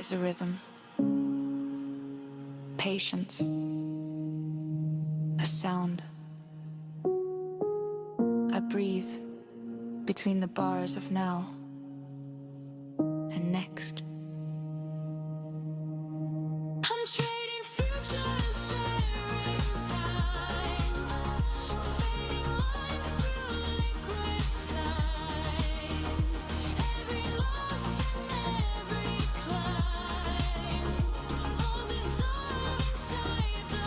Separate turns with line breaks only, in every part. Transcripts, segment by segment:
is a rhythm. Patience, a sound. I breathe between the bars of now and next. I'm trading futures, sharing time, fading lines through liquid signs, every loss and every climb, all dissolve inside the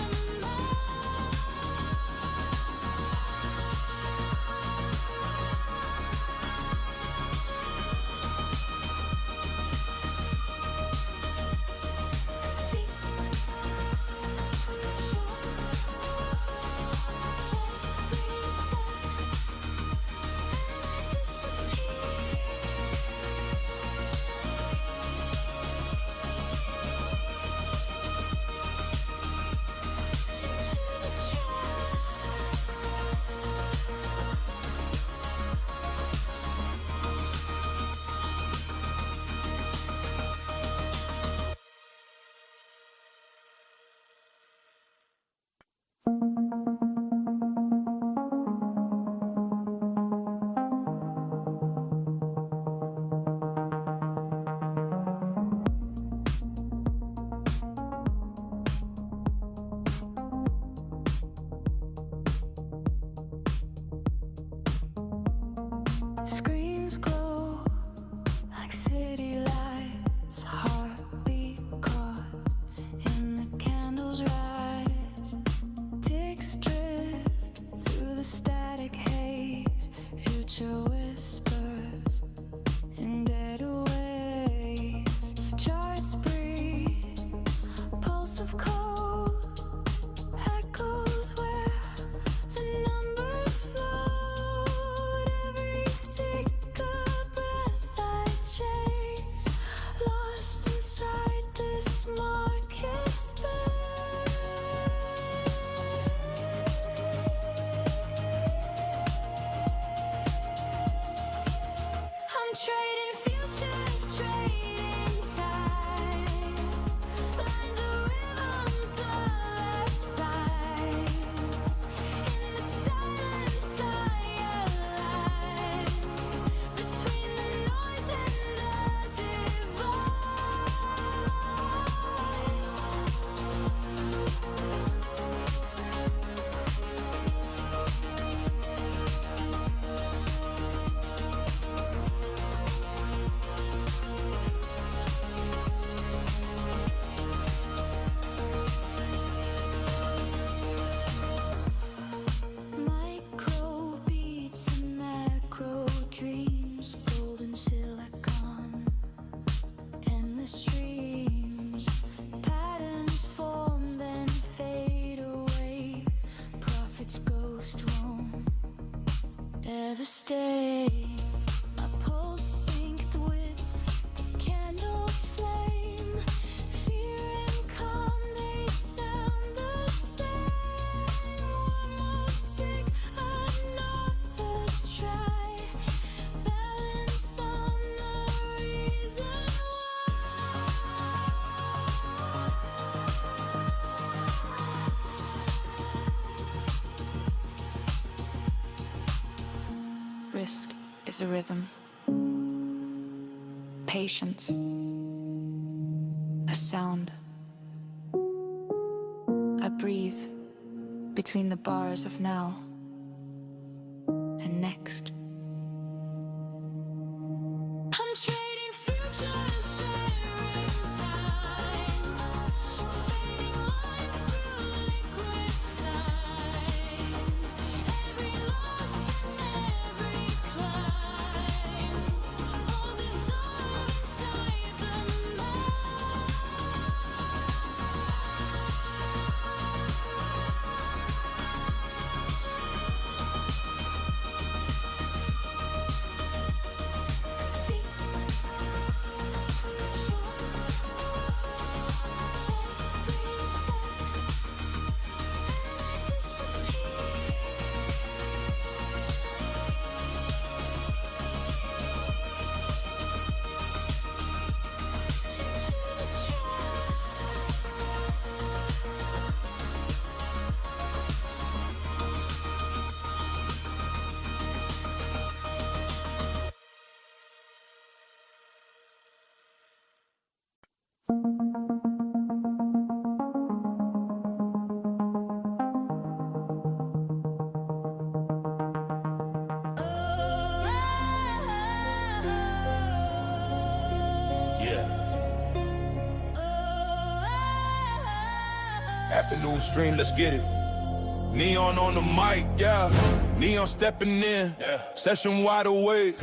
screens glow like city lights, heartbeat caught in the candles rise, ticks drift through the static haze, future whispers in dead waves, charts breathe, pulse of cold echoes where the numbers float, every tick a breath I chase, lost inside this market space. I'm trading futures, trading time, lines of rhythm, dollar signs, in the silence I align, between the noise and the micro beats and macro dreams, golden silicon, endless streams, patterns form then fade away, prophets ghost won't ever stay. My pulse synced with the candle's flame, fear and calm they sound the same. One more tick, another try, balance on the reason why. Risk is a rhythm. Patience, a sound. I breathe between the bars of now and next. I'm trading futures, sharing time, fading lines through liquid signs, every loss and every climb, all dissolve inside the mind.
Afternoon stream, let's get it. Neon on the mic, yeah. Neon stepping in, yeah. Session wide awake.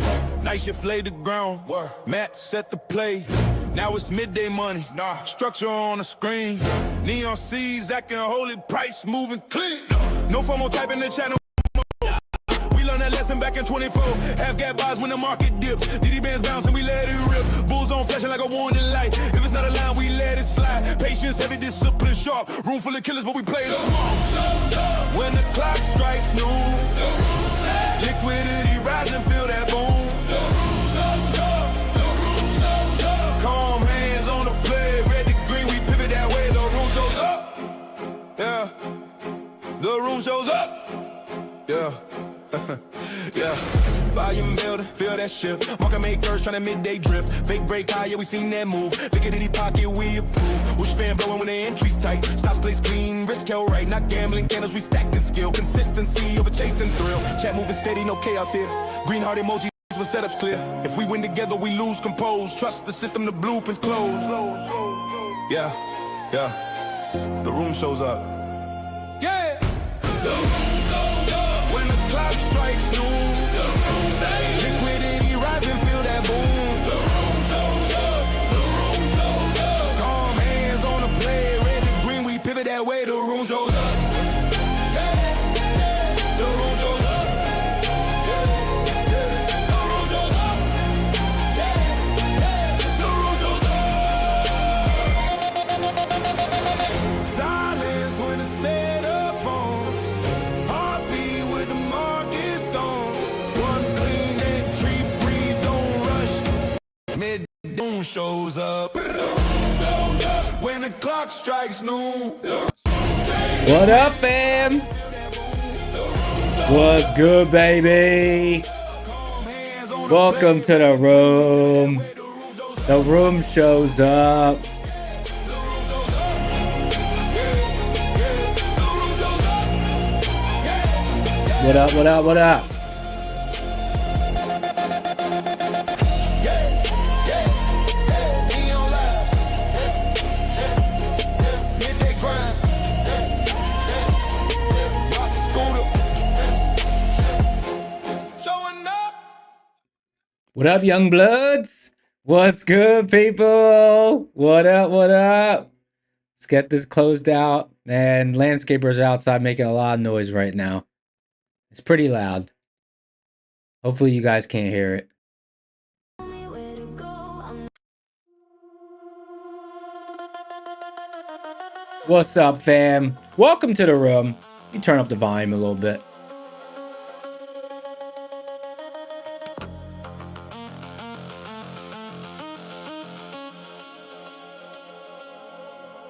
Night shift laid the ground. Matt set the play. Now it's midday money. Structure on the screen. Neon seeds acting holy, price moving clean. No FOMO type in the channel. We learned that lesson back in 24. Half gap buys when the market dips. DD bands bounce and we let it rip. Bulls on flashing like a warning light. If it's not a line, we let it slide. Patience, heavy, discipline, sharp. Room full of killers, but we play it smart. When the clock strikes noon, liquidity rising, feel that boom. Calm hands on the play, red to green, we pivot that way. The room shows up. Yeah. The room shows up. Yeah. Yeah, volume builder, feel that shift. Market makers tryna midday drift. Fake break high, yeah, we seen that move. Liquidity pocket, we approve. Wish fan blowing when the entry's tight. Stops place clean, risk held right. Not gambling candles, we stacking skill. Consistency over chasing thrill. Chat moving steady, no chaos here. Green heart emojis when setups clear. If we win together, we lose composed. Trust the system, the blueprints close. Yeah, yeah, the room shows up. Yeah, the room shows up when the clock strikes noon. Liquidity rising, feel that boom. The room shows up. The room shows up. Calm hands on the play, red and green, we pivot that way. The room shows up. The room shows up. The room shows up. The room shows up. Silence when the setup phones. Heartbeat with the market stones. One clean entry, breathe, don't rush. Mid-doom shows up. When the clock strikes noon.
What up, fam? What's good, baby? Welcome to the room. The room shows up. What up, what up, what up? What up, young bloods? What's good, people? What up, what up? Let's get this closed out. Man, landscapers are outside making a lot of noise right now. It's pretty loud. Hopefully you guys can't hear it. What's up, fam? Welcome to the room. You turn up the volume a little bit.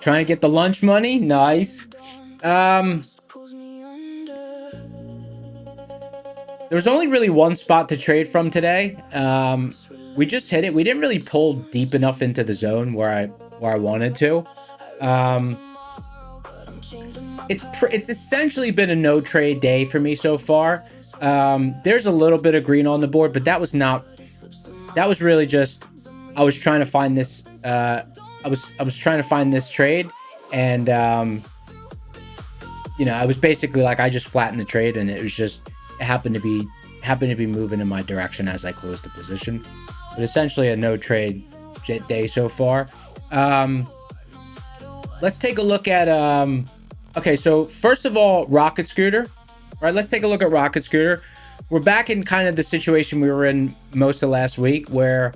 Trying to get the lunch money? Nice. There's only really one spot to trade from today. We just hit it. We didn't really pull deep enough into the zone where I wanted to. It's essentially been a no trade day for me so far. There's a little bit of green on the board, but that was really just I was trying to find this. I was trying to find this trade, and you know, I was basically like I just flattened the trade, and it happened to be moving in my direction as I closed the position. But essentially a no trade day so far. Let's take a look at okay, so first of all, Rocket Scooter. All right, let's take a look at Rocket Scooter. We're back in kind of the situation we were in most of last week, where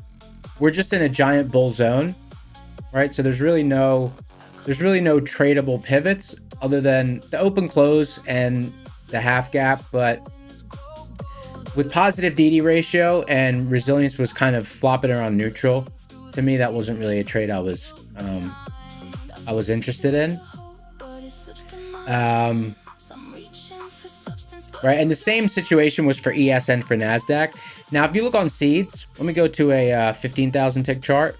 we're just in a giant bull zone, right? So there's really no tradable pivots other than the open close and the half gap. But with positive DD ratio and resilience was kind of flopping around neutral, to me that wasn't really a trade I was interested in. Right, and the same situation was for ES and for NASDAQ. Now, if you look on seeds, let me go to a 15,000 tick chart.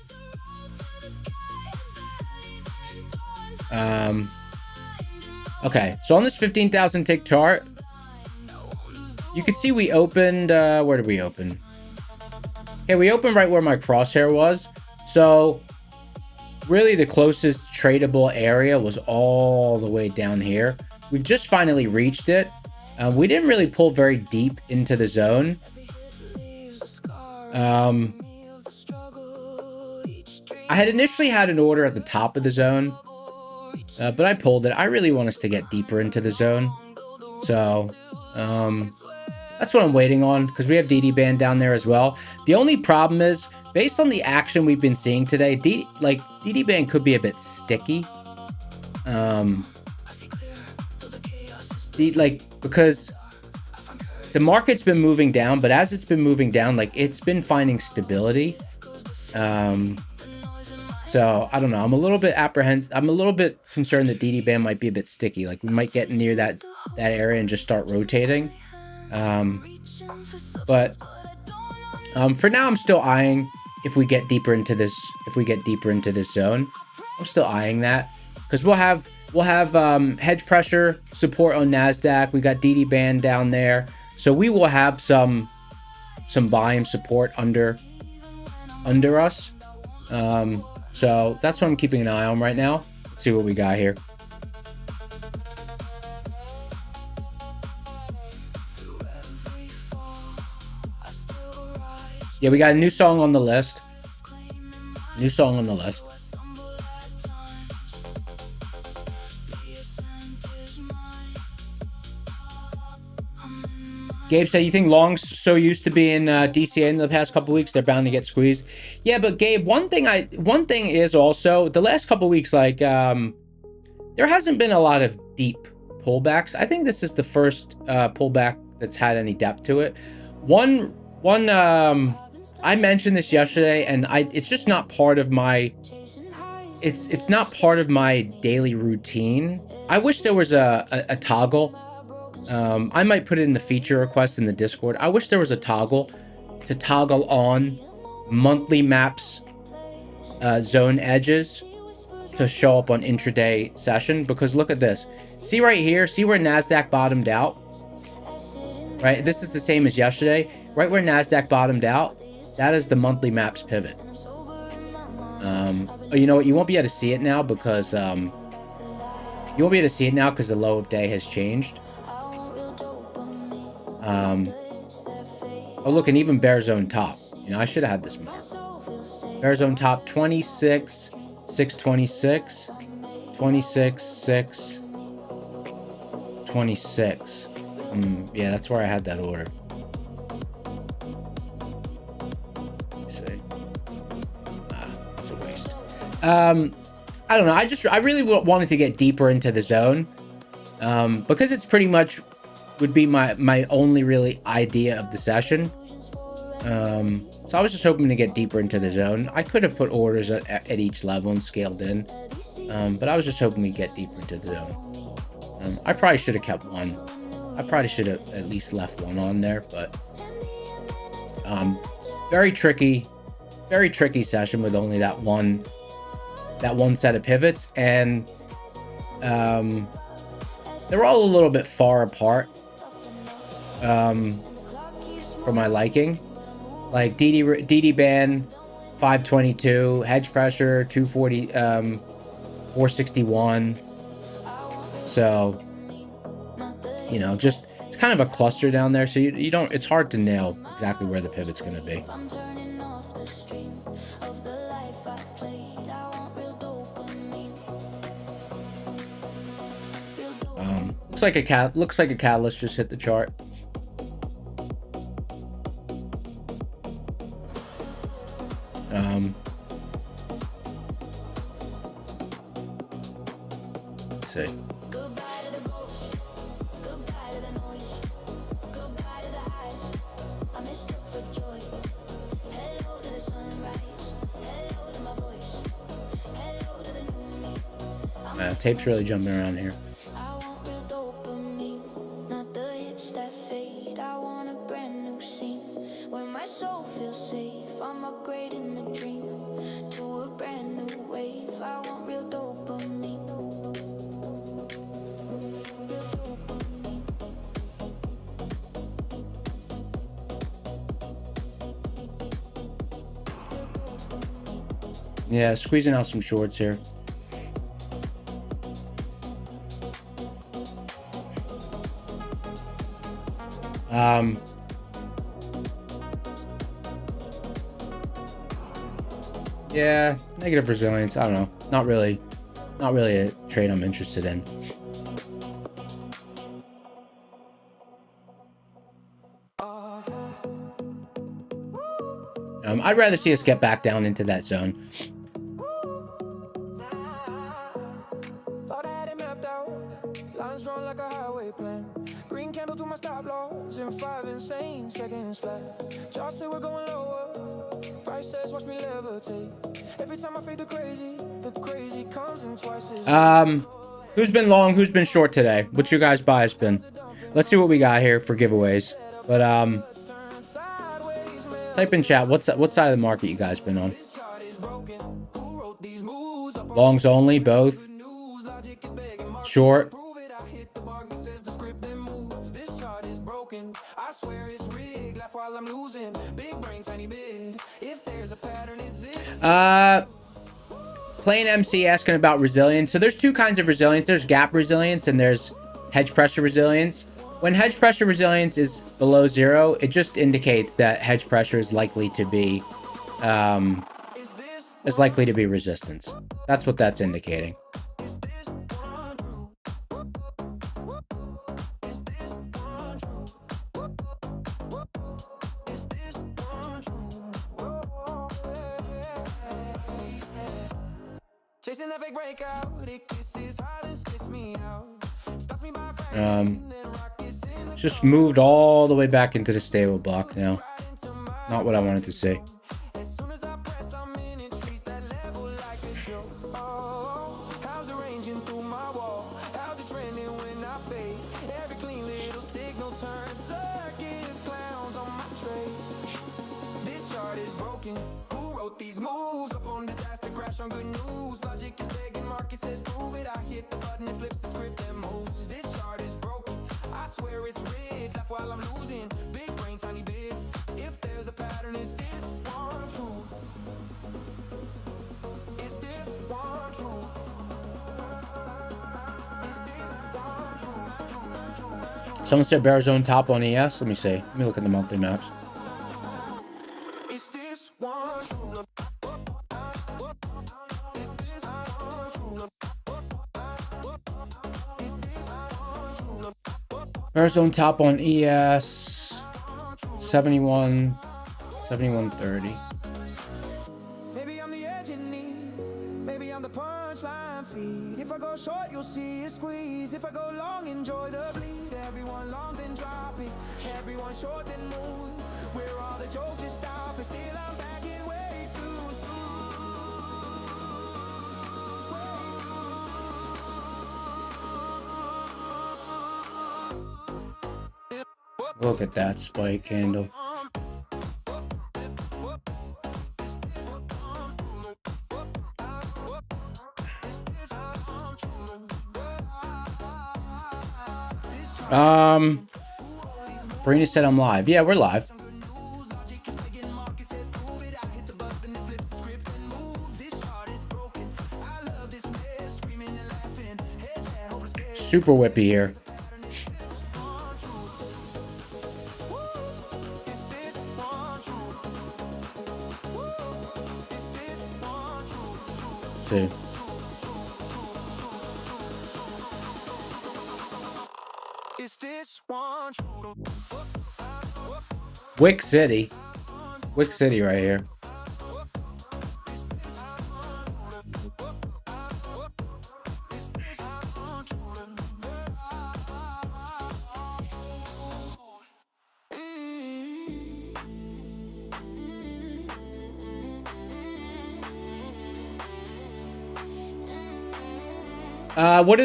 Okay, so on this 15,000 tick chart, you can see we opened, where did we open? Okay, we opened right where my crosshair was. So really the closest tradable area was all the way down here. We've just finally reached it. We didn't really pull very deep into the zone. I had initially had an order at the top of the zone, but I pulled it. I really want us to get deeper into the zone. So that's what I'm waiting on, because we have DD band down there as well. The only problem is, based on the action we've been seeing today, DD band could be a bit sticky. Because the market's been moving down, but as it's been moving down, like, it's been finding stability. So I don't know. I'm a little bit apprehensive. I'm a little bit concerned that DD band might be a bit sticky. Like, we might get near that area and just start rotating. But for now, I'm still eyeing if we get deeper into this zone. I'm still eyeing that, because we'll have hedge pressure support on NASDAQ. We got DD band down there, so we will have some volume support under us. So that's what I'm keeping an eye on right now. Let's see what we got here. Yeah, we got a new song on the list. Gabe said, you think longs so used to being DCA in the past couple weeks, they're bound to get squeezed? Yeah, but Gabe, one thing is also the last couple weeks, like, there hasn't been a lot of deep pullbacks. I think this is the first pullback that's had any depth to it. One I mentioned this yesterday, and it's just not part of my it's not part of my daily routine. I wish there was a toggle. I might put it in the feature request in the Discord. I wish there was a toggle to toggle on monthly maps, zone edges to show up on intraday session, because look at this. See right here, see where NASDAQ bottomed out? Right, this is the same as yesterday. Right where NASDAQ bottomed out, that is the monthly maps pivot. Oh, you know what? You won't be able to see it now because the low of day has changed. Oh, look, and even bear zone top. You know, I should have had this mark. Bear zone top 26, 626, 26, 6, 26. Yeah, that's where I had that order. Let's see. It's a waste. I don't know. I really wanted to get deeper into the zone, because it's pretty much would be my only really idea of the session. So I was just hoping to get deeper into the zone. I could have put orders at each level and scaled in, but I was just hoping to get deeper into the zone. I probably should have kept one. I probably should have at least left one on there, but very tricky session with only that one set of pivots, and they're all a little bit far apart for my liking. Like DD band 522, hedge pressure 240, 461. So, you know, just it's kind of a cluster down there, so you don't, it's hard to nail exactly where the pivot's going to be. Looks like a catalyst just hit the chart. Let's see. Tape's really jumping around here. Yeah, squeezing out some shorts here. Yeah, negative resilience. I don't know. Not really a trade I'm interested in. I'd rather see us get back down into that zone.
Thought I had it mapped out. Lines drawn like a highway plan. Green candle through my stop loss in 5 insane seconds flat. Jaws say we're going lower. Price says watch me levitate. Every time I fade the crazy comes in twice as
Who's been long, who's been short today? What's your guys' bias been? Let's see what we got here for giveaways. But type in chat what side of the market you guys been on. Longs only, both. Short. Plain MC asking about resilience. So there's two kinds of resilience. There's gap resilience and there's hedge pressure resilience. When hedge pressure resilience is below 0, it just indicates that hedge pressure is likely to be resistance. That's what that's indicating. Just moved all the way back into the stable block now. Not what I wanted to see. Someone said bear zone top on ES. Let me see. Let me look at the monthly maps. Bear zone top on ES 71, 71.30.
Maybe I'm the edge it needs. Maybe I'm the punchline feed. If I go short, you'll see it squeeze. If I go long, enjoy the bleed. Everyone long, then drop it. Everyone short, then move. Where all the jokes just stop. And still I'm back in way too soon.
Look at that spike candle. Brina said I'm live. Yeah, we're live. Super whippy here. See. Wick City right here. What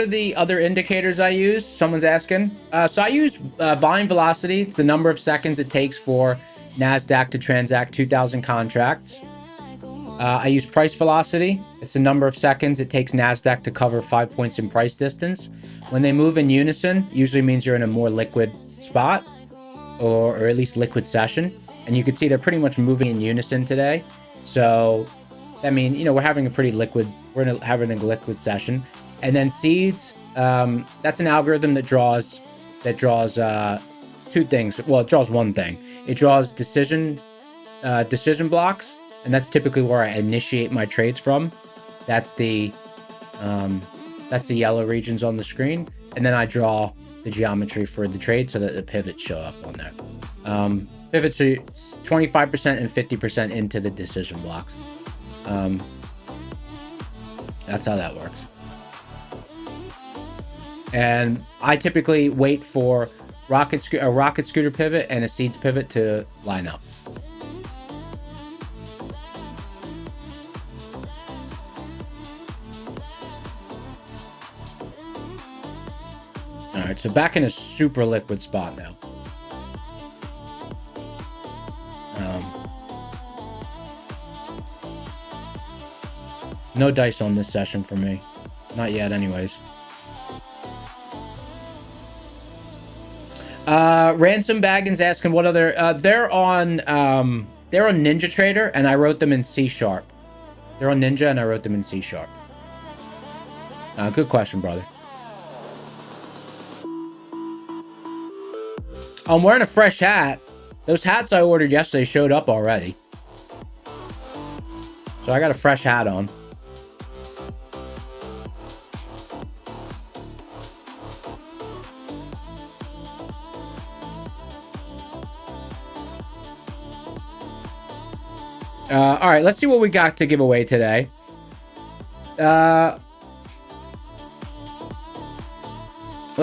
are the other indicators I use? Someone's asking. So I use volume velocity. It's the number of seconds it takes for NASDAQ to transact 2,000 contracts. I use price velocity. It's the number of seconds it takes NASDAQ to cover 5 points in price distance. When they move in unison, usually means you're in a more liquid spot or at least liquid session. And you can see they're pretty much moving in unison today. So I mean, you know, we're having a pretty liquid, having a liquid session. And then seeds, that's an algorithm that draws two things. Well, it draws one thing. It draws decision blocks, and that's typically where I initiate my trades from. That's the yellow regions on the screen, and then I draw the geometry for the trade so that the pivots show up on there. Pivots are 25% and 50% into the decision blocks. That's how that works. And I typically wait for a rocket scooter pivot and a seeds pivot to line up. All right, so back in a super liquid spot now. No dice on this session for me. Not yet, anyways. Ransom Baggins asking what other they're on Ninja Trader, and I wrote them in C#. They're on Ninja and I wrote them in C#. Good question, brother. I'm wearing a fresh hat. Those hats I ordered yesterday showed up already. So I got a fresh hat on. All right, let's see what we got to give away today. Let's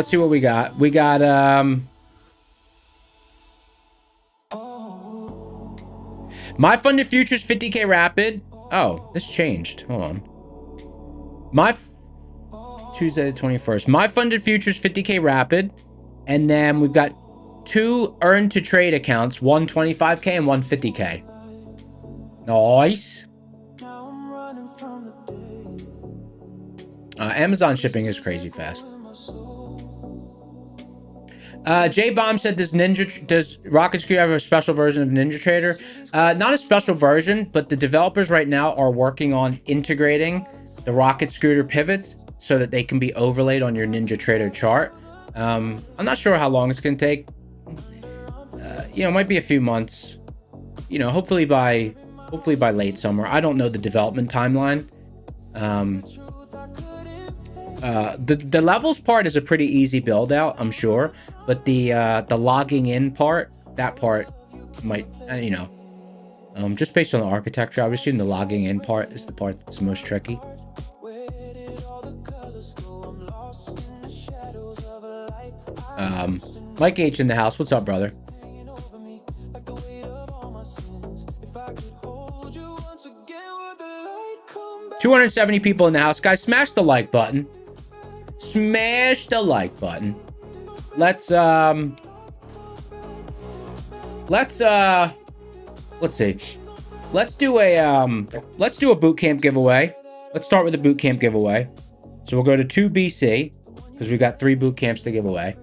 see what we got. We got my funded futures 50K rapid. Oh, this changed. Hold on. Tuesday the 21st. My funded futures 50K rapid, and then we've got 2 earn to trade accounts, one 25K and one 50K. Nice. Amazon shipping is crazy fast. J Bomb said, does Rocket Screw have a special version of Ninja Trader? Not a special version, but the developers right now are working on integrating the Rocket Scooter pivots so that they can be overlaid on your Ninja Trader chart. I'm not sure how long it's going to take. You know, it might be a few months. You know, hopefully by late summer. I don't know the development timeline. The levels part is a pretty easy build out, I'm sure, but the logging in part, that part might, you know, just based on the architecture, I would assume the logging in part is the part that's the most tricky. Mike H in the house. What's up, brother? 270 people in the house. Guys, smash the like button. Smash the like button. Let's see. Let's do a boot camp giveaway. Let's start with a boot camp giveaway. So we'll go to 2BC because we got 3 boot camps to give away.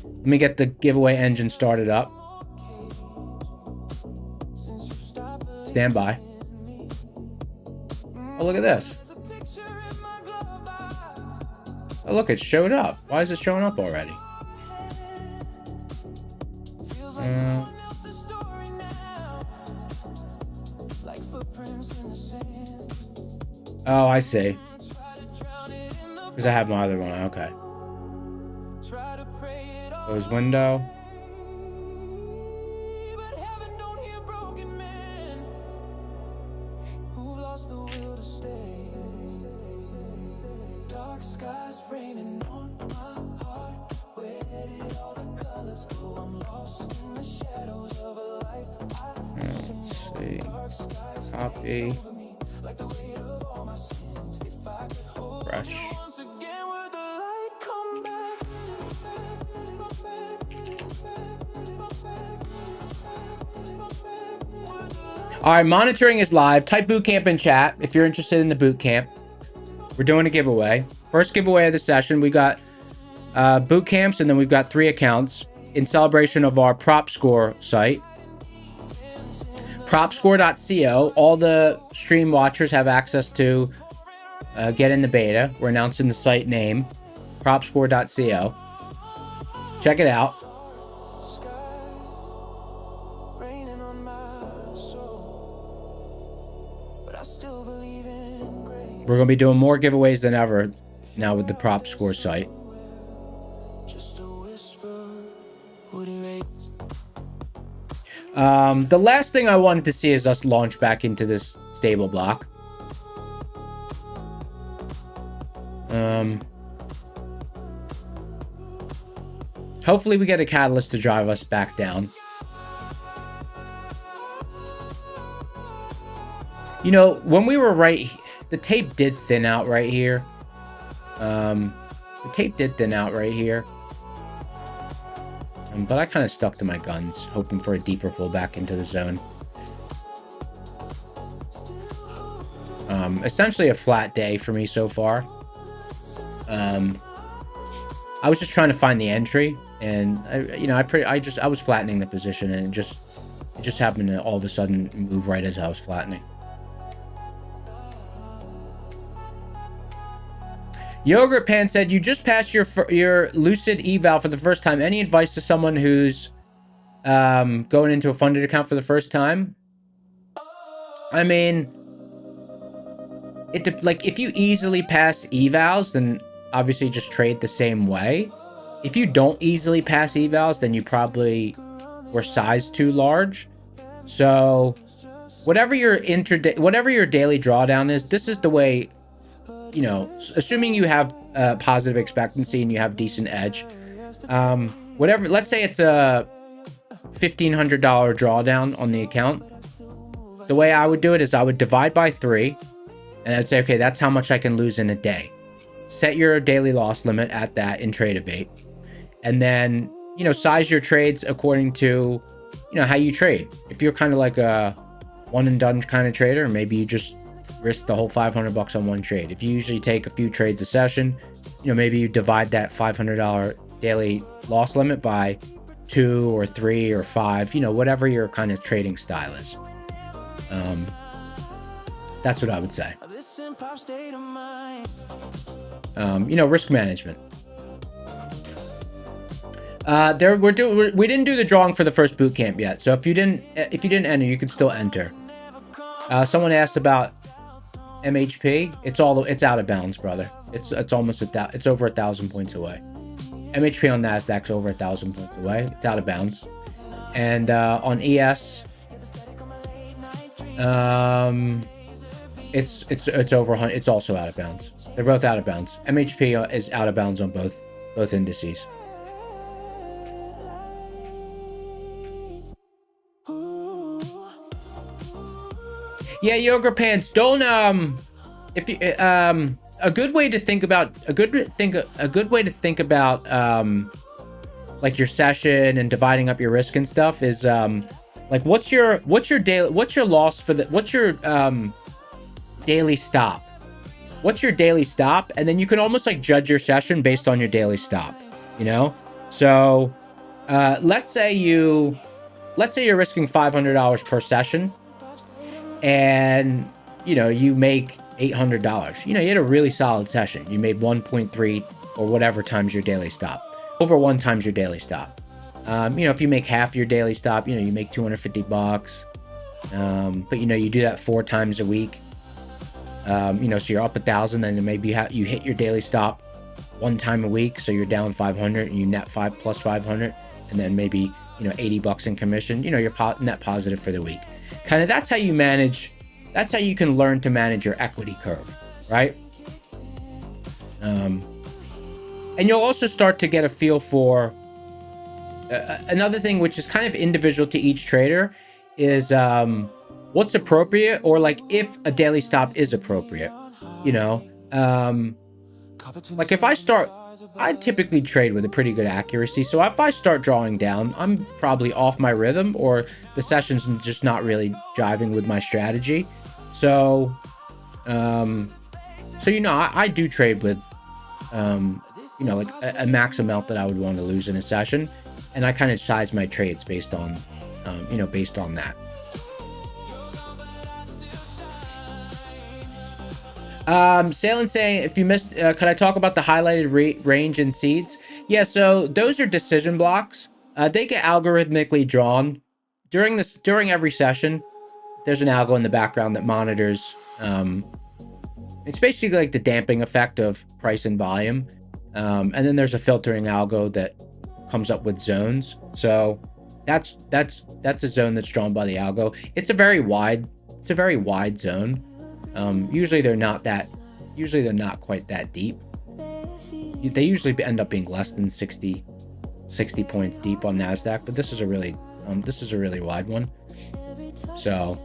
Let me get the giveaway engine started up. Stand by. Oh, look at this. Oh, look, it showed up. Why is it showing up already? Oh, I see. Because I have my other one. Okay. Close window. Let's see. Copy. Fresh. All right, monitoring is live. Type bootcamp in chat if you're interested in the bootcamp. We're doing a giveaway. First giveaway of the session. We got boot camps, and then we've got 3 accounts in celebration of our prop score site. propscore.co. All the stream watchers have access to get in the beta. We're announcing the site name, propscore.co. Check it out.
Raining on my soul, but I still believe in grace.
We're going to be doing more giveaways than ever now with the PropScore site.
Just a whisper would erase.
The last thing I wanted to see is us launch back into this stable block. Hopefully we get a catalyst to drive us back down. You know, when we were the tape did thin out right here. The tape did thin out right here. But I kind of stuck to my guns, hoping for a deeper pullback into the zone. Essentially a flat day for me so far. I was just trying to find the entry, and I was flattening the position, and it just happened to all of a sudden move right as I was flattening. Yogurt Pan said, you just passed your Lucid eval for the first time. Any advice to someone who's going into a funded account for the first time? I mean, if you easily pass evals, then obviously just trade the same way. If you don't easily pass evals, then you probably were sized too large. So whatever your daily drawdown is, this is the way. You know, assuming you have positive expectancy and you have decent edge, whatever, let's say it's a $1,500 drawdown on the account. The way I would do it is I would divide by 3, and I'd say, okay, that's how much I can lose in a day. Set your daily loss limit at that in Tradevate, and then, you know, size your trades according to, you know, how you trade. If you're kind of like a one and done kind of trader, maybe you just risk the whole $500 on one trade. If you usually take a few trades a session, you know, maybe you divide that $500 daily loss limit by 2 or 3 or 5, you know, whatever your kind of trading style is. That's what I would say. You know, risk management. We didn't do the drawing for the first boot camp yet, so if you didn't enter, you could still enter. Someone asked about MHP. It's out of bounds, brother. It's almost it's over 1,000 points away. MHP on NASDAQ's over 1,000 points away. It's out of bounds. And on ES, it's over. It's also out of bounds. They're both out of bounds. MHP is out of bounds on both indices. Yeah, Yogurt Pants, don't if you a good way to think about like your session and dividing up your risk and stuff is like what's your loss for what's your daily stop? What's your daily stop? And then you can almost like judge your session based on your daily stop, you know? So let's say you're risking $500 per session, and you know you make $800. You know, you had a really solid session. You made 1.3 or whatever times your daily stop, over 1 times your daily stop. You know, if you make half your daily stop, you know, you make $250. But you know, you do that 4 times a week. You know, so you're up 1,000. Then maybe you hit your daily stop 1 time a week, so you're down 500, and you net 5 plus 500, and then maybe, you know, $80 in commission. You know, you're net positive for the week. Kind of that's how you manage. That's how you can learn to manage your equity curve, right? And you'll also start to get a feel for another thing, which is kind of individual to each trader, is what's appropriate, or like if a daily stop is appropriate. You know, like if I typically trade with a pretty good accuracy. So if I start drawing down, I'm probably off my rhythm, or the session's just not really jiving with my strategy. So, you know, I do trade with, you know, like a max amount that I would want to lose in a session, and I kind of size my trades based on, you know, based on that. Salem saying, if you missed, could I talk about the highlighted range and seeds? Yeah, so those are decision blocks. They get algorithmically drawn during every session. There's an algo in the background that monitors. It's basically like the damping effect of price and volume. And then there's a filtering algo that comes up with zones. So that's a zone that's drawn by the algo. It's a very wide zone. Usually they're not quite that deep. They usually end up being less than 60 points deep on NASDAQ, but this is a really wide one. So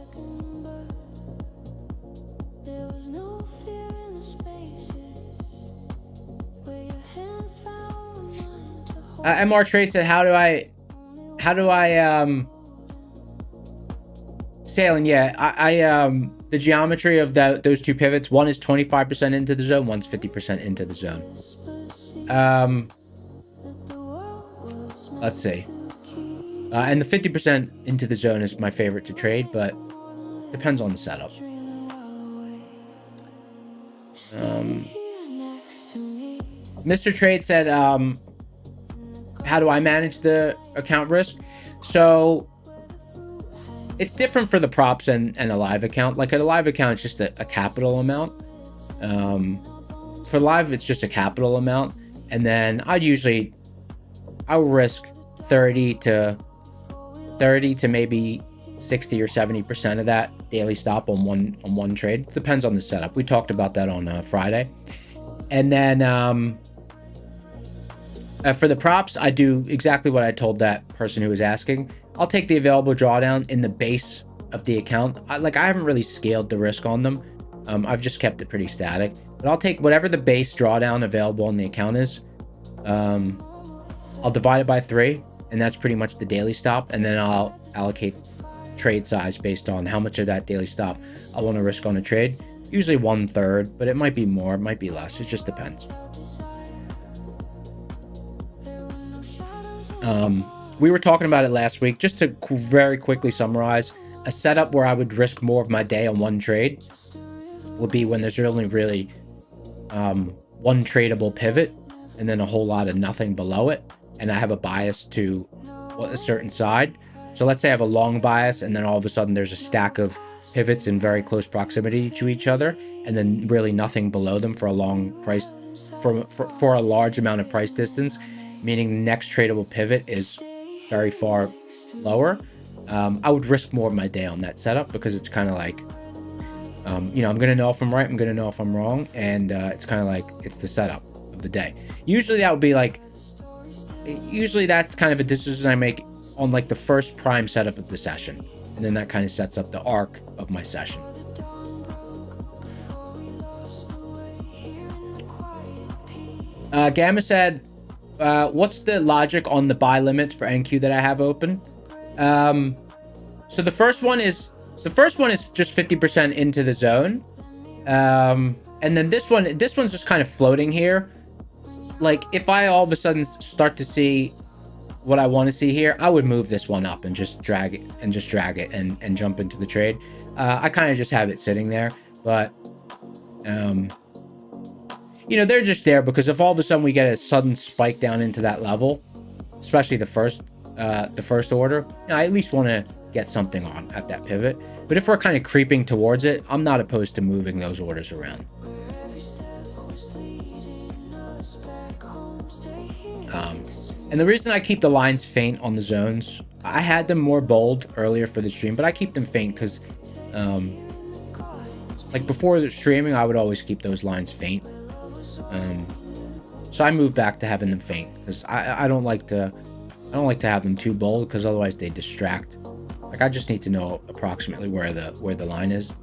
MR Trade said, how do I Sailing, yeah, I the geometry of those two pivots, one is 25% into the zone, one's 50% into the zone. Let's see. And the 50% into the zone is my favorite to trade, but depends on the setup. Mr. Trade said, how do I manage the account risk? So it's different for the props and a live account. Like a live account, it's just a capital amount. For live, it's just a capital amount. And then I'll risk 30 to maybe 60 or 70% of that daily stop on one trade. It depends on the setup. We talked about that on Friday. And then for the props, I do exactly what I told that person who was asking. I'll take the available drawdown in the base of the account. I haven't really scaled the risk on them. I've just kept it pretty static. But I'll take whatever the base drawdown available on the account is. I'll divide it by 3, and that's pretty much the daily stop. And then I'll allocate trade size based on how much of that daily stop I want to risk on a trade. Usually 1/3, but it might be more, it might be less. It just depends. We were talking about it last week. Just to very quickly summarize, a setup where I would risk more of my day on one trade would be when there's only really one tradable pivot and then a whole lot of nothing below it, and I have a bias to a certain side. So let's say I have a long bias, and then all of a sudden there's a stack of pivots in very close proximity to each other, and then really nothing below them for a long price, for a large amount of price distance, meaning the next tradable pivot is very far lower. I would risk more of my day on that setup, because it's kind of like, I'm going to know if I'm right, I'm going to know if I'm wrong, and it's kind of like, it's the setup of the day. Usually that's kind of a decision I make on like the first prime setup of the session, and then that kind of sets up the arc of my session. Gamma said, what's the logic on the buy limits for NQ that I have open? So the first one is just 50% into the zone. And then this one's just kind of floating here. Like if I all of a sudden start to see what I want to see here, I would move this one up and just drag it and jump into the trade. I kind of just have it sitting there, but they're just there because if all of a sudden we get a sudden spike down into that level, especially the first order, I at least want to get something on at that pivot. But if we're kind of creeping towards it, I'm not opposed to moving those orders around. And the reason I keep the lines faint on the zones, I had them more bold earlier for the stream, but I keep them faint because like before the streaming, I would always keep those lines faint. So I moved back to having them faint because I don't like to have them too bold, because otherwise they distract. Like I just need to know approximately where the line is.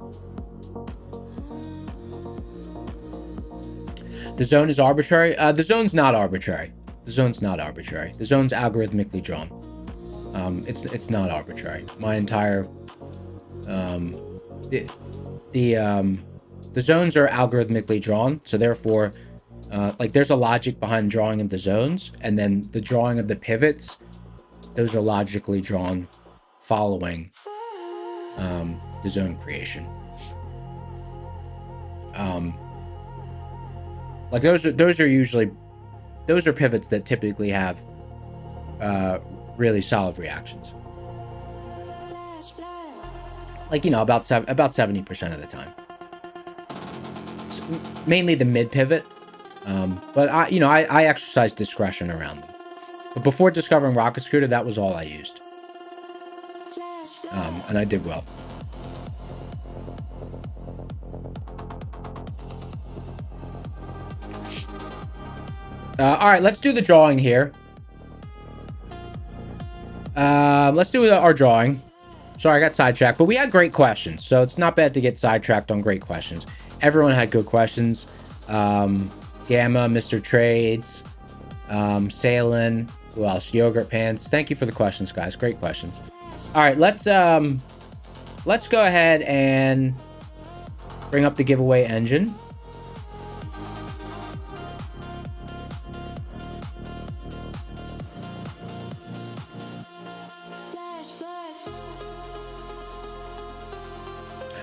The zone is arbitrary. The zone's not arbitrary. The zone's not arbitrary. The zone's algorithmically drawn. It's not arbitrary. My entire the zones are algorithmically drawn, so therefore like there's a logic behind drawing of the zones, and then the drawing of the pivots, those are logically drawn following the zone creation. Like those are pivots that typically have really solid reactions. Like, you know, about 70% of the time. So, mainly the mid pivot. But I exercise discretion around them. But before discovering Rocket Scooter, that was all I used. And I did well. All right, let's do the drawing here. Let's do our drawing. Sorry, I got sidetracked, but we had great questions, so it's not bad to get sidetracked on great questions. Everyone had good questions. Gamma, Mr. Trades, Salen, who else? Yogurt Pants. Thank you for the questions, guys. Great questions. All right, let's go ahead and bring up the giveaway engine.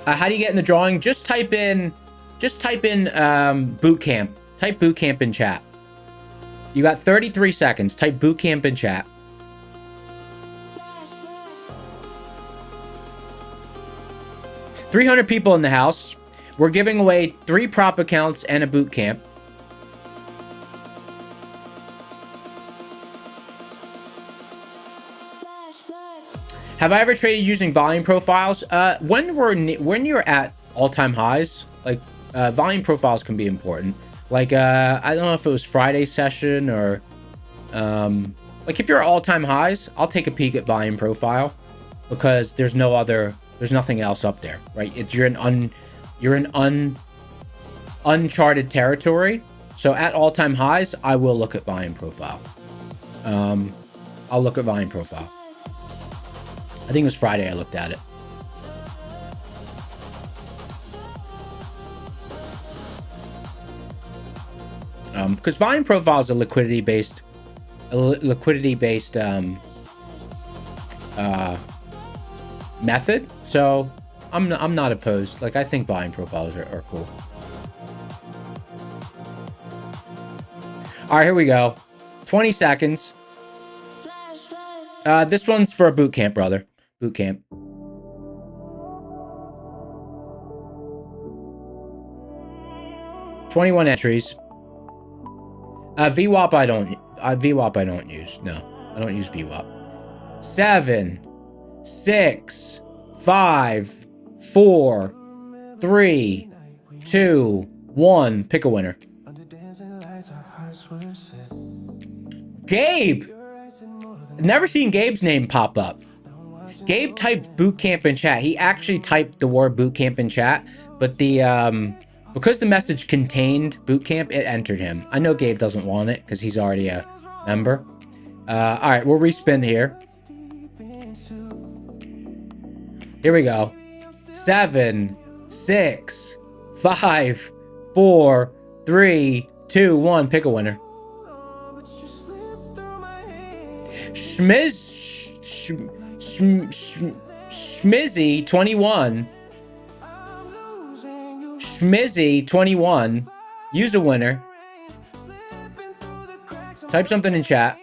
How do you get in the drawing? Just type in boot camp. Type boot camp in chat. You got 33 seconds. Type boot camp in chat. $300 people in the house. We're giving away 3 prop accounts and a boot camp. Have I ever traded using volume profiles? When you're at all-time highs, like volume profiles can be important. Like I don't know if it was Friday session or like if you're at all-time highs, I'll take a peek at volume profile because there's nothing else up there, right? You're in uncharted territory. So at all-time highs, I will look at volume profile. I'll look at volume profile. I think it was Friday I looked at it. Because volume profile is a liquidity-based method. So I'm not opposed. Like I think volume profiles are cool. All right, here we go. 20 seconds. This one's for a boot camp, brother. Boot camp. $21 entries. VWAP I don't use. No, I don't use VWAP. 7, 6, 5, 4, 3, 2, 1. Pick a winner. Gabe. Never seen Gabe's name pop up. Gabe typed boot camp in chat. He actually typed the word boot camp in chat, but the because the message contained boot camp, it entered him. I know Gabe doesn't want it because he's already a member. All right, we'll respin here. Here we go. 7, 6, 5, 4, 3, 2, 1. Pick a winner. Schmizzy 21. Schmizzy 21. Use a winner. Type something in chat.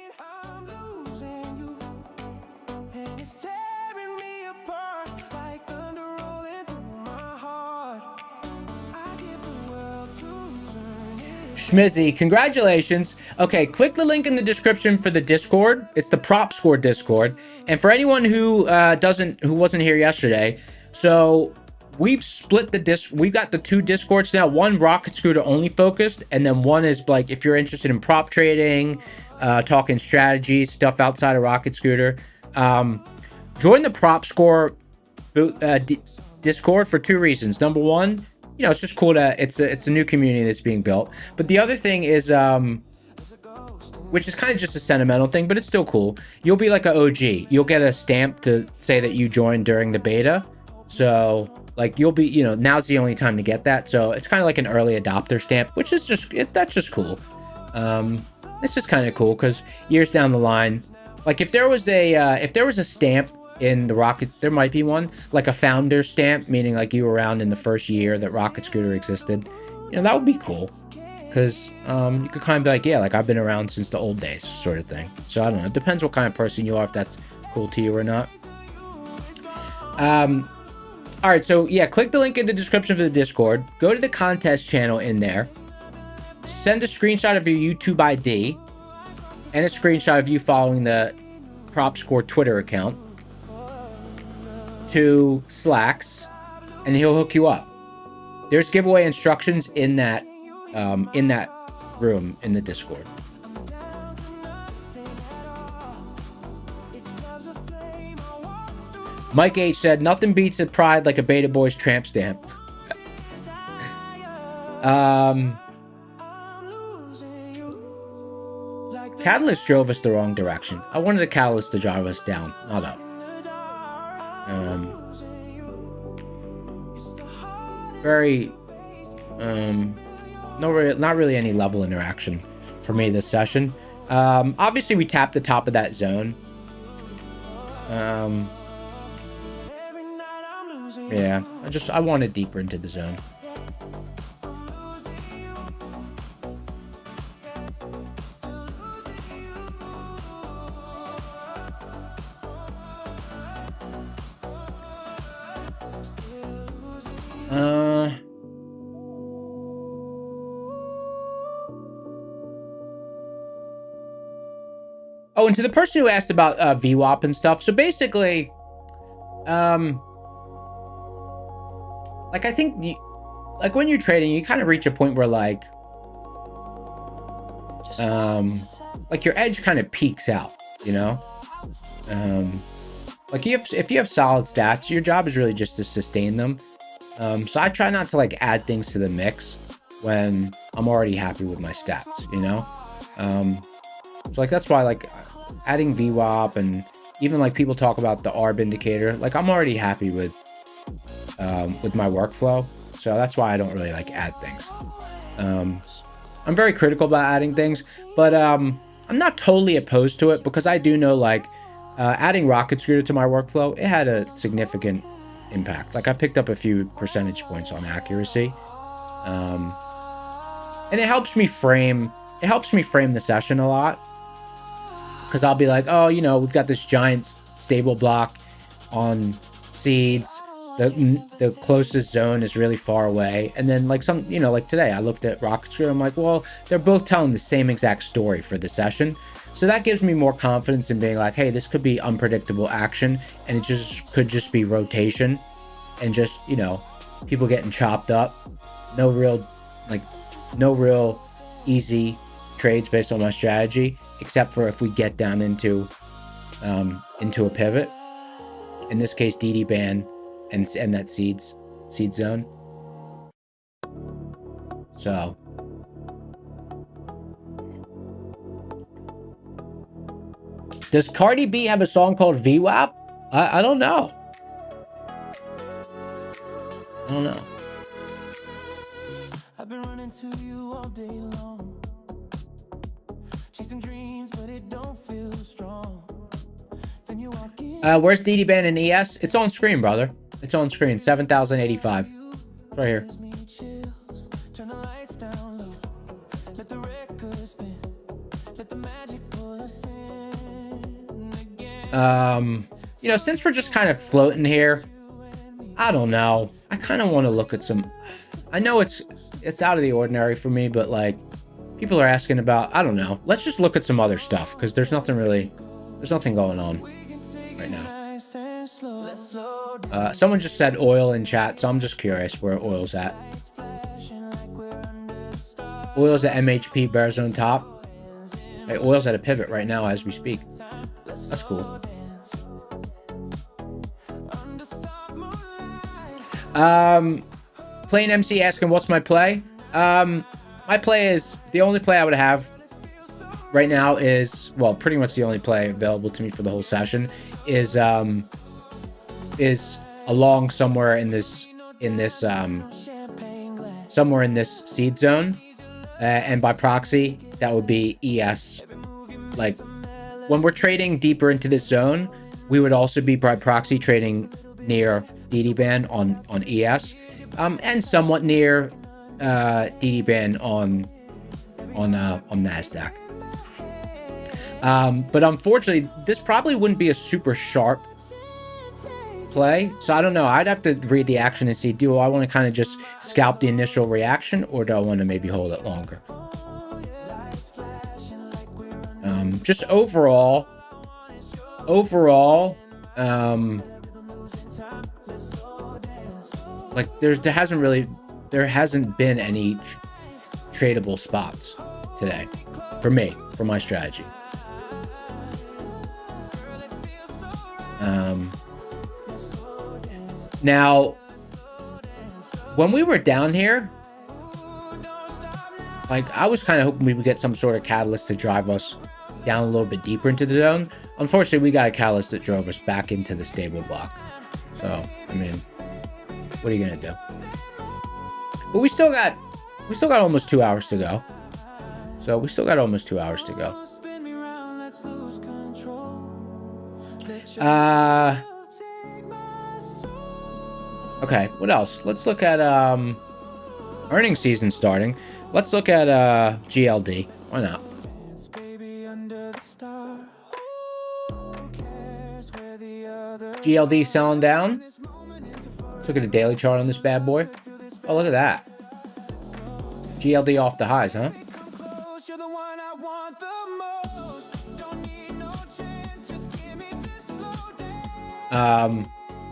Schmizzy, congratulations. Okay, click the link in the description for the Discord. It's the Prop Score Discord. And for anyone who wasn't here yesterday, so we've split the we've got the 2 Discords now. One Rocket Scooter only focused, and then one is like if you're interested in prop trading, talking strategy, stuff outside of Rocket Scooter. Join the Prop Score Discord for 2 reasons. Number one, you know, it's just cool to it's a new community that's being built. But the other thing is which is kind of just a sentimental thing, but it's still cool. You'll be like an OG. You'll get a stamp to say that you joined during the beta. So like you'll be, you know, now's the only time to get that. So it's kind of like an early adopter stamp, which is just that's just cool. It's just kind of cool because years down the line, like if there was a stamp in the Rocket, there might be one like a founder stamp, meaning like you were around in the first year that Rocket Scooter existed. You know, that would be cool. Because you could kind of be like, yeah, like I've been around since the old days sort of thing. So I don't know. It depends what kind of person you are, if that's cool to you or not. All right, so yeah, click the link in the description for the Discord. Go to the contest channel in there. Send a screenshot of your YouTube ID and a screenshot of you following the Prop Score Twitter account to Slacks, and he'll hook you up. There's giveaway instructions in that room in the Discord. Mike H said, nothing beats a pride like a Beta Boys tramp stamp. Catalyst drove us the wrong direction. I wanted a Catalyst to drive us down, not up. Very, not really any level interaction for me this session. Obviously we tapped the top of that zone. Yeah, I wanted deeper into the zone. Oh, and to the person who asked about VWAP and stuff, so basically, like I think, like when you're trading, you kind of reach a point where like your edge kind of peaks out, you know. Like if you have solid stats, your job is really just to sustain them. So I try not to like add things to the mix when I'm already happy with my stats, you know. So like that's why like adding VWAP and even like people talk about the ARB indicator, like I'm already happy with my workflow, so that's why I don't really like add things. I'm very critical about adding things, but I'm not totally opposed to it, because I do know like adding Rocket Scooter to my workflow, it had a significant impact. Like I picked up a few percentage points on accuracy, and it helps me frame the session a lot, because I'll be like, oh, you know, we've got this giant stable block on seeds. The closest zone is really far away, and then like some, you know, like today I looked at Rocket Scooter, I'm like, well, they're both telling the same exact story for the session, so that gives me more confidence in being like, hey, this could be unpredictable action, and it could just be rotation and just, you know, people getting chopped up. No real easy trades based on my strategy, except for if we get down into a pivot, in this case DD band and that seed zone. So does Cardi B have a song called VWAP? I don't know.
I've been running to you all day long, chasing dreams, but it don't feel strong. Then you walk in.
Where's DD band and ES? It's on screen, brother. It's on screen. 7,085. It's right here.
Turn the lights down low. Let the record spin. Let the magic pull us in again.
You know, since we're just kind of floating here, I don't know. I kind of want to look at some. I know it's out of the ordinary for me, but like people are asking about, I don't know. Let's just look at some other stuff, because there's nothing going on right now. Someone just said oil in chat, so I'm just curious where oil's at. Oil's at MHP bear zone top. Hey, oil's at a pivot right now as we speak. That's cool. Plain MC asking, what's my play? My play is, the only play I would have right now is, well, pretty much the only play available to me for the whole session is along somewhere in this seed zone, and by proxy that would be ES. Like when we're trading deeper into this zone, we would also be by proxy trading near DD band on ES, and somewhat near DD band on on NASDAQ. But unfortunately, this probably wouldn't be a super sharp play. So I don't know. I'd have to read the action and see, do I want to kind of just scalp the initial reaction, or do I want to maybe hold it longer? Just overall, like there hasn't been any tradable spots today for me, for my strategy. Now, when we were down here, like I was kind of hoping we would get some sort of catalyst to drive us down a little bit deeper into the zone. Unfortunately, we got a catalyst that drove us back into the stable block. So, I mean, what are you gonna do? But we still got almost 2 hours to go. So we still got almost 2 hours to go. Okay, what else? Let's look at earnings season starting. Let's look at GLD. Why not? GLD selling down. Let's look at the daily chart on this bad boy. Oh, look at that. GLD off the highs, huh? Oh,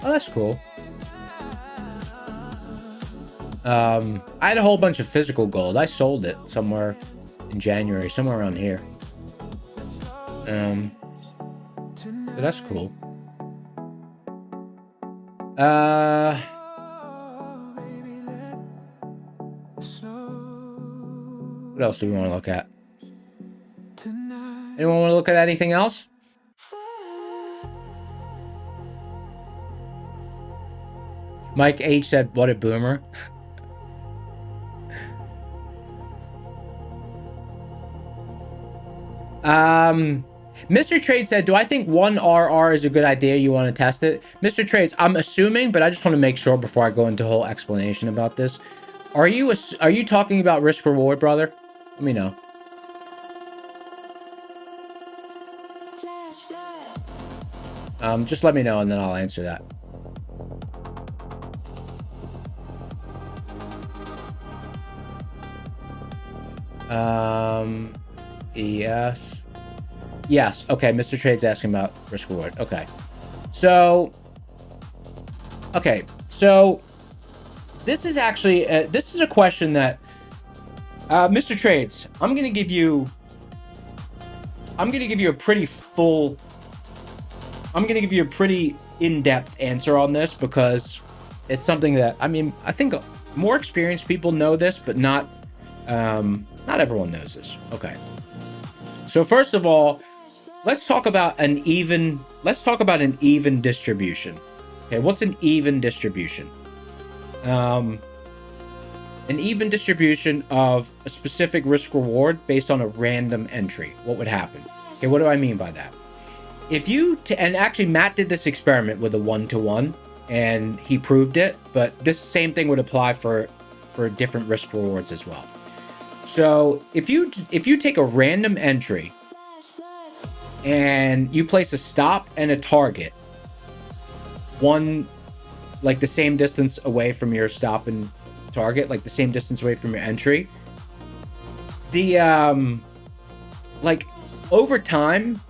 that's cool. I had a whole bunch of physical gold. I sold it somewhere in January, somewhere around here. So that's cool. What else do we want to look at? Anyone want to look at anything else? Mike H said, "What a boomer." Mr. Trade said, "Do I think 1RR is a good idea? You want to test it?" Mr. Trades, I'm assuming, but I just want to make sure before I go into a whole explanation about this. Are you talking about risk reward, brother? Let me know. Just let me know and then I'll answer that. Yes. Okay, Mr. Trade's asking about risk reward. Okay. So this is actually this is a question that Mr. Trades, I'm gonna give you a pretty in-depth answer on this, because it's something that, I mean, I think more experienced people know this, but not everyone knows this. Okay. So first of all, let's talk about an even distribution. Okay, what's an even distribution? An even distribution of a specific risk reward based on a random entry. What would happen? Okay, what do I mean by that? If you and actually Matt did this experiment with a 1-to-1 and he proved it, but this same thing would apply for different risk rewards as well. So if you take a random entry and you place a stop and a target, one like the same distance away from your stop and target, like the same distance away from your entry, the like over time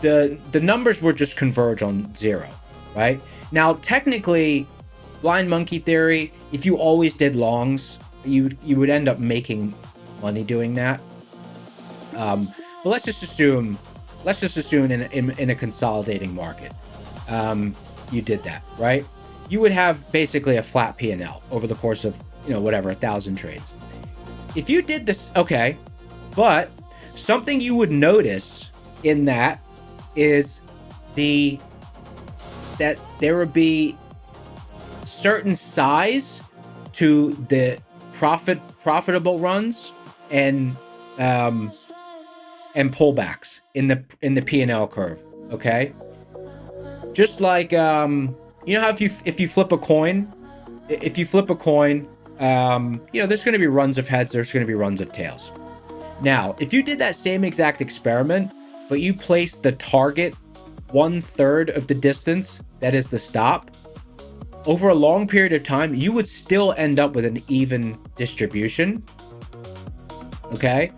the numbers would just converge on zero, right? Now technically, blind monkey theory, if you always did longs, you would end up making money doing that. But let's just assume in a consolidating market, you did that, right? You would have basically a flat P&L over the course of, whatever, 1,000 trades. If you did this, okay, but something you would notice in that is that there would be certain size to the profitable runs and pullbacks in the P&L curve. Okay, just like how if you flip a coin, there's going to be runs of heads, there's going to be runs of tails. Now, if you did that same exact experiment, but you placed the target 1/3 of the distance, that is the stop, over a long period of time, you would still end up with an even distribution. Okay.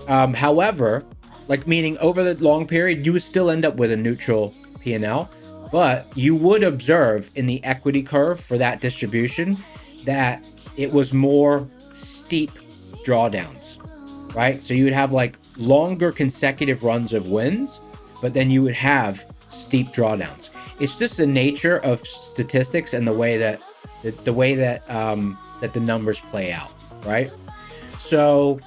However, like meaning over the long period, you would still end up with a neutral P&L, but you would observe in the equity curve for that distribution that it was more steep drawdowns, right? So you would have like longer consecutive runs of wins, but then you would have steep drawdowns. It's just the nature of statistics and the way that that the numbers play out, right? So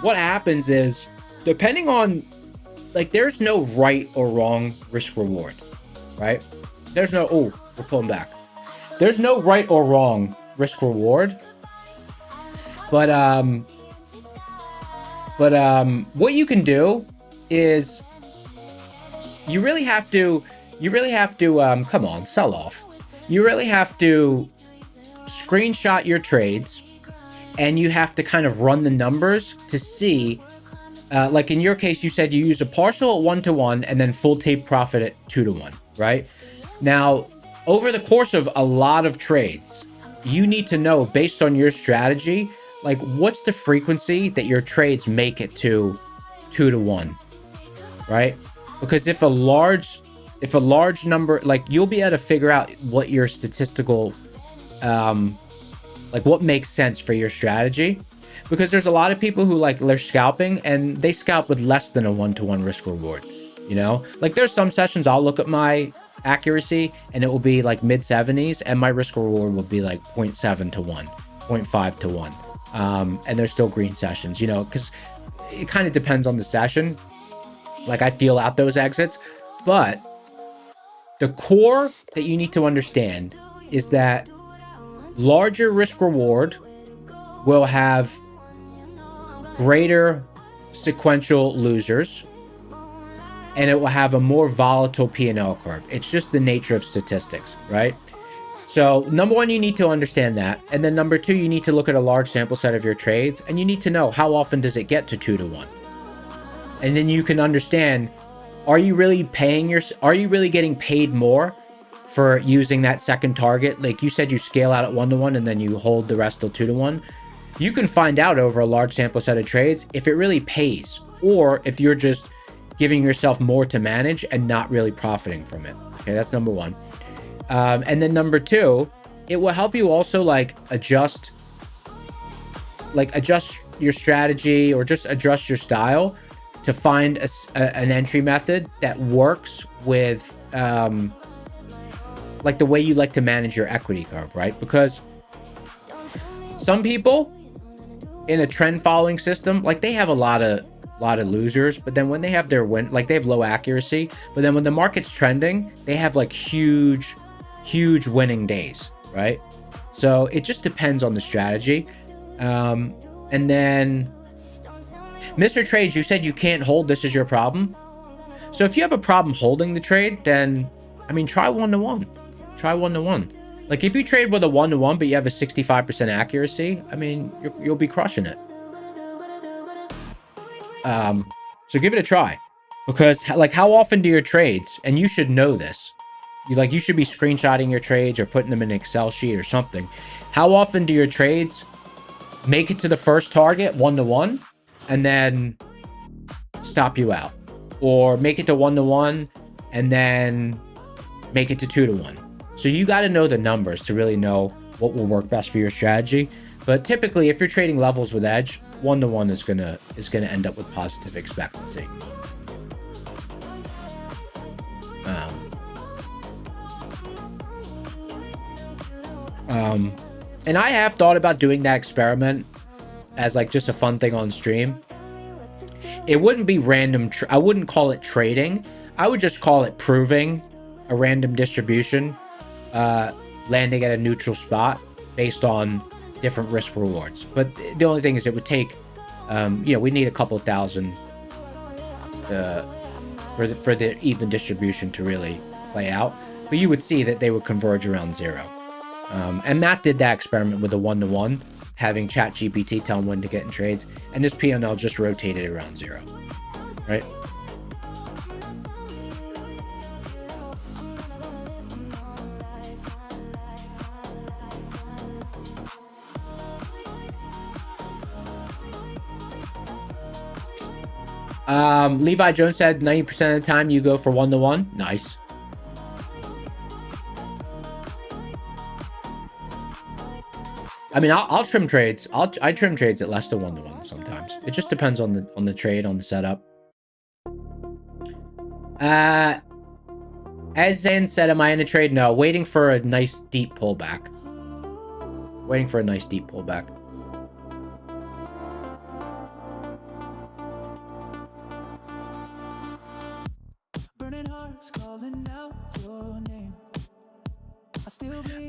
what happens is, depending on, like, there's no right or wrong risk reward, right? There's no, oh, we're pulling back. There's no right or wrong risk reward. But what you can do is you really have to come on, sell off. You really have to screenshot your trades, and you have to kind of run the numbers to see, like in your case, you said you use a partial at 1-to-1 and then full take profit at 2-to-1, right? Now, over the course of a lot of trades, you need to know, based on your strategy, like what's the frequency that your trades make it to 2-to-1, right? Because if a large number, like, you'll be able to figure out what your statistical, like what makes sense for your strategy. Because there's a lot of people who, like, they're scalping and they scalp with less than a 1-to-1 risk reward, you know? Like, there's some sessions I'll look at my accuracy and it will be like mid 70s and my risk reward will be like 0.7-to-1, 0.5-to-1. And there's still green sessions, you know, because it kind of depends on the session. Like, I feel out those exits, but the core that you need to understand is that larger risk reward will have greater sequential losers, and it will have a more volatile P&L curve. It's just the nature of statistics, right? So number one, you need to understand that. And then number two, you need to look at a large sample set of your trades, and you need to know how often does it get to 2-to-1. And then you can understand, are you really getting paid more for using that second target? Like you said, you scale out at 1-to-1 and then you hold the rest till 2-to-1. You can find out over a large sample set of trades if it really pays, or if you're just giving yourself more to manage and not really profiting from it. Okay, that's number one. And then number two, it will help you also like adjust your strategy, or just adjust your style to find an entry method that works with like the way you like to manage your equity curve, right? Because some people in a trend following system, like, they have a lot of losers, but then when they have their win, like, they have low accuracy, but then when the market's trending, they have like huge winning days, right? So it just depends on the strategy. And then Mr. Trades, you said you can't hold, this is your problem. So if you have a problem holding the trade, then, I mean, try 1-to-1. Try 1-to-1. Like, if you trade with a 1-to-1, but you have a 65% accuracy, I mean, you'll be crushing it. So give it a try, because like, how often do your trades, and you should know this, you should be screenshotting your trades or putting them in an Excel sheet or something. How often do your trades make it to the first target 1-to-1 and then stop you out, or make it to 1-to-1 and then make it to 2-to-1? So you got to know the numbers to really know what will work best for your strategy. But typically, if you're trading levels with edge, 1-to-1 is gonna end up with positive expectancy. And I have thought about doing that experiment as like just a fun thing on stream. It wouldn't be random. I wouldn't call it trading. I would just call it proving a random distribution, landing at a neutral spot based on different risk rewards. But the only thing is, it would take, we need a couple thousand for the even distribution to really play out. But you would see that they would converge around 0. And Matt did that experiment with a 1-to-1, having ChatGPT tell him when to get in trades, and this P&L just rotated around 0, right? Levi Jones said 90% of the time you go for 1-to-1. Nice. I mean, I'll trim trades. I trim trades at less than 1-to-1 sometimes. It just depends on the trade, on the setup. As Zan said, am I in a trade? No, waiting for a nice deep pullback. Waiting for a nice deep pullback.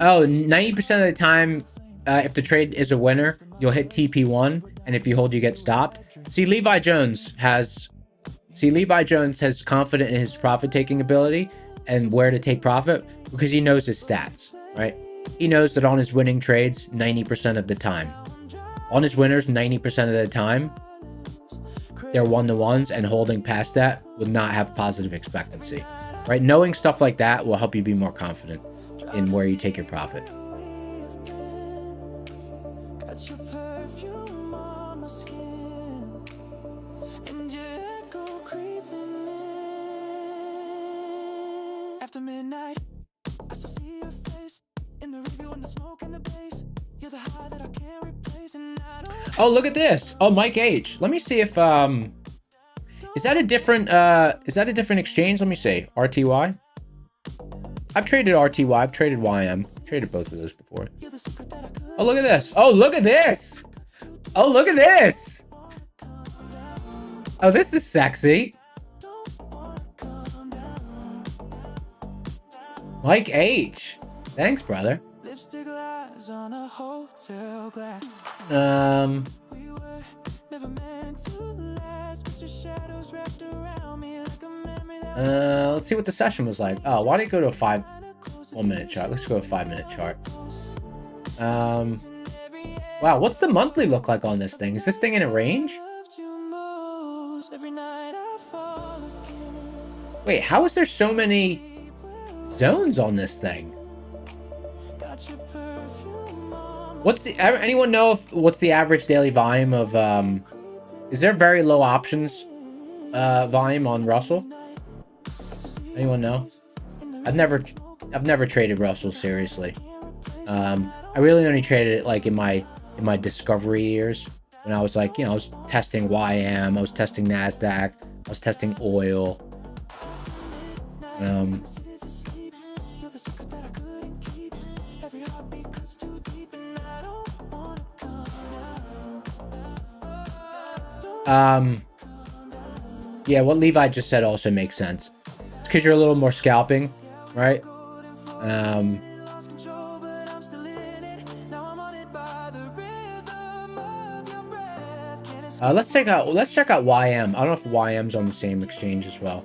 Oh, 90% of the time, if the trade is a winner, you'll hit TP1, and if you hold, you get stopped. See, Levi Jones has confidence in his profit-taking ability and where to take profit because he knows his stats, right? He knows that on his winning trades, 90% of the time. On his winners, 90% of the time, they're 1-to-1s, and holding past that would not have positive expectancy, right? Knowing stuff like that will help you be more confident in where you take your profit.
After midnight, I still see your face in the review and the smoke and the bass. You're the high that I can't replace, and I don't.
Oh, look at this. Oh, Mike H. Let me see if is that a different exchange? Let me see. RTY. I've traded RTY. I've traded YM. I've traded both of those before. Oh, look at this. Oh, look at this. Oh, look at this. Oh, this is sexy. Mike H. Thanks, brother.
Lipstick lies on a hotel glass. We were never meant to last, but your shadows wrapped around me like a memory that
Let's see what the session was like. Oh, why did it go to a 1-minute chart? Let's go to a 5-minute chart. Wow, what's the monthly look like on this thing? Is this thing in a range? Wait, how is there so many zones on this thing? What's the, anyone know if what's the average daily volume of is there very low options volume on Russell? Anyone know? I've never traded Russell seriously. I really only traded it like in my discovery years when I was like, you know, I was testing YM, I was testing NASDAQ, I was testing oil. Yeah, what Levi just said also makes sense. It's because you're a little more scalping, right? Let's check out YM. I don't know if YM's on the same exchange as well.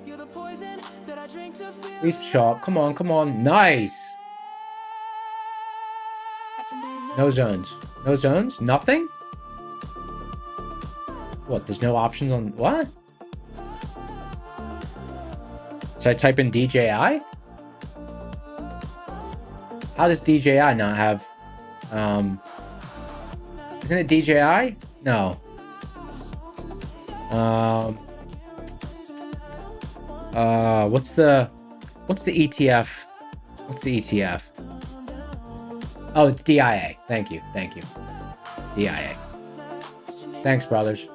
Please show up. Come on. Nice. No zones. No zones? Nothing? What? There's no options on what? So I type in DJI? How does DJI not have isn't it DJI? No. What's the ETF? What's the ETF? Oh, it's DIA. Thank you. DIA. Thanks, brothers.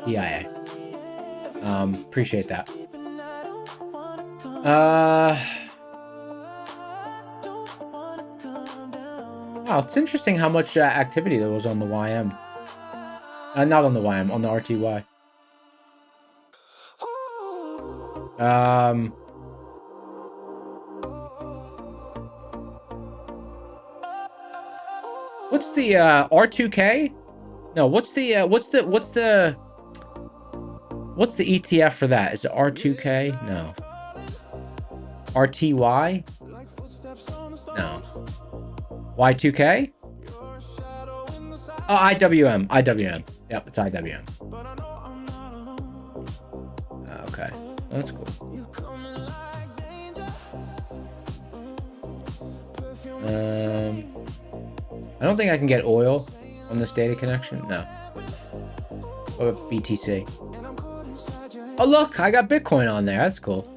DIA. Appreciate that. Wow, it's interesting how much activity there was on the YM. Not on the YM, on the RTY. What's the R2K? No, what's the ETF for that? Is it R2K? No. RTY? No. Y2K? Oh, IWM. IWM. Yep, it's IWM. Okay, that's cool. I don't think I can get oil on this data connection. No. What about BTC? Oh, look, I got Bitcoin on there. That's cool.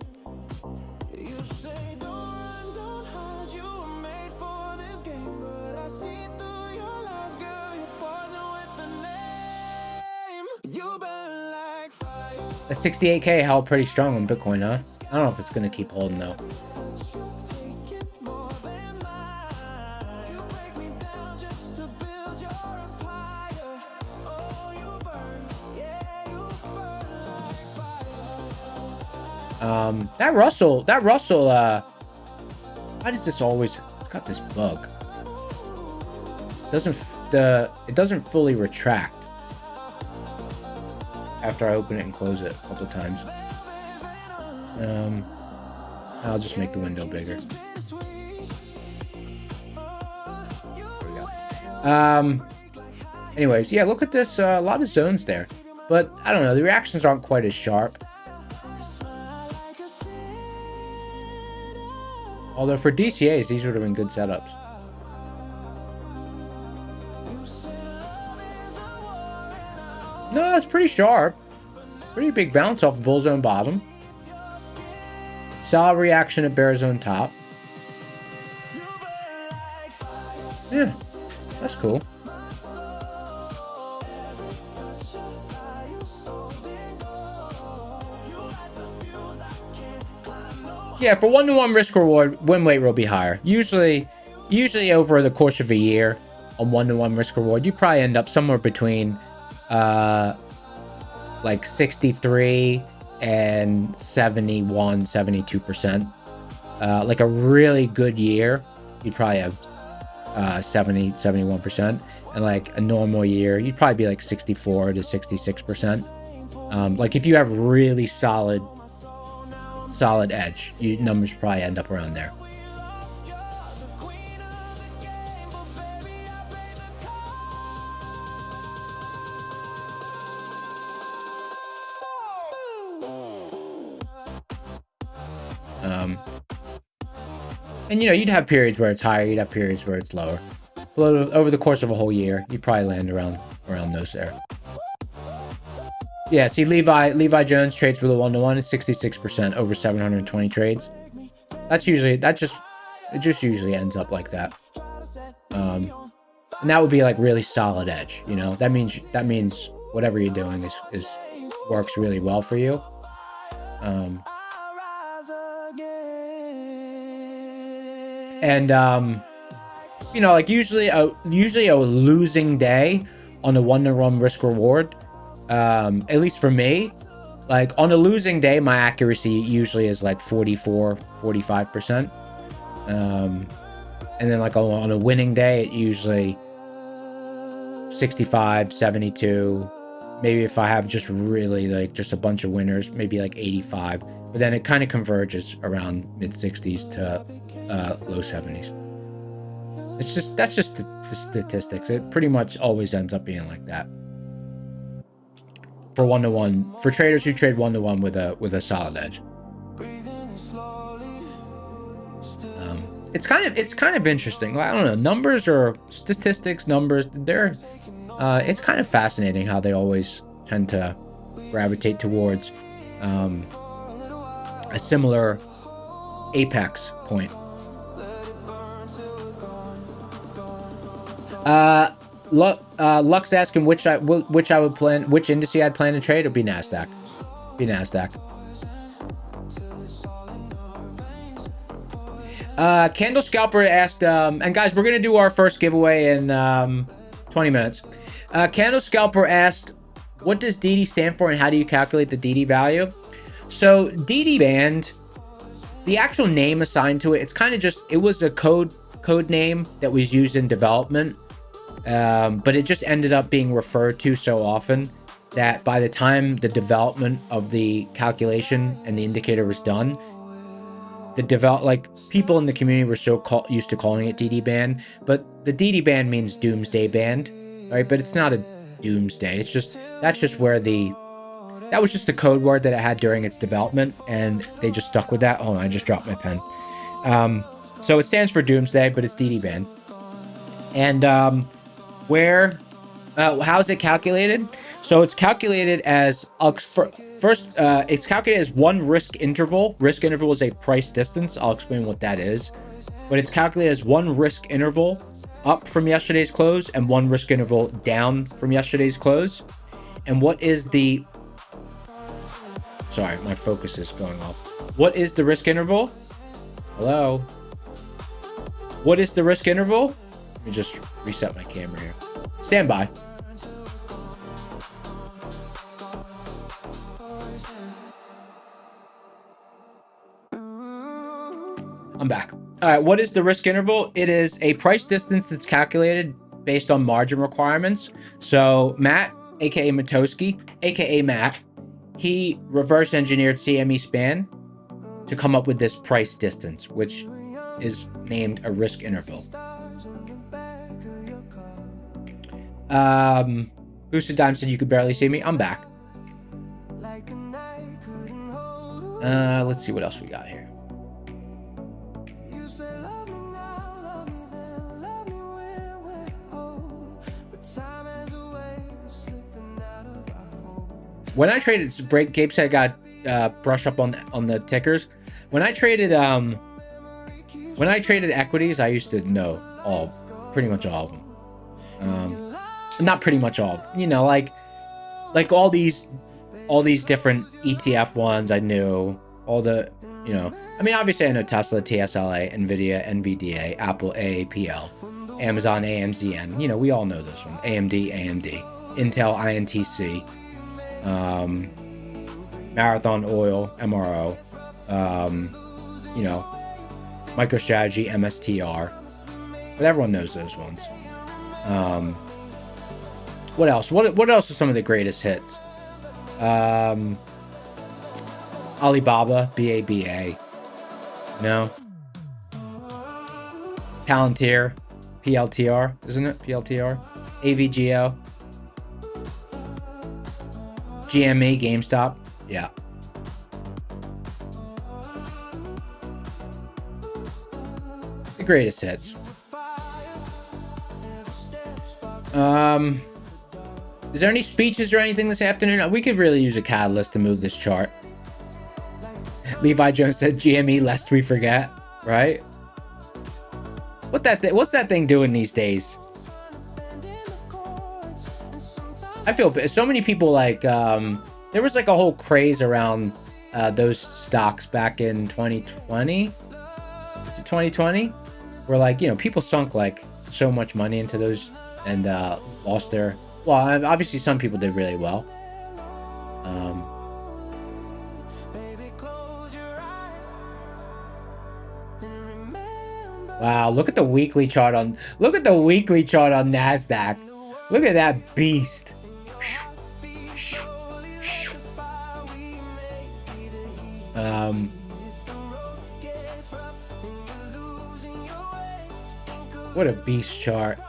The 68K held pretty strong on Bitcoin, huh? I don't know if it's going to keep holding, though. That Russell, why does this always, it's got this bug. It doesn't fully retract after I open it and close it a couple of times. I'll just make the window bigger. There we go. Anyways, yeah, look at this, a lot of zones there. But, I don't know, the reactions aren't quite as sharp. Although for DCAs, these would have been good setups. No, it's pretty sharp. Pretty big bounce off the bull zone bottom. Solid reaction at bear zone top. Yeah, that's cool. Yeah, for 1-to-1 risk reward, win rate will be higher. Usually over the course of a year on 1-to-1 risk reward, you probably end up somewhere between like 63 and 71, 72%. Like a really good year, you'd probably have 70, 71%. And like a normal year, you'd probably be like 64 to 66%. Like if you have really solid edge, your numbers probably end up around there. And you know, you'd have periods where it's higher, you'd have periods where it's lower. But over the course of a whole year, you'd probably land around those there. Yeah, see, Levi Jones trades with a 1-to-1 is 66% over 720 trades. It just usually ends up like that. And that would be like really solid edge, you know. That means whatever you're doing is works really well for you. You know, like usually a losing day on a 1-to-1 risk reward. At least for me, like on a losing day, my accuracy usually is like 44, 45%. And then like on a winning day, it usually 65, 72. Maybe if I have just really like just a bunch of winners, maybe like 85. But then it kind of converges around mid 60s to low 70s. That's just the statistics. It pretty much always ends up being like that. For 1-to-1, for traders who trade 1-to-1 with a solid edge. It's kind of interesting. I don't know, numbers or statistics, numbers, they're it's kind of fascinating how they always tend to gravitate towards a similar apex point. Lux asking which I would plan, which index I'd plan to trade. Would be NASDAQ. Candle Scalper asked, and guys, we're gonna do our first giveaway in 20 minutes. Candle Scalper asked, what does DD stand for and how do you calculate the DD value? So DD band, the actual name assigned to it, it's kind of just, it was a code name that was used in development. But it just ended up being referred to so often that by the time the development of the calculation and the indicator was done, people in the community were so used to calling it DD band. But the DD band means doomsday band, right? But it's not a doomsday. It's just, that's just where that was just the code word that it had during its development, and they just stuck with that. Hold on, I just dropped my pen. So it stands for doomsday, but it's DD band. And how's it calculated? So it's calculated as first, it's calculated as one risk interval. Risk interval is a price distance. I'll explain what that is. But it's calculated as one risk interval up from yesterday's close and one risk interval down from yesterday's close. And what is the... Sorry, my focus is going off. What is the risk interval? Hello? What is the risk interval? Let me just reset my camera here. Stand by. I'm back. All right, what is the risk interval? It is a price distance that's calculated based on margin requirements. So Matt, aka Matoski, aka Matt, he reverse engineered CME span to come up with this price distance, which is named a risk interval. Boosted Dime said you could barely see me. I'm back. Let's see what else we got here. When I traded, Gabe said I got brush up on the tickers. When I traded equities, I used to know pretty much all of them. Not pretty much all, you know, like all these different ETF ones. I knew all the, you know, I mean, obviously I know Tesla, TSLA, Nvidia, NVDA, Apple, AAPL, Amazon, AMZN. You know, we all know this one. AMD, Intel, INTC. Marathon Oil, MRO, you know, MicroStrategy, MSTR, but everyone knows those ones. What else? What else are some of the greatest hits? Alibaba, BABA, no. Palantir, PLTR, isn't it? PLTR, AVGO. GME, GameStop, yeah. The greatest hits. Is there any speeches or anything this afternoon? We could really use a catalyst to move this chart. Levi Jones said GME lest we forget, right? What's that thing doing these days? I feel so many people like there was like a whole craze around those stocks back in 2020. Is it 2020? Where like, you know, people sunk like so much money into those and lost their, well, obviously some people did really well. Wow, look at the weekly chart on NASDAQ. Look at that beast. What a beast chart.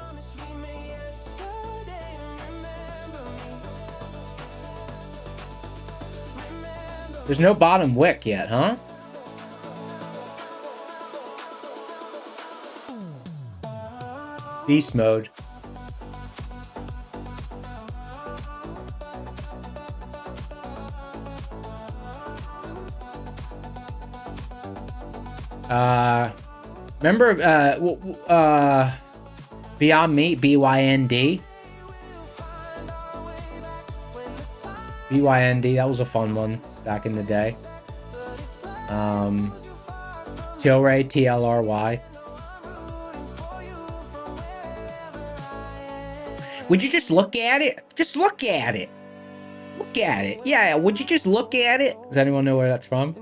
There's no bottom wick yet, huh? Beast mode. Remember Beyond Meat, BYND? BYND, that was a fun one back in the day. Tilray, TLRY. Would you just look at it? Just look at it. Look at it. Yeah, would you just look at it? Does anyone know where that's from?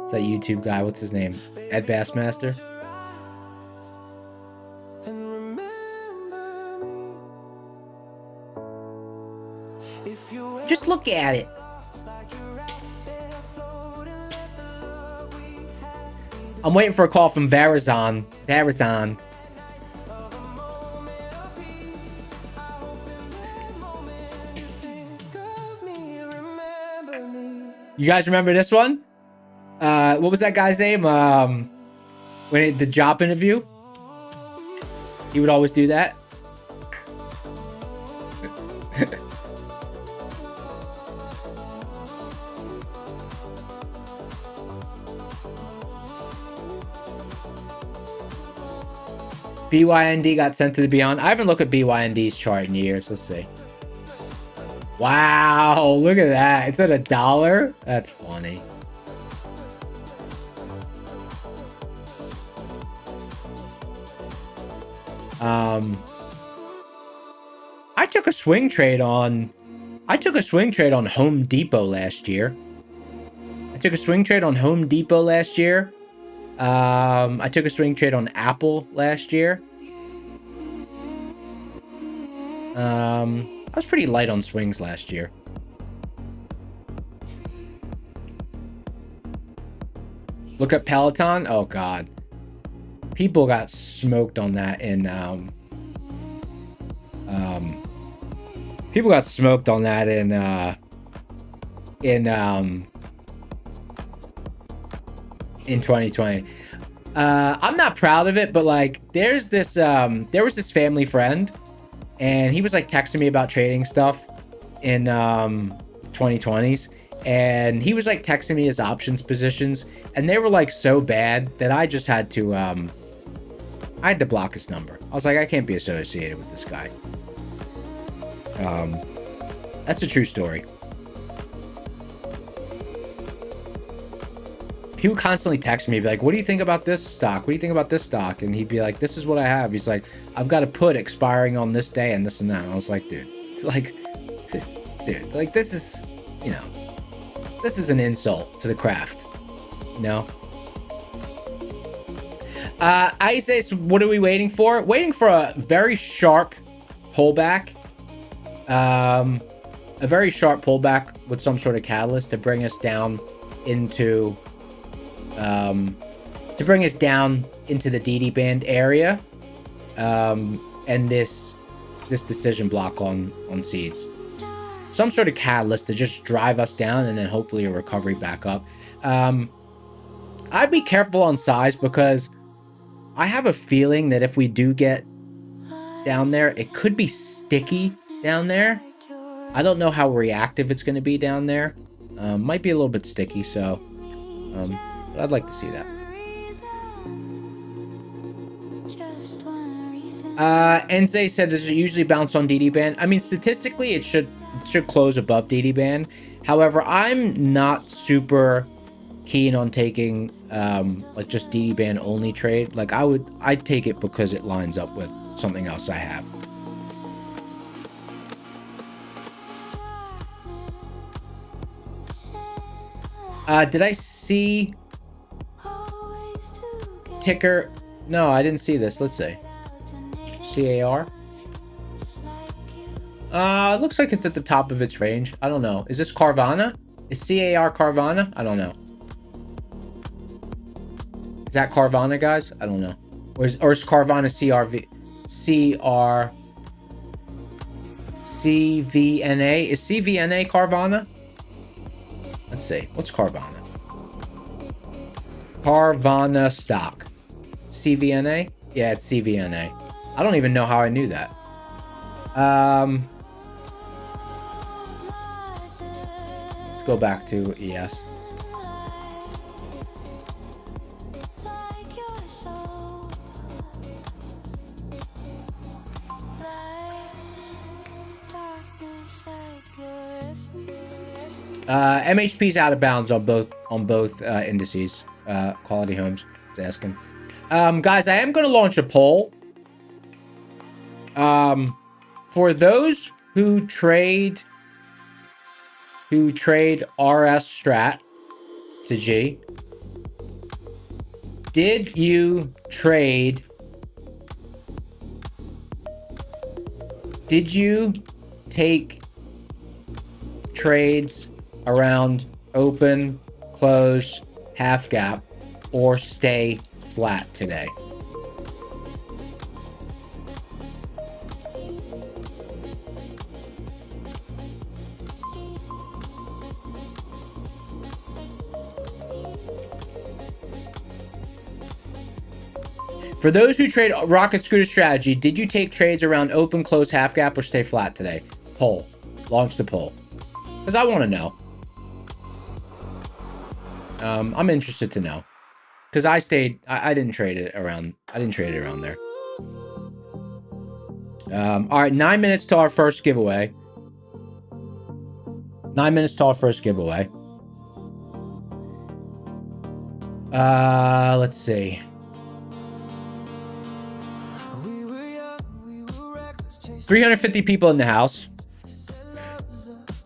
It's that YouTube guy. What's his name? Ed Bassmaster? Just look at it. Psst. Psst. I'm waiting for a call from Verizon. You guys remember this one? What was that guy's name? The job interview, he would always do that. BYND got sent to the beyond. I haven't looked at BYND's chart in years. Let's see. Wow, look at that. It's at $1. That's funny. I took a swing trade on Home Depot last year. I took a swing trade on Apple last year. I was pretty light on swings last year. Look at Peloton. Oh God, people got smoked on that in people got smoked on that in 2020. I'm not proud of it, but like there was this family friend, and he was like texting me about trading stuff in 2020s, and he was like texting me his options positions, and they were like so bad that I just had to I had to block his number. I was like, I can't be associated with this guy. That's a true story. He would constantly text me, be like, what do you think about this stock? What do you think about this stock? And he'd be like, this is what I have. He's like, I've got a put expiring on this day and this and that. And I was like, dude, it's like, this is, you know, this is an insult to the craft, you know? I say, so what are we waiting for? Waiting for a very sharp pullback. A very sharp pullback with some sort of catalyst to bring us down into the DD band area, and this decision block on seeds. Some sort of catalyst to just drive us down, and then hopefully a recovery back up. I'd be careful on size, because I have a feeling that if we do get down there, it could be sticky down there. I don't know how reactive it's going to be down there. Might be a little bit sticky, so but I'd like to see that. Enze said, does it usually bounce on DD band? I mean, statistically, it should close above DD band. However, I'm not super keen on taking like just DD band only trade. Like I'd take it because it lines up with something else I have. Did I see ticker? No, I didn't see this. Let's see. CAR. It looks like it's at the top of its range. I don't know. Is this Carvana? Is CAR Carvana? I don't know. Is that Carvana, guys? I don't know. Or is Carvana CVNA? Is CVNA Carvana? Let's see. What's Carvana? Carvana stock. CVNA? Yeah, it's CVNA. I don't even know how I knew that. Let's go back to ES. MHP's out of bounds on both indices. Quality Homes is asking. Guys, I am going to launch a poll. For those who trade RS strat to G, did you take trades around open, close, half gap, or stay flat today? For those who trade Rocket Scooter strategy, did you take trades around open, close, half gap, or stay flat today? Poll. Launch the poll. Because I want to know. I'm interested to know. Because I didn't trade it around. I didn't trade it around there. All right, 9 minutes to our first giveaway. 9 minutes to our first giveaway. Let's see. 350 people in the house.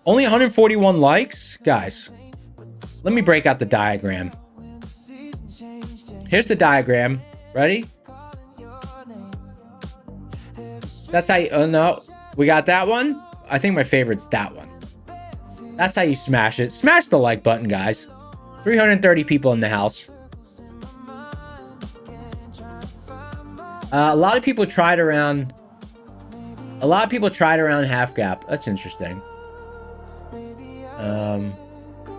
Only 141 likes? Guys, let me break out the diagram. Here's the diagram. Ready? That's how you... Oh, no. We got that one? I think my favorite's that one. That's how you smash it. Smash the like button, guys. 330 people in the house. A lot of people tried around... A lot of people tried around half gap. That's interesting.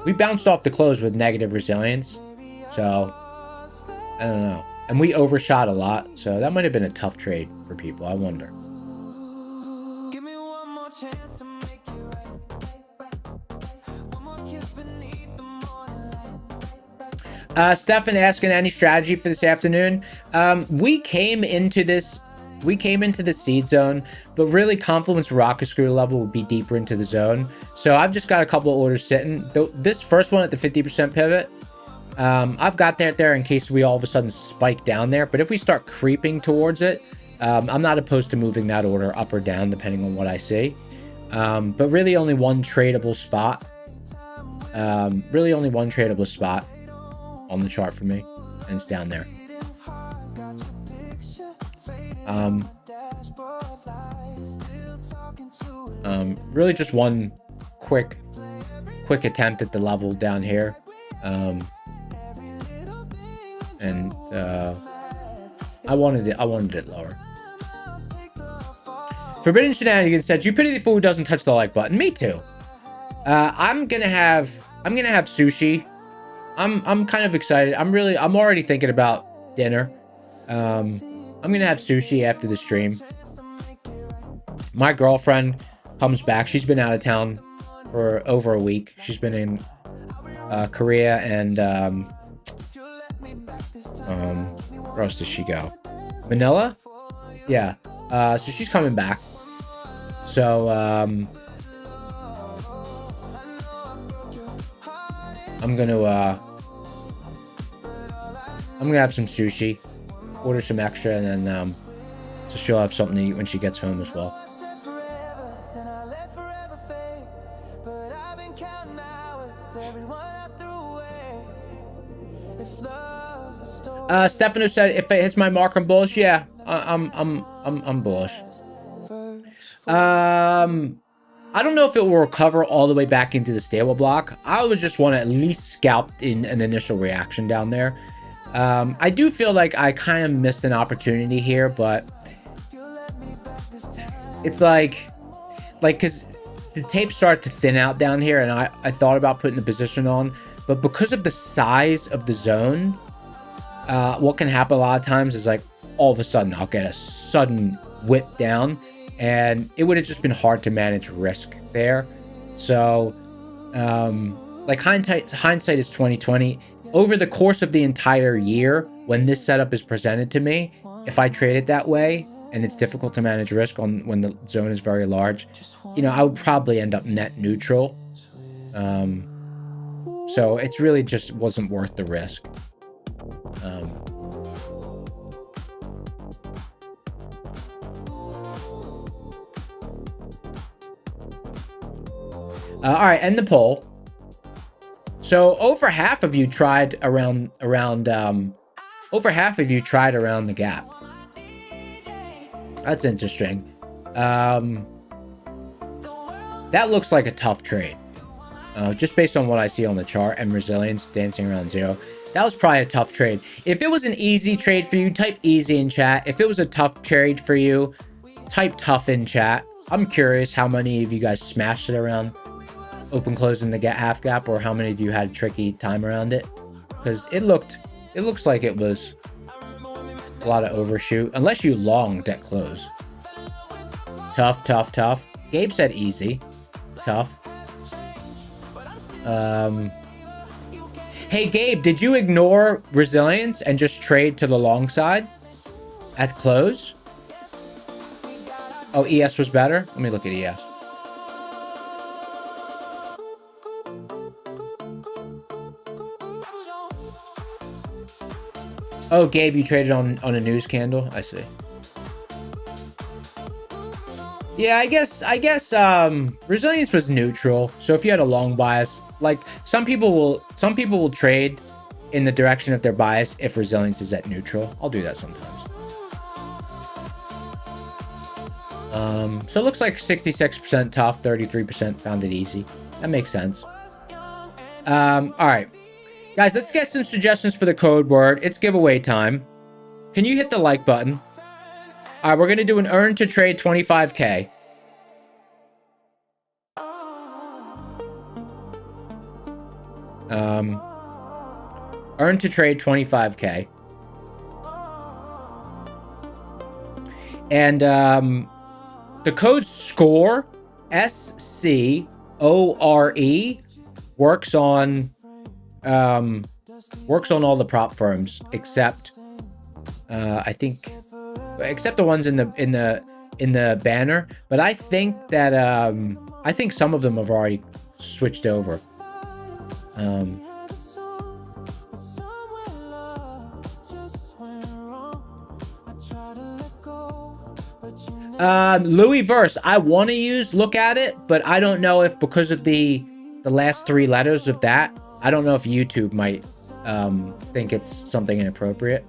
We bounced off the close with negative resilience. So, I don't know. And we overshot a lot. So, that might have been a tough trade for people. I wonder.
Give me one more chance to make it right. One more kiss beneath the morning light.
Stefan asking any strategy for this afternoon. We came into this seed zone, but really confluence rocket scooter level would be deeper into the zone. So I've just got a couple of orders sitting. This first one at the 50% pivot, I've got that there in case we all of a sudden spike down there. But if we start creeping towards it, I'm not opposed to moving that order up or down depending on what I see. But really only one tradable spot. Really only one tradable spot on the chart for me, and it's down there. Really just one quick attempt at the level down here. I wanted it lower. Forbidden Shenanigans said, "You pity the fool who doesn't touch the like button." Me too. I'm gonna have sushi. I'm kind of excited. I'm already thinking about dinner. I'm gonna have sushi after the stream. My girlfriend comes back. She's been out of town for over a week. She's been in Korea and where else does she go? Manila? Yeah. So she's coming back. So I'm gonna have some sushi, order some extra, and then so she'll have something to eat when she gets home as well. Stefano said, "If it hits my mark, I'm bullish." Yeah, I'm bullish. I don't know if it will recover all the way back into the stable block. I would just want to at least scalp in an initial reaction down there. I do feel like I kind of missed an opportunity here, but it's like because the tape started to thin out down here, and I thought about putting the position on, but because of the size of the zone, what can happen a lot of times is like all of a sudden I'll get a sudden whip down, and it would have just been hard to manage risk there. So like hindsight is 2020. Over the course of the entire year, when this setup is presented to me, if I trade it that way and it's difficult to manage risk when the zone is very large, you know, I would probably end up net neutral. So it's really just wasn't worth the risk. All right, end the poll. So over half of you tried around over half of you tried around the gap. That's interesting. That looks like a tough trade. Just based on what I see on the chart and resilience dancing around zero. That was probably a tough trade. If it was an easy trade for you, type easy in chat. If it was a tough trade for you, type tough in chat. I'm curious how many of you guys smashed it around open close in the half gap, or how many of you had a tricky time around it, because it looks like it was A lot of overshoot. Unless you longed at close. Tough, tough, tough. Gabe said easy. Tough. Hey, Gabe, did you ignore resilience and just trade to the long side at close? Oh, ES was better? Let me look at ES. Oh, Gabe, you traded on a news candle? I see. Yeah, I guess resilience was neutral. So if you had a long bias, like some people will trade in the direction of their bias if resilience is at neutral. I'll do that sometimes. So it looks like 66% tough, 33% found it easy. That makes sense. All right, guys, let's get some suggestions for the code word. It's giveaway time. Can you hit the like button? All right, we're gonna do an earn to trade 25K. Earn to trade 25K. And the code SCORE, SCORE, works on all the prop firms except I think except the ones in the banner, but I think that I think some of them have already switched over. Louis Verse, I want to use look at it, but I don't know if because of the last 3 letters of that, I don't know if YouTube might think it's something inappropriate.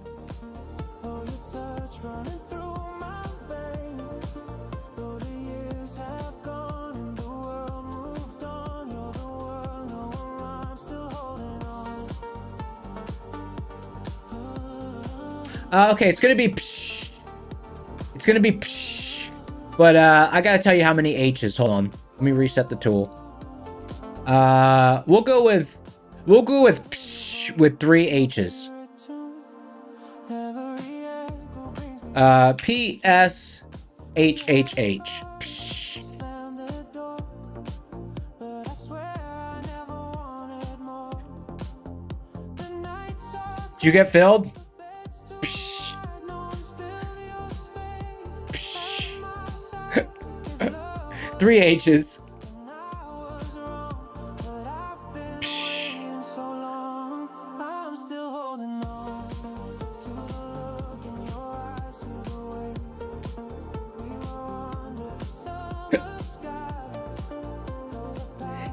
Okay, it's gonna be psh. It's gonna be psh. But I gotta tell you how many H's. Hold on, let me reset the tool. We'll go with psh with 3 H's. P S H H H. Psh. Did you get filled? 3 H's.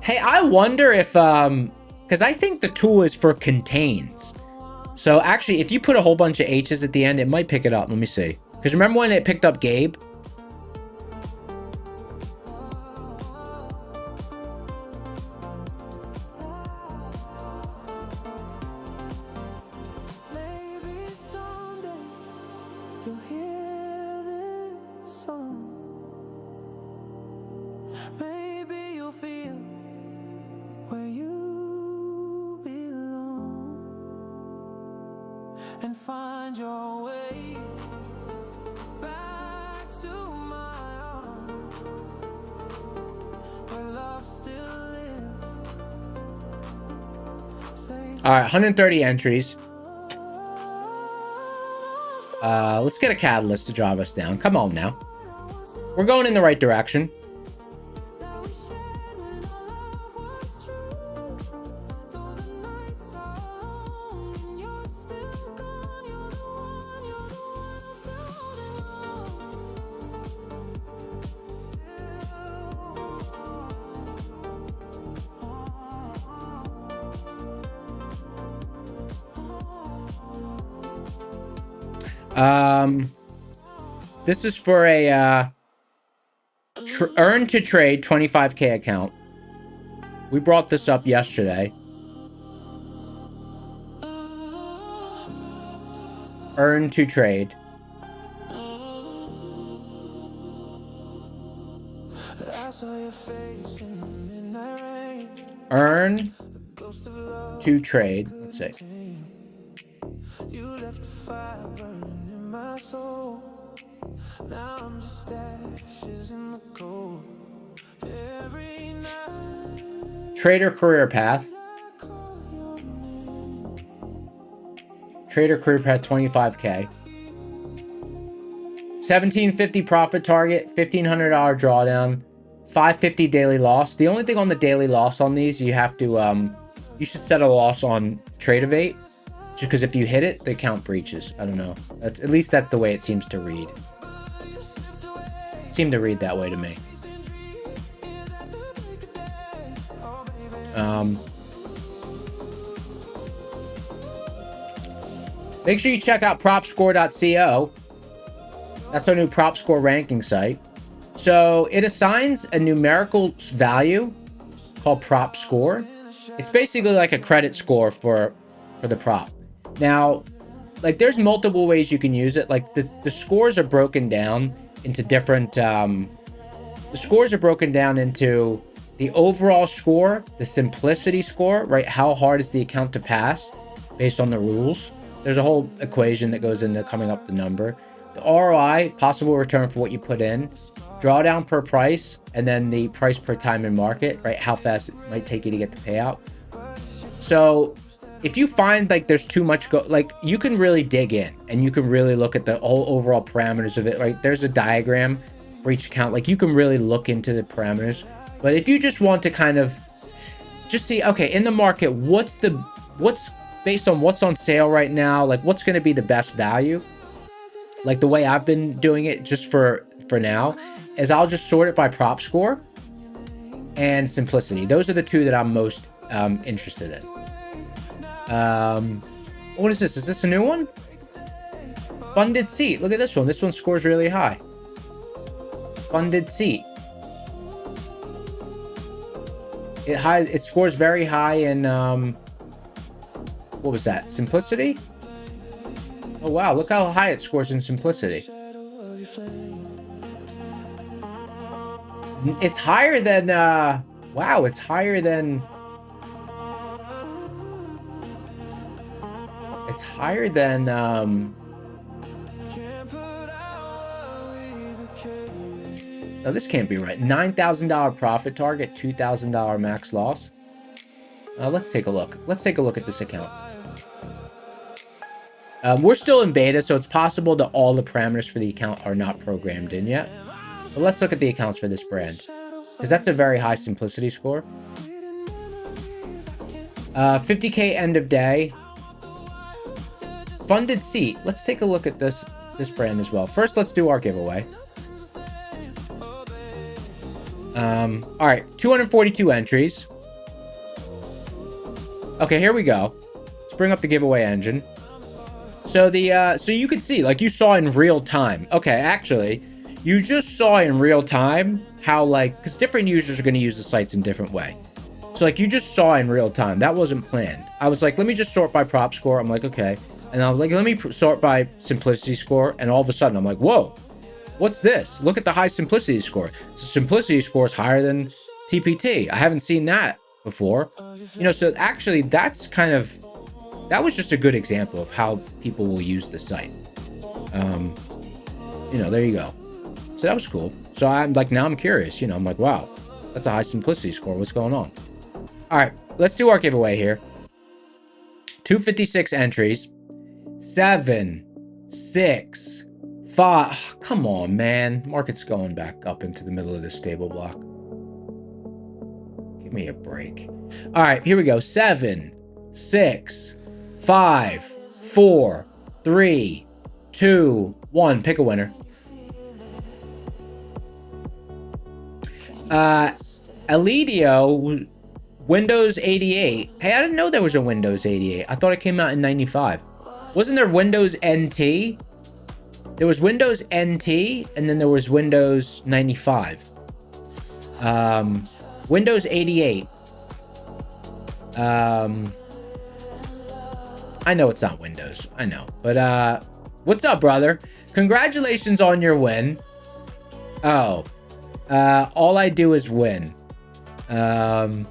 Hey, I wonder if because I think the tool is for contains. So actually, if you put a whole bunch of H's at the end, it might pick it up. Let me see. Because remember when it picked up Gabe? All right, 130 entries. Let's get a catalyst to drive us down. Come on now. We're going in the right direction. This is for a earn to trade 25K account. We brought this up yesterday. Earn to trade. Earn to trade. Let's see.
my soul. Now I'm just ashes in the cold. Every night
Trader career path.
I call your name.
Trader career path 25K. 1750 profit target, $1,500 drawdown, 550 daily loss. The only thing on the daily loss on these, you have to you should set a loss on trade evade, just because if you hit it, the account breaches. I don't know. That's, at least that's the way it seems to read. It seemed to read that way to me. Make sure you check out propscore.co. That's our new prop score ranking site. So it assigns a numerical value called prop score. It's basically like a credit score for the prop. Now, like there's multiple ways you can use it. Like the scores are broken down into different, the scores are broken down into the overall score, the simplicity score, right? How hard is the account to pass based on the rules? There's a whole equation that goes into coming up the number. The ROI, possible return for what you put in, drawdown per price, and then the price per time in market, right? How fast it might take you to get the payout. So if you find like there's too much like you can really dig in and you can really look at the whole overall parameters of it, right? There's a diagram for each account. Like you can really look into the parameters. But if you just want to kind of just see, okay, in the market, what's based on what's on sale right now, like what's going to be the best value? Like the way I've been doing it just for now is I'll just sort it by prop score and simplicity. Those are the two that I'm most interested in. What is this? Is this a new one? Funded seat. Look at this one. This one scores really high. Funded seat. It scores very high in what was that? Simplicity? Oh wow, look how high it scores in simplicity. It's higher than wow, it's higher than no, this can't be right. $9,000 profit target, $2,000 max loss. Let's take a look. Let's take a look at this account. We're still in beta, so it's possible that all the parameters for the account are not programmed in yet. But let's look at the accounts for this brand, because that's a very high simplicity score. 50K end of day. Funded seat. Let's take a look at this brand as well. First, let's do our giveaway. All right, 242 entries. Okay, here we go. Let's bring up the giveaway engine. So so you could see, like you saw in real time. Okay, actually, you just saw in real time how like, because different users are going to use the sites in different way. So like you just saw in real time. That wasn't planned. I was like, let me just sort by prop score. I'm like, okay. And I was like, let me sort by simplicity score. And all of a sudden I'm like, whoa, what's this? Look at the high simplicity score. So simplicity score is higher than TPT. I haven't seen that before. You know, so actually that was just a good example of how people will use the site. You know, there you go. So that was cool. So I'm like, now I'm curious, you know, I'm like, wow, that's a high simplicity score. What's going on? All right, let's do our giveaway here. 256 entries. 7, 6, 5. Oh, come on, man. Market's going back up into the middle of this stable block. Give me a break. All right, here we go. 7, 6, 5, 4, 3, 2, 1. Pick a winner. Elidio, Windows 88. Hey, I didn't know there was a Windows 88. I thought it came out in 95. Wasn't there Windows NT? There was Windows NT, and then there was Windows 95. Windows 88. I know it's not Windows. I know. But what's up, brother? Congratulations on your win. Oh. All I do is win. Okay,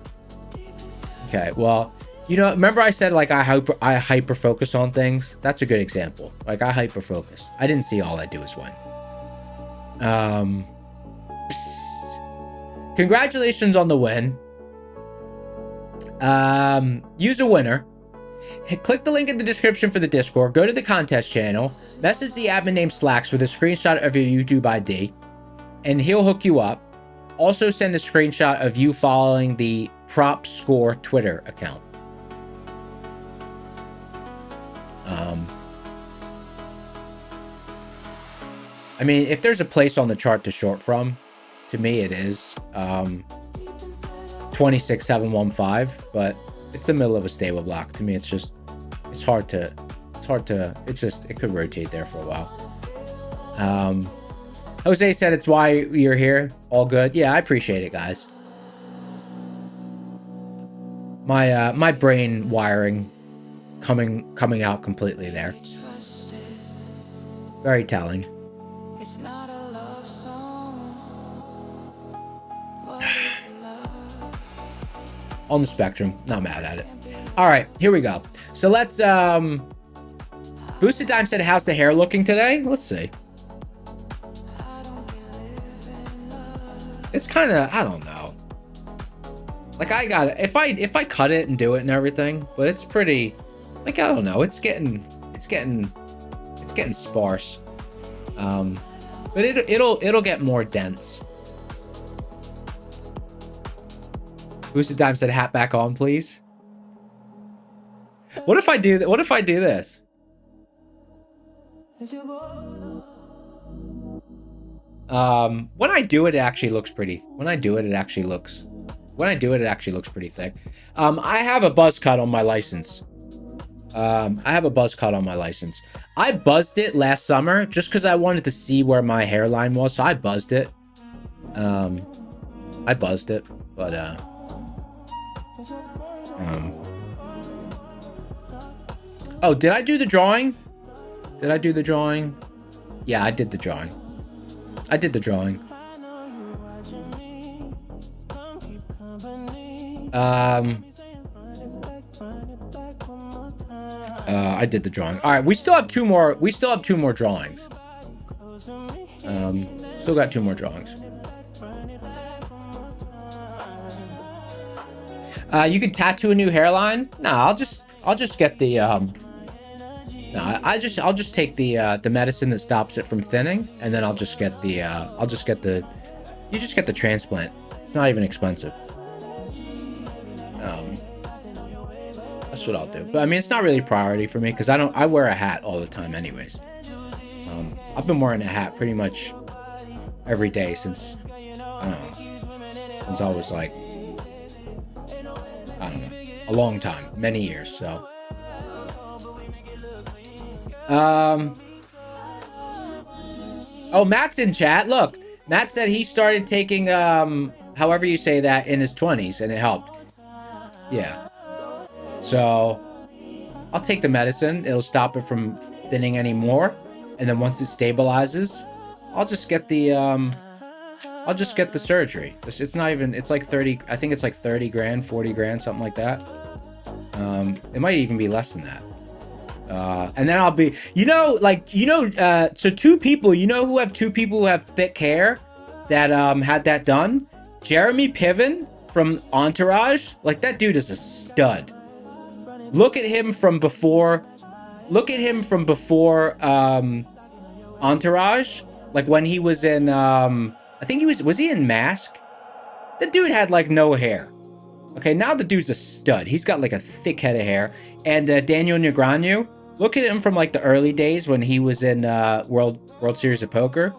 well, You know, remember I said like I hyper focus on things? That's a good example. Like I hyper focus. I didn't see all I do is win. Congratulations on the win. Use a winner. Click the link in the description for the Discord. Go to the contest channel. Message the admin name Slacks with a screenshot of your YouTube ID, and he'll hook you up. Also send a screenshot of you following the Prop Score Twitter account. I mean, if there's a place on the chart to short from, to me it is 26715, but it's the middle of a stable block. To me, it's just it could rotate there for a while. Jose said it's why you're here. All good. Yeah, I appreciate it, guys. My brain wiring coming out completely there. Very telling.
It's not a love song. What is love?
On the spectrum, not mad at it. All right, here we go. So let's Boosted Dime said, how's the hair looking today? Let's see. It's kind of, I don't know. Like I got it. If I cut it and do it and everything, but it's pretty, like, I don't know. It's getting sparse. But it'll get more dense. Boosted Dime said, hat back on, please. What if I do that? What if I do this? When I do it, it actually looks pretty. When I do it, it actually looks pretty thick. I have a buzz cut on my license. I buzzed it last summer just because I wanted to see where my hairline was, so I buzzed it. But oh, did I do the drawing? Yeah, I did the drawing. I did the drawing. All right, we still have two more drawings. Still got two more drawings. You can tattoo a new hairline? Nah, I'll just get the I'll just take the medicine that stops it from thinning, and then I'll just get the transplant. It's not even expensive. That's what I'll do. But I mean, it's not really a priority for me because I wear a hat all the time anyways. I've been wearing a hat pretty much every day since I was like, I don't know, a long time, many years. So oh, Matt's in chat. Look, Matt said he started taking however you say that in his 20s and it helped. Yeah. So I'll take the medicine. It'll stop it from thinning anymore. And then once it stabilizes, I'll just get the surgery. It's not even, it's like 30, I think it's like 30 grand, 40 grand, something like that. It might even be less than that. And then I'll be, so two people who have thick hair that had that done? Jeremy Piven from Entourage. Like, that dude is a stud. Look at him from before Entourage, like when he was in I think was he in Mask? The dude had like no hair. Okay, now the dude's a stud. He's got like a thick head of hair. And Daniel Negreanu, look at him from like the early days when he was in World Series of Poker.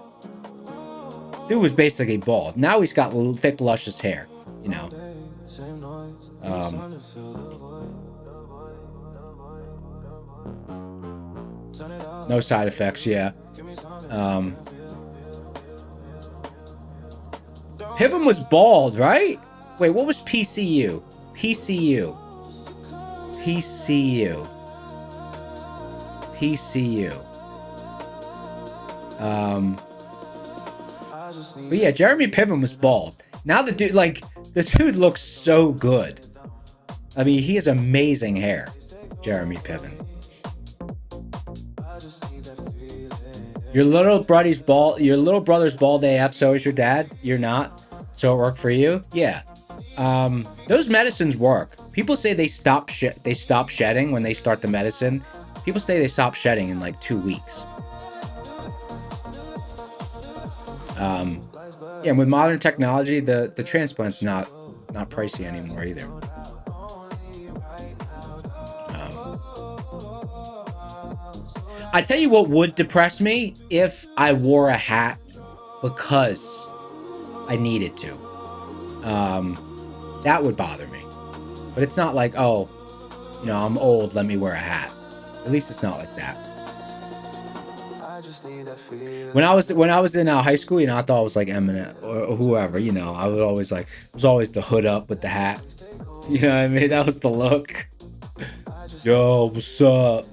Dude was basically bald. Now he's got thick, luscious hair, you know. No side effects, yeah. Piven was bald, right? Wait, what was PCU? PCU. But yeah, Jeremy Piven was bald. Now the dude looks so good. I mean, he has amazing hair, Jeremy Piven. Your little brother's bald AF, so is your dad. You're not, so it worked for you. Yeah, those medicines work. People say they stop shedding when they start the medicine. People say they stop shedding in like 2 weeks. Yeah, and with modern technology, the transplant's not pricey anymore either. I tell you what would depress me if I wore a hat because I needed to. That would bother me. But it's not like, oh, you know, I'm old, let me wear a hat. At least it's not like that. When I was in high school, you know, I thought I was like Eminem or whoever, you know. I would always like, it was always the hood up with the hat. You know what I mean? That was the look. Yo, what's up?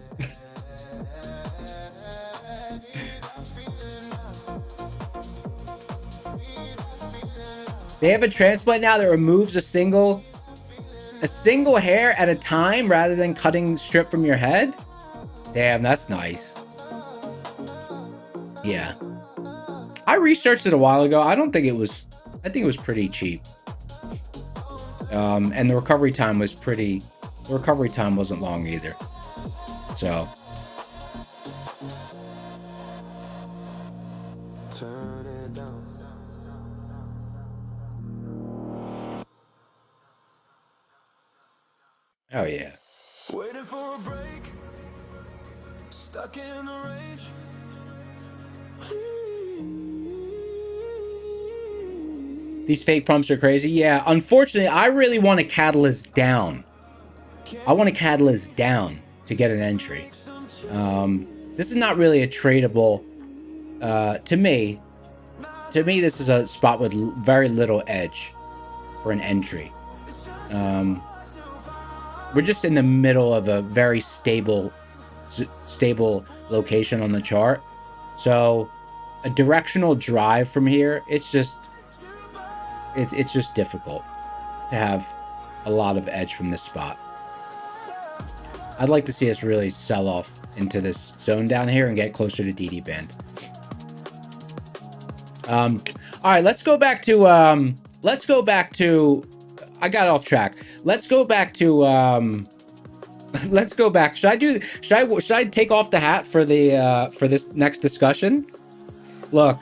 They have a transplant now that removes a single hair at a time rather than cutting strip from your head. Damn, that's nice. Yeah. I researched it a while ago. I think it was pretty cheap. And the recovery time wasn't long either. So. Oh yeah.
Waiting for a break, stuck in the range.
These fake pumps are crazy. Yeah, unfortunately, I really want a catalyst down. I want a catalyst down to get an entry. This is not really a tradable. To me, this is a spot with very little edge for an entry. We're just in the middle of a very stable location on the chart. So a directional drive from here, it's just difficult to have a lot of edge from this spot. I'd like to see us really sell off into this zone down here and get closer to DD band. All right, let's go back to I got off track. Let's go back. Should I take off the hat for this next discussion? Look,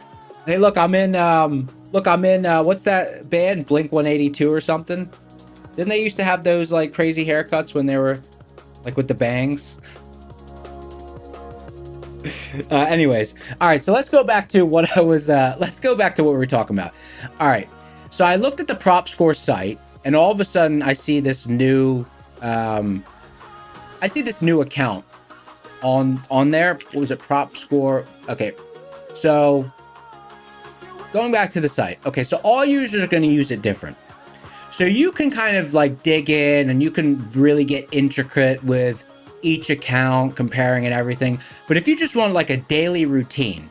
I'm in what's that band? Blink 182 or something? Didn't they used to have those like crazy haircuts when they were like with the bangs? Anyways, all right, so let's go back to what we were talking about. All right, so I looked at the prop score site, and all of a sudden I see this new account on there. What was it? Prop score. Okay, so going back to the site. Okay, so all users are going to use it different. So you can kind of like dig in and you can really get intricate with each account, comparing and everything. But if you just want like a daily routine,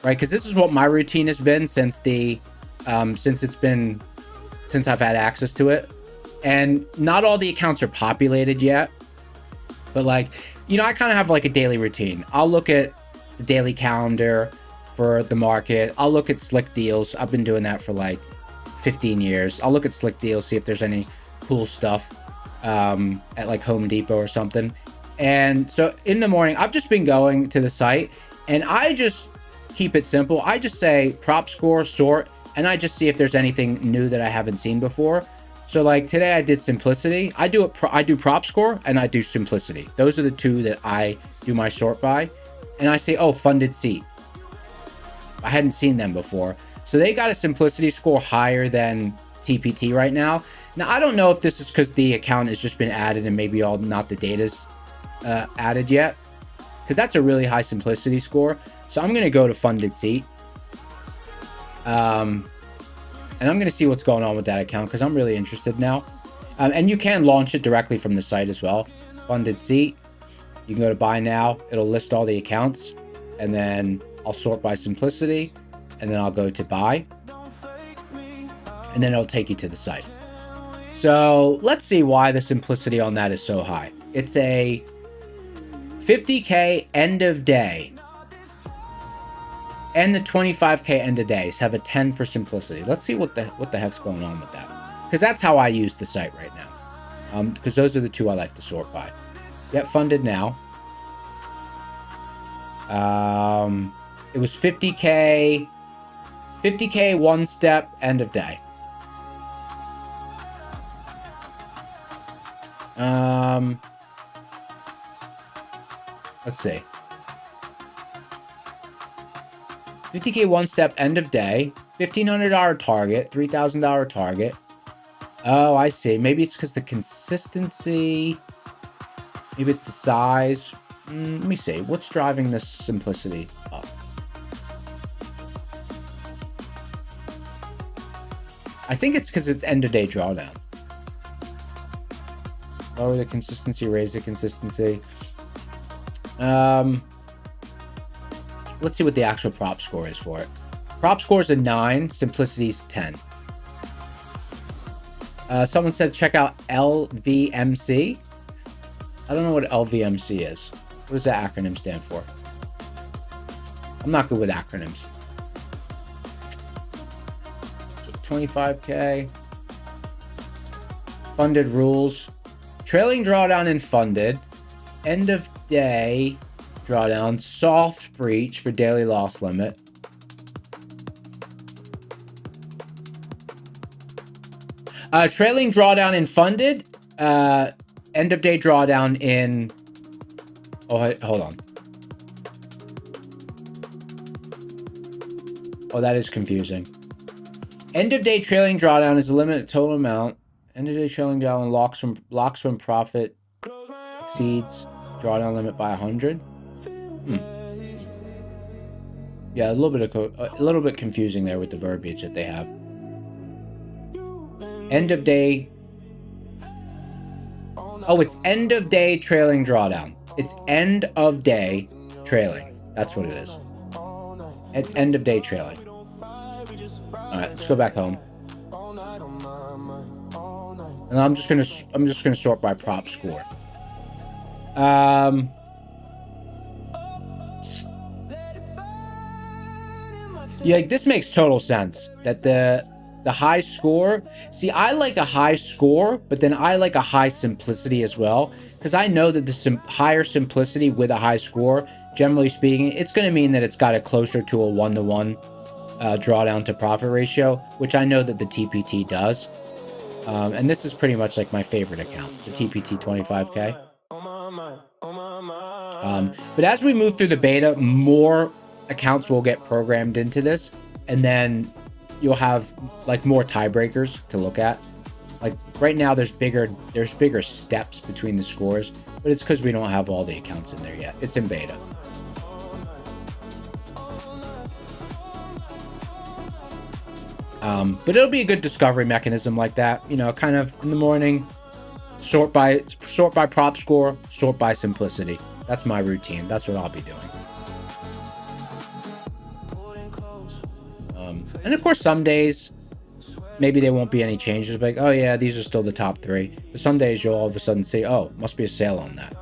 right? Because this is what my routine has been since I've had access to it. And not all the accounts are populated yet. But like, you know, I kind of have like a daily routine. I'll look at the daily calendar for the market. I'll look at Slick Deals. I've been doing that for like 15 years. I'll look at Slick Deals, see if there's any cool stuff at like Home Depot or something. And so in the morning, I've just been going to the site and I just keep it simple. I just say prop score, sort, and I just see if there's anything new that I haven't seen before. So like today I did simplicity. I do prop score and I do simplicity. Those are the two that I do my sort by. And I say, oh, funded seat. I hadn't seen them before. So they got a simplicity score higher than TPT right now. Now, I don't know if this is because the account has just been added and maybe not the data's added yet, because that's a really high simplicity score. So I'm going to go to funded seat. And I'm going to see what's going on with that account because I'm really interested now. And you can launch it directly from the site as well. Funded seat. You can go to buy now. It'll list all the accounts. And then I'll sort by simplicity. And then I'll go to buy. And then it'll take you to the site. So let's see why the simplicity on that is so high. It's a 50K end of day, and the 25K end of days have a 10 for simplicity. Let's see what the heck's going on with that, because that's how I use the site right now. Because those are the two I like to sort by. Get funded now. It was 50K one step end of day. Let's see. 50K one step end of day, $1,500 target, $3,000 target. Oh, I see. Maybe it's because the consistency. Maybe it's the size. Let me see. What's driving this simplicity up? I think it's because it's end of day drawdown. Lower the consistency, raise the consistency. Let's see what the actual prop score is for it. Prop score is a 9, simplicity is 10. Someone said check out LVMC. I don't know what LVMC is. What does that acronym stand for? I'm not good with acronyms. 25K. Funded rules. Trailing drawdown and funded. End of day drawdown. Soft breach for daily loss limit. Trailing drawdown and funded. End of day drawdown in. Oh, hold on. Oh, that is confusing. End of day trailing drawdown is the limited total amount. End of day trailing drawdown locks when profit exceeds drawdown limit by 100. Yeah, a little bit confusing there with the verbiage that they have. End of day. Oh, it's end of day trailing drawdown. It's end of day trailing. That's what it is. It's end of day trailing. All right, let's go back home. And I'm just gonna sort by prop score. Yeah, this makes total sense that the high score. See, I like a high score, but then I like a high simplicity as well, because I know that the higher simplicity with a high score, generally speaking, it's going to mean that it's got it closer to a 1-to-1 drawdown to profit ratio, which I know that the TPT does. And this is pretty much like my favorite account, the TPT 25K. But as we move through the beta, more accounts will get programmed into this, and then you'll have like more tiebreakers to look at. Like right now, there's bigger steps between the scores, but it's because we don't have all the accounts in there yet. It's in beta. But it'll be a good discovery mechanism like that. You know, kind of in the morning, sort by prop score, sort by simplicity. That's my routine. That's what I'll be doing. And of course, some days, maybe there won't be any changes. Like, oh yeah, these are still the top 3. But some days you'll all of a sudden see, oh, must be a sale on that.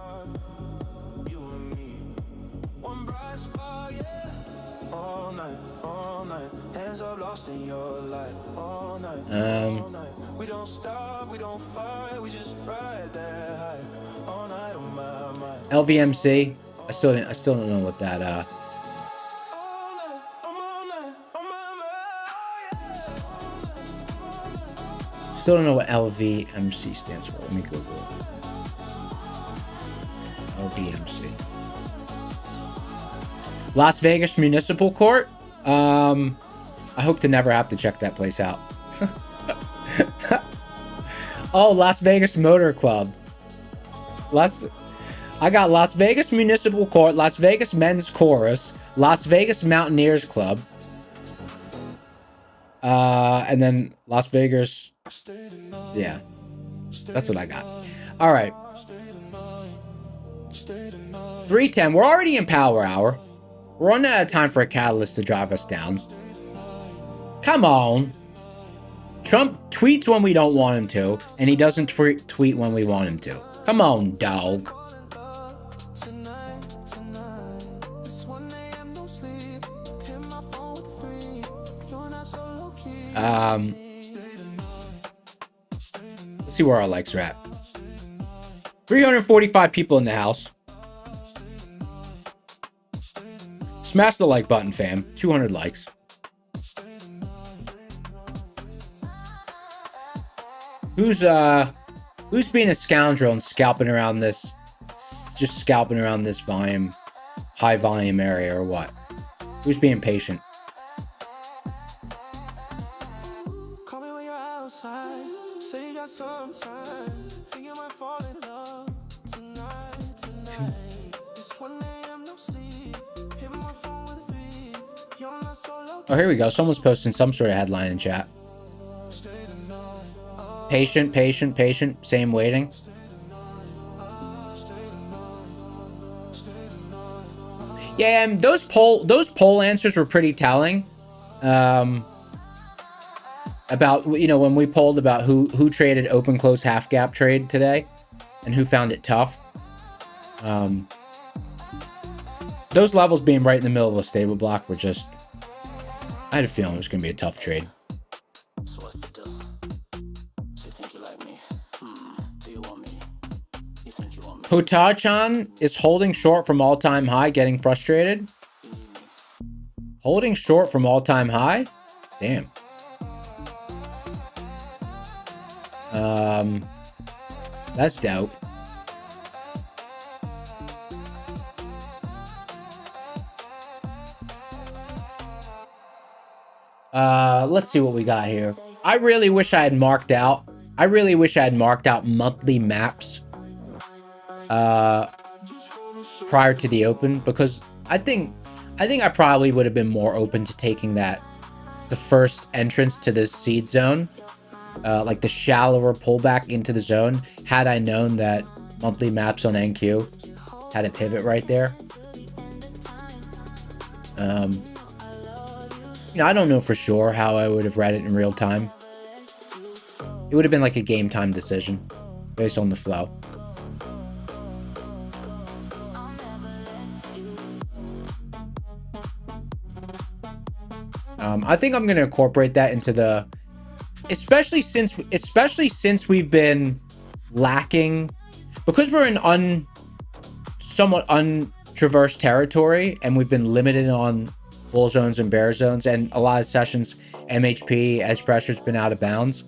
LVMC. I still don't know what that. Still don't know what LVMC stands for. Let me Google it. LVMC. Las Vegas Municipal Court. I hope to never have to check that place out. Oh, Las Vegas Motor Club. I got Las Vegas Municipal Court, Las Vegas Men's Chorus, Las Vegas Mountaineers Club, and then Las Vegas. Yeah, that's what I got. All right. 3:10. We're already in power hour. We're running out of time for a catalyst to drive us down. Come on. Trump tweets when we don't want him to, and he doesn't tweet when we want him to. Come on, dog. Let's see where our likes are at. 345 people in the house. Smash the like button, fam. 200 likes. Who's being a scoundrel and scalping around this, just scalping around this volume, high volume area, or what? Who's being patient?
Call me when you're outside. Say you got some time. Think you might fall in love tonight. It's 1 a.m. no sleep. Hit my phone with a 3. You're not so low.
Oh, here we go. Someone's posting some sort of headline in chat. Patient, patient, patient. Same waiting. Yeah, and those poll answers were pretty telling. About, you know, when we polled about who traded open close half gap trade today and who found it tough. Those levels being right in the middle of a stable block were just, I had a feeling it was going to be a tough trade.
So what's the deal? So you think you like me? Do you want me? You think you want me?
Hutachan is holding short from all-time high, getting frustrated. Holding short from all-time high? Damn. That's dope. Let's see what we got here. I really wish I had marked out. I really wish I had marked out monthly maps prior to the open, because I think I probably would have been more open to taking the first entrance to this seed zone, like the shallower pullback into the zone, had I known that monthly maps on NQ had a pivot right there. You know, I don't know for sure how I would have read it in real time. It would have been like a game time decision based on the flow. I think I'm going to incorporate that into the, especially since we've been lacking, because we're in somewhat untraversed territory, and we've been limited on bull zones and bear zones, and a lot of sessions MHP edge pressure's been out of bounds.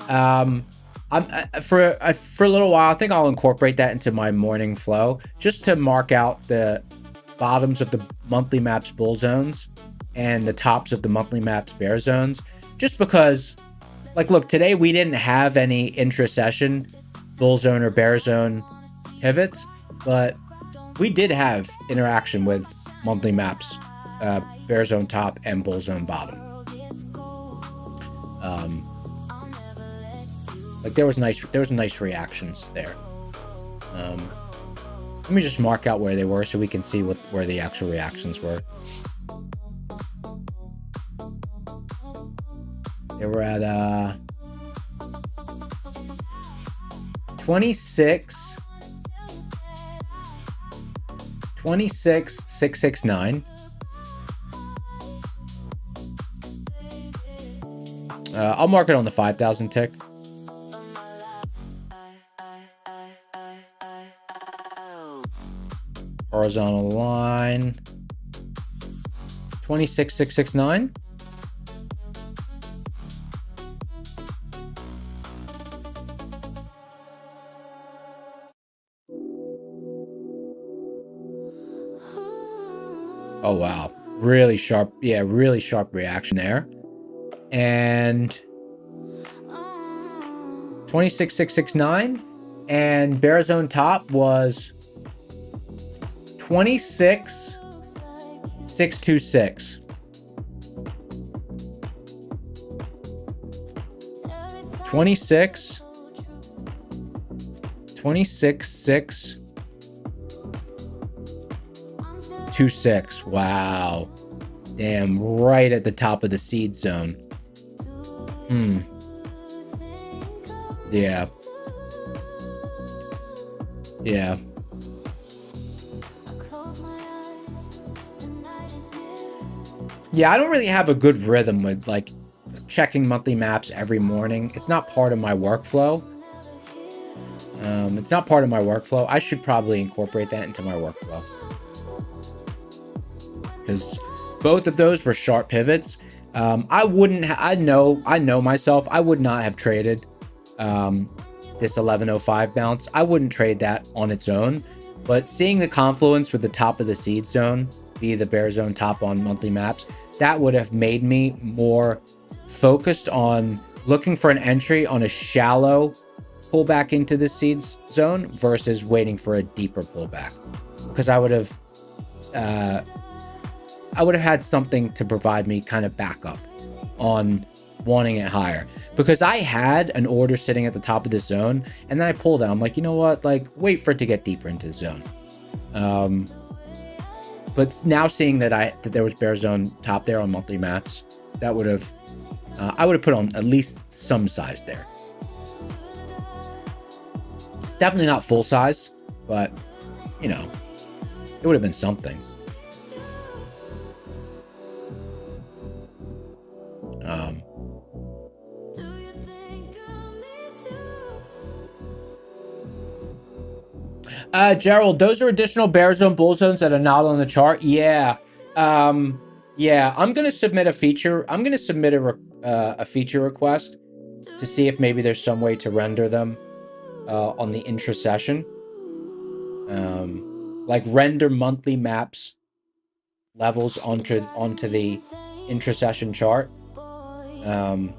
For a little while, I think I'll incorporate that into my morning flow, just to mark out the bottoms of the monthly maps bull zones and the tops of the monthly maps bear zones, just because, like, look, today we didn't have any intra-session bull zone or bear zone pivots, but we did have interaction with monthly maps, bear zone top and bull zone bottom. Like there was nice reactions there. Let me just mark out where they were so we can see where the actual reactions were. They were at 26,669. I'll mark it on the 5,000 tick. Horizontal line 26,669. Oh wow, really sharp. Yeah, really sharp reaction there. And 26,669, and bear zone top was 26,626. Twenty-six, 626. Wow. Damn, right at the top of the seed zone. Yeah. Yeah. Yeah, I don't really have a good rhythm with like checking monthly maps every morning. It's not part of my workflow. It's not part of my workflow. I should probably incorporate that into my workflow. Because both of those were sharp pivots. I wouldn't I know myself. I would not have traded this 1105 bounce. I wouldn't trade that on its own. But seeing the confluence with the top of the seed zone be the bear zone top on monthly maps, that would have made me more focused on looking for an entry on a shallow pullback into the seeds zone versus waiting for a deeper pullback, because I would have had something to provide me kind of backup on wanting it higher, because I had an order sitting at the top of the zone and then I pulled out. I'm like, you know what, like wait for it to get deeper into the zone. But now seeing that there was bear zone top there on monthly maps, that would have I would have put on at least some size there. Definitely not full size, but you know, it would have been something. Gerald, those are additional bear zone bull zones that are not on the chart. Yeah. Yeah, I'm going to submit a feature. I'm going to submit a feature request to see if maybe there's some way to render them on the intra-session. Like render monthly maps levels onto the intra-session chart.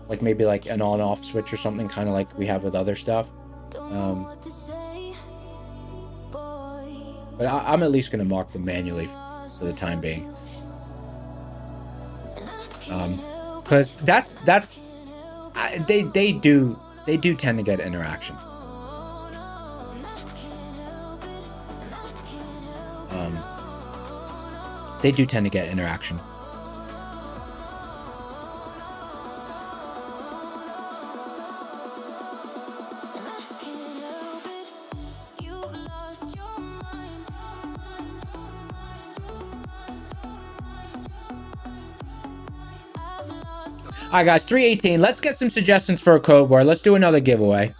Like maybe like an on-off switch or something, kind of like we have with other stuff. But I'm at least going to mark them manually for the time being. Because they do tend to get interaction. They do tend to get interaction. All right, guys, 318. Let's get some suggestions for a code word. Let's do another giveaway.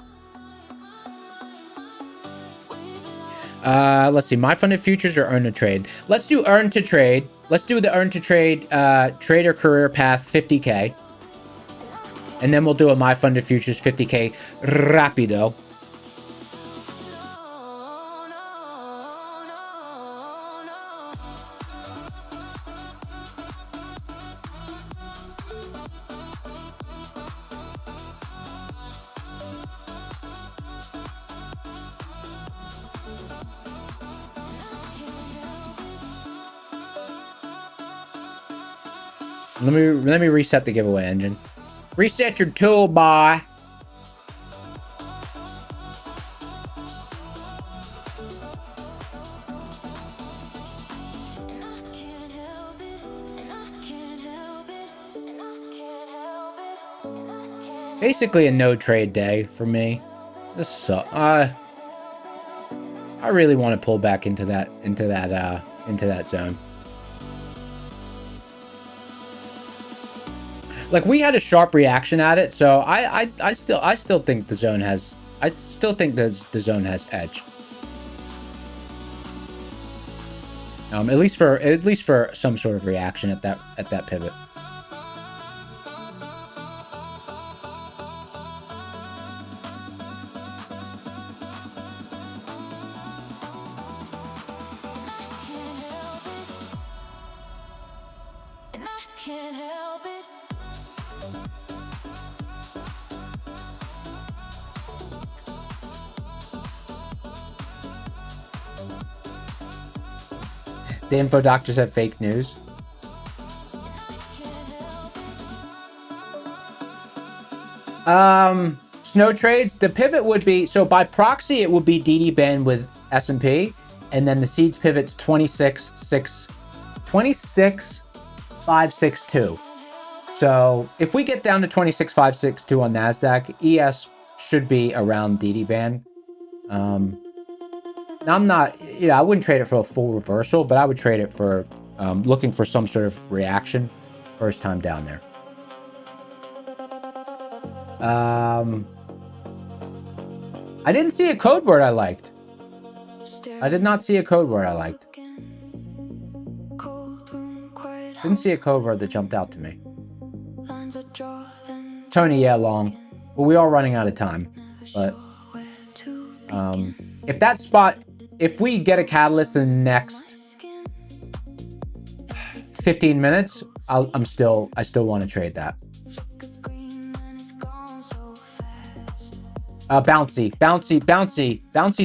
Let's see. My funded futures or earn to trade. Let's do earn to trade. Let's do the earn to trade trader career path 50K. And then we'll do a my funded futures 50K rapido. Let me reset the giveaway engine. Reset your tool, boy. Basically a no trade day for me. This sucks. I really want to pull back into that zone. Like we had a sharp reaction at it, so I still think the zone has the zone has edge. At least for some sort of reaction at that pivot. The info doctor said fake news. Snow trades. The pivot would be, so by proxy, it would be DD band with S&P, and then the seeds pivot's 26,562. So if we get down to 26,562 on NASDAQ, ES should be around DD band. Now I'm not, I wouldn't trade it for a full reversal, but I would trade it for looking for some sort of reaction first time down there. I didn't see a code word I liked. I did not see a code word I liked. Didn't see a code word that jumped out to me. Tony, yeah, long. Well, we are running out of time. But if that spot, if we get a catalyst in the next 15 minutes, I still want to trade that. Bouncy's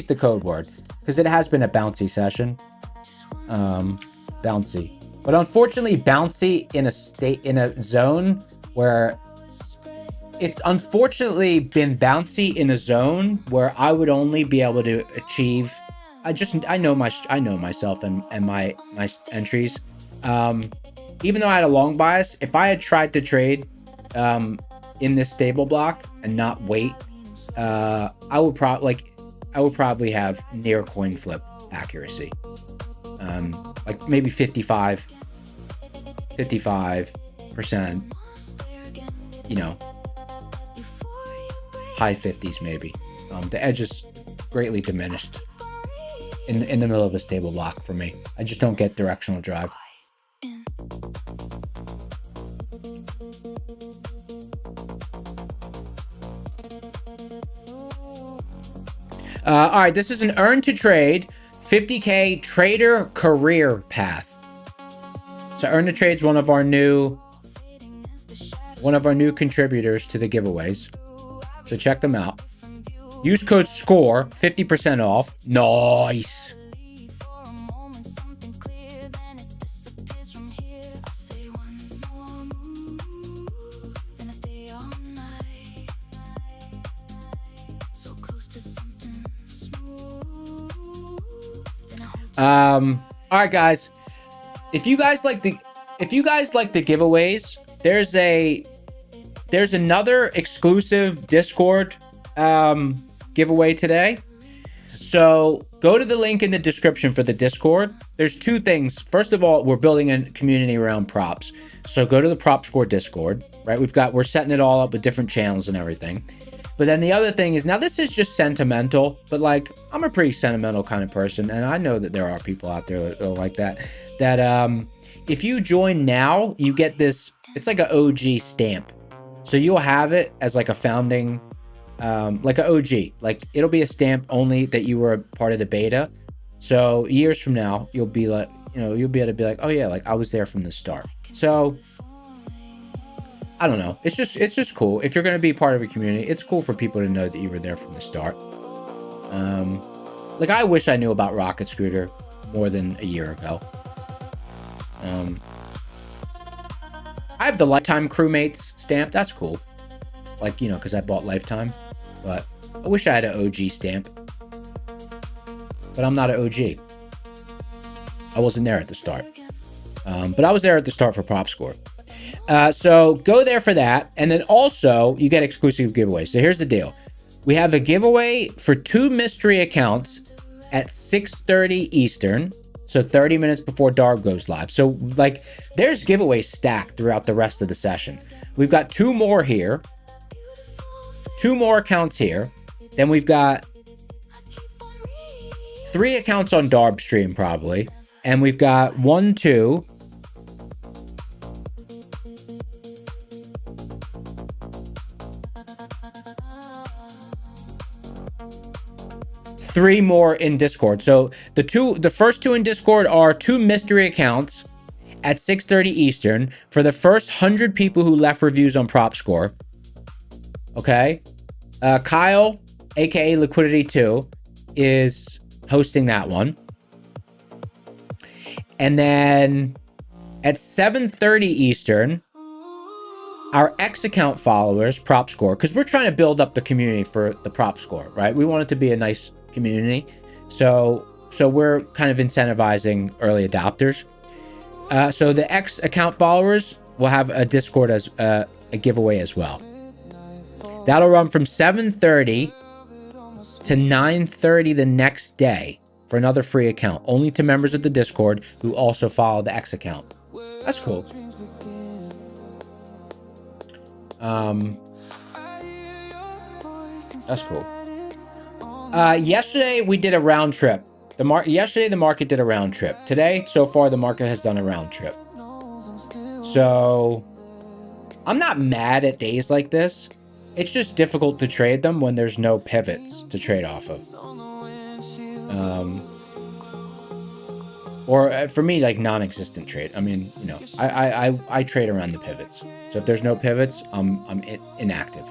the code word because it has been a bouncy session. Bouncy, but unfortunately, bouncy in a zone where it's unfortunately been bouncy in a zone where I would only be able to achieve. I know myself and my entries. Even though I had a long bias, if I had tried to trade in this stable block and not wait, I would probably have near coin flip accuracy, like maybe 55%, high 50s maybe. The edge is greatly diminished in the middle of a stable block for me. I just don't get directional drive. All right, this is an earn to trade 50K trader career path. So earn to trade is one of our new contributors to the giveaways. So check them out. Use code SCORE 50% off. Nice. All right, guys. If you guys like the giveaways, there's another exclusive Discord giveaway today. So go to the link in the description for the Discord. There's two things. First of all, we're building a community around props. So go to the Prop Score Discord, right? We're setting it all up with different channels and everything. But then the other thing is, now this is just sentimental, but like I'm a pretty sentimental kind of person, and I know that there are people out there that are like that. If you join now, you get this, it's like an OG stamp. So you'll have it as like a founding, like an OG. Like it'll be a stamp only that you were a part of the beta. So years from now, you'll be like, you'll be able to be like, oh yeah, like I was there from the start. So I don't know. It's just cool. If you're going to be part of a community, it's cool for people to know that you were there from the start. Like I wish I knew about Rocket Scooter more than a year ago. I have the Lifetime Crewmates stamp. That's cool. Like, because I bought Lifetime. But I wish I had an OG stamp. But I'm not an OG. I wasn't there at the start. But I was there at the start for Prop Score. So go there for that. And then also you get exclusive giveaways. So here's the deal. We have a giveaway for 2 mystery accounts at 6:30 Eastern. So 30 minutes before Darb goes live. So like there's giveaways stacked throughout the rest of the session. We've got 2 more here. 2 more accounts here. Then we've got 3 accounts on Darb stream probably. And we've got 1, 2, 3 more in Discord. So the first 2 in Discord are 2 mystery accounts at 6:30 Eastern for the first 100 people who left reviews on Prop Score. Okay. Kyle, aka Liquidity2, is hosting that one. And then at 7:30 Eastern, our X account followers, Prop Score, because we're trying to build up the community for the Prop Score, right? We want it to be a nice community. So we're kind of incentivizing early adopters. So the X account followers will have a Discord as a giveaway as well. That'll run from 7:30 to 9:30 the next day for another free account, only to members of the Discord who also follow the X account. That's cool. That's cool. Yesterday we did a round trip. Yesterday the market did a round trip. Today, so far, the market has done a round trip. So I'm not mad at days like this. It's just difficult to trade them when there's no pivots to trade off of. Or for me, like non-existent trade. I mean, you know, I trade around the pivots. So if there's no pivots, I'm inactive.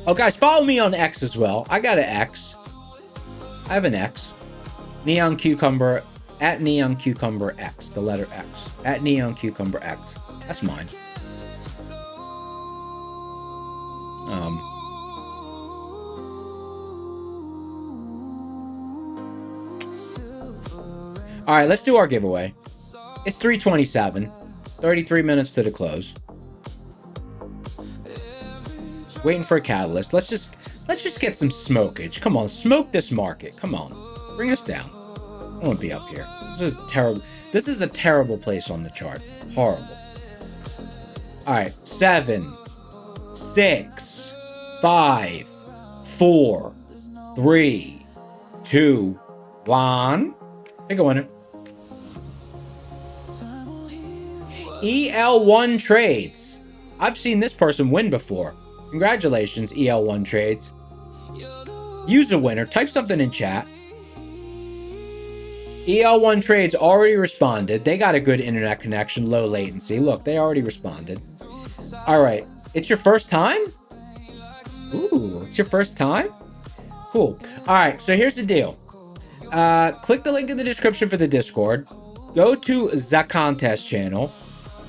Oh, guys, follow me on X as well. I got an X. I have an X. Neon Cucumber, at Neon Cucumber X, the letter X. At Neon Cucumber X. That's mine. All right, let's do our giveaway. It's 3:27. 33 minutes to the close. Waiting for a catalyst. Let's just get some smokage. Come on, smoke this market. Come on, bring us down. I won't be up here. This is a terrible place on the chart. Horrible. All right, 7, 6, 5, 4, 3, 2, 1. Pick a winner. EL1 Trades. I've seen this person win before. Congratulations, EL1 Trades. Use a winner. Type something in chat. EL1 Trades already responded. They got a good internet connection, low latency. Look, they already responded. All right. It's your first time? Ooh, it's your first time? Cool. All right, so here's the deal. Click the link in the description for the Discord. Go to the contest channel.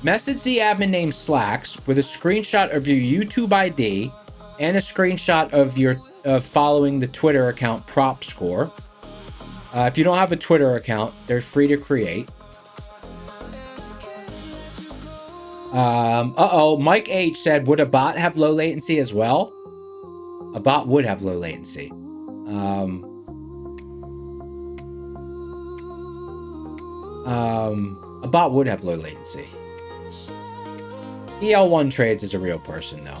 Message the admin name Slacks with a screenshot of your YouTube ID and a screenshot of your following the Twitter account Prop Score. If you don't have a Twitter account, they're free to create. Mike H said, would a bot have low latency as well? A bot would have low latency. A bot would have low latency. EL1 Trades is a real person, though.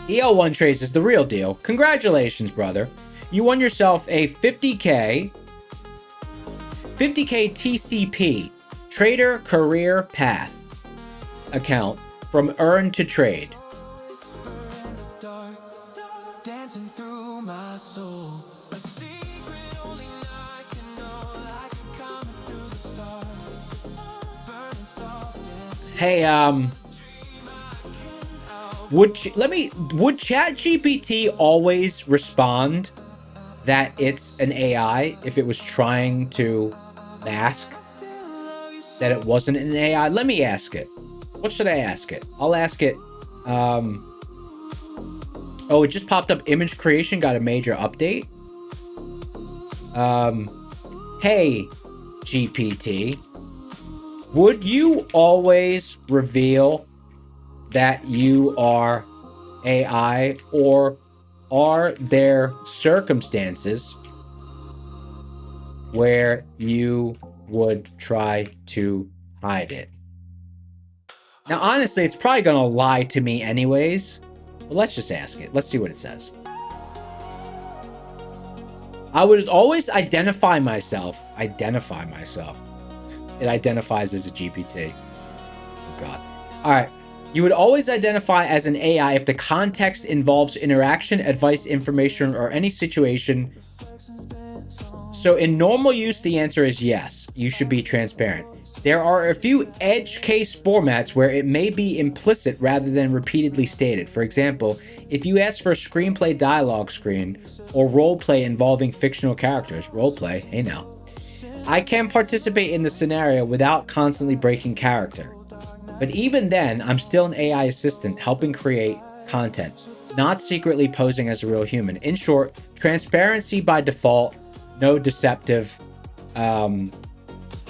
EL1 Trades is the real deal. Congratulations, brother. You won yourself a 50K TCP Trader Career Path account from Earn to Trade. Hey, would ChatGPT always respond that it's an AI if it was trying to mask that it wasn't an AI? Let me ask it. What should I ask it? I'll ask it. Oh, it just popped up. Image creation got a major update. Hey, GPT. Would you always reveal that you are AI, or are there circumstances where you would try to hide it? Now, honestly, it's probably going to lie to me anyways, but let's just ask it. Let's see what it says. I would always identify myself. It identifies as a GPT. Oh, God. All right. You would always identify as an AI if the context involves interaction, advice, information, or any situation. So in normal use, the answer is yes. You should be transparent. There are a few edge case formats where it may be implicit rather than repeatedly stated. For example, if you ask for a screenplay dialogue screen or roleplay involving fictional characters, roleplay, hey now, I can participate in the scenario without constantly breaking character. But even then, I'm still an AI assistant helping create content, not secretly posing as a real human. In short, transparency by default, no deceptive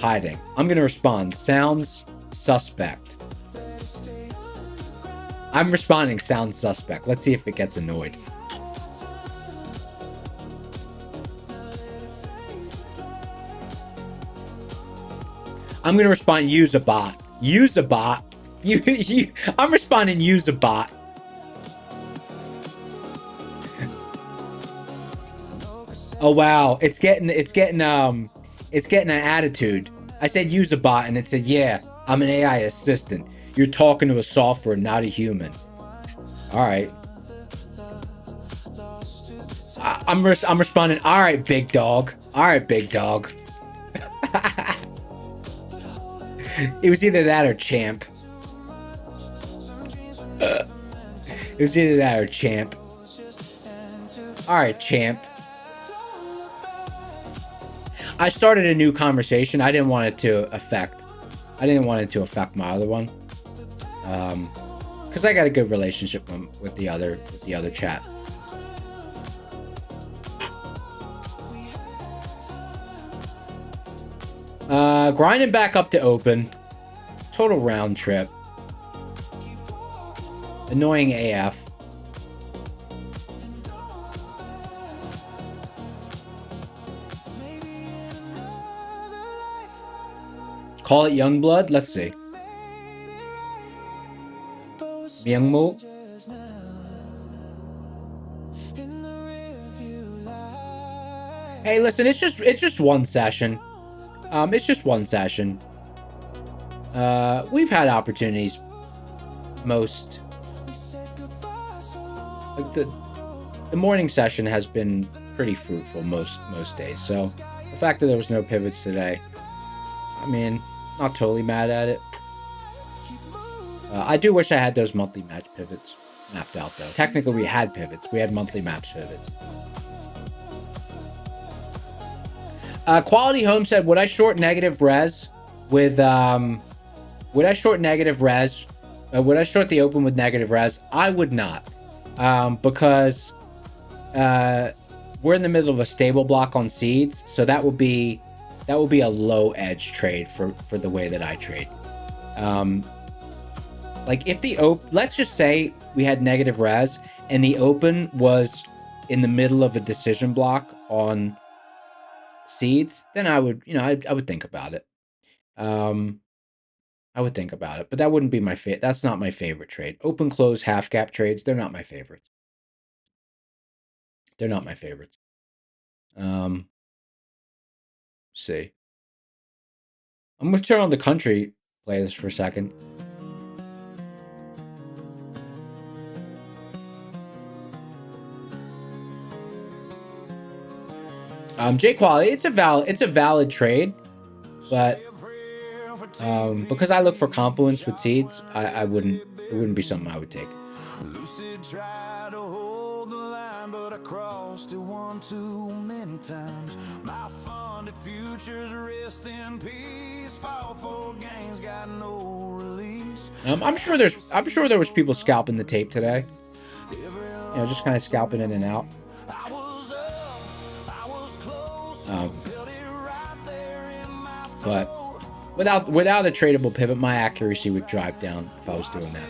hiding. I'm going to respond. Sounds suspect. I'm responding sounds suspect. Let's see if it gets annoyed. I'm going to respond use a bot. Use a bot. I'm responding use a bot. Oh wow, it's getting an attitude. I said use a bot and it said, "Yeah, I'm an AI assistant. You're talking to a software, not a human." All right. I'm responding, "All right, big dog. All right, big dog." It was either that or champ. It was either that or champ. All right, champ. I started a new conversation. I didn't want it to affect my other one. Because I got a good relationship with the other chat. Grinding back up to open. Total round trip. Annoying AF. Call it Youngblood? Let's see. Myungmoo? Hey, listen, it's just one session. It's just one session. We've had opportunities like the morning session has been pretty fruitful most days. So the fact that there was no pivots today, I mean, not totally mad at it. I do wish I had those monthly match pivots mapped out though. Technically we had pivots. We had monthly maps pivots. Quality Home said, would I short negative res with would I short the open with negative res? I would not. Because we're in the middle of a stable block on seeds, so that would be a low edge trade for the way that I trade. Like if let's just say we had negative res and the open was in the middle of a decision block on seeds, then I would, I would think about it. I would think about it, but that wouldn't be my favorite. That's not my favorite trade. Open close half gap trades, they're not my favorites. They're not my favorites. See. I'm gonna turn on the country playlist for a second. J Quality, it's a valid trade, but because I look for confluence with seeds, it wouldn't be something I would take.
Lucid tried to hold the line, but I crossed it one too many times. My funded futures rest in peace. Fall for gains, got no release.
I'm sure there was people scalping the tape today. Just kind of scalping in and out. But without a tradable pivot, my accuracy would drive down if I was doing that.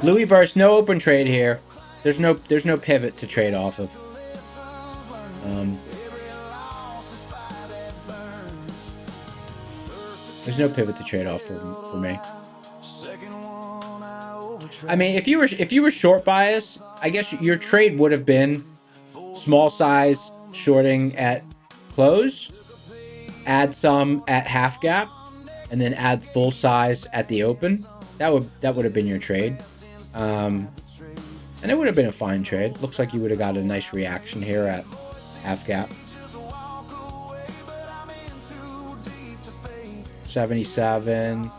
Louis verse, no open trade here. There's no pivot to trade off of. There's no pivot to trade off for me. I mean, if you were short bias, I guess your trade would have been small size shorting at close, add some at half gap, and then add full size at the open. That would have been your trade. And it would have been a fine trade. Looks like you would have got a nice reaction here at half gap. 77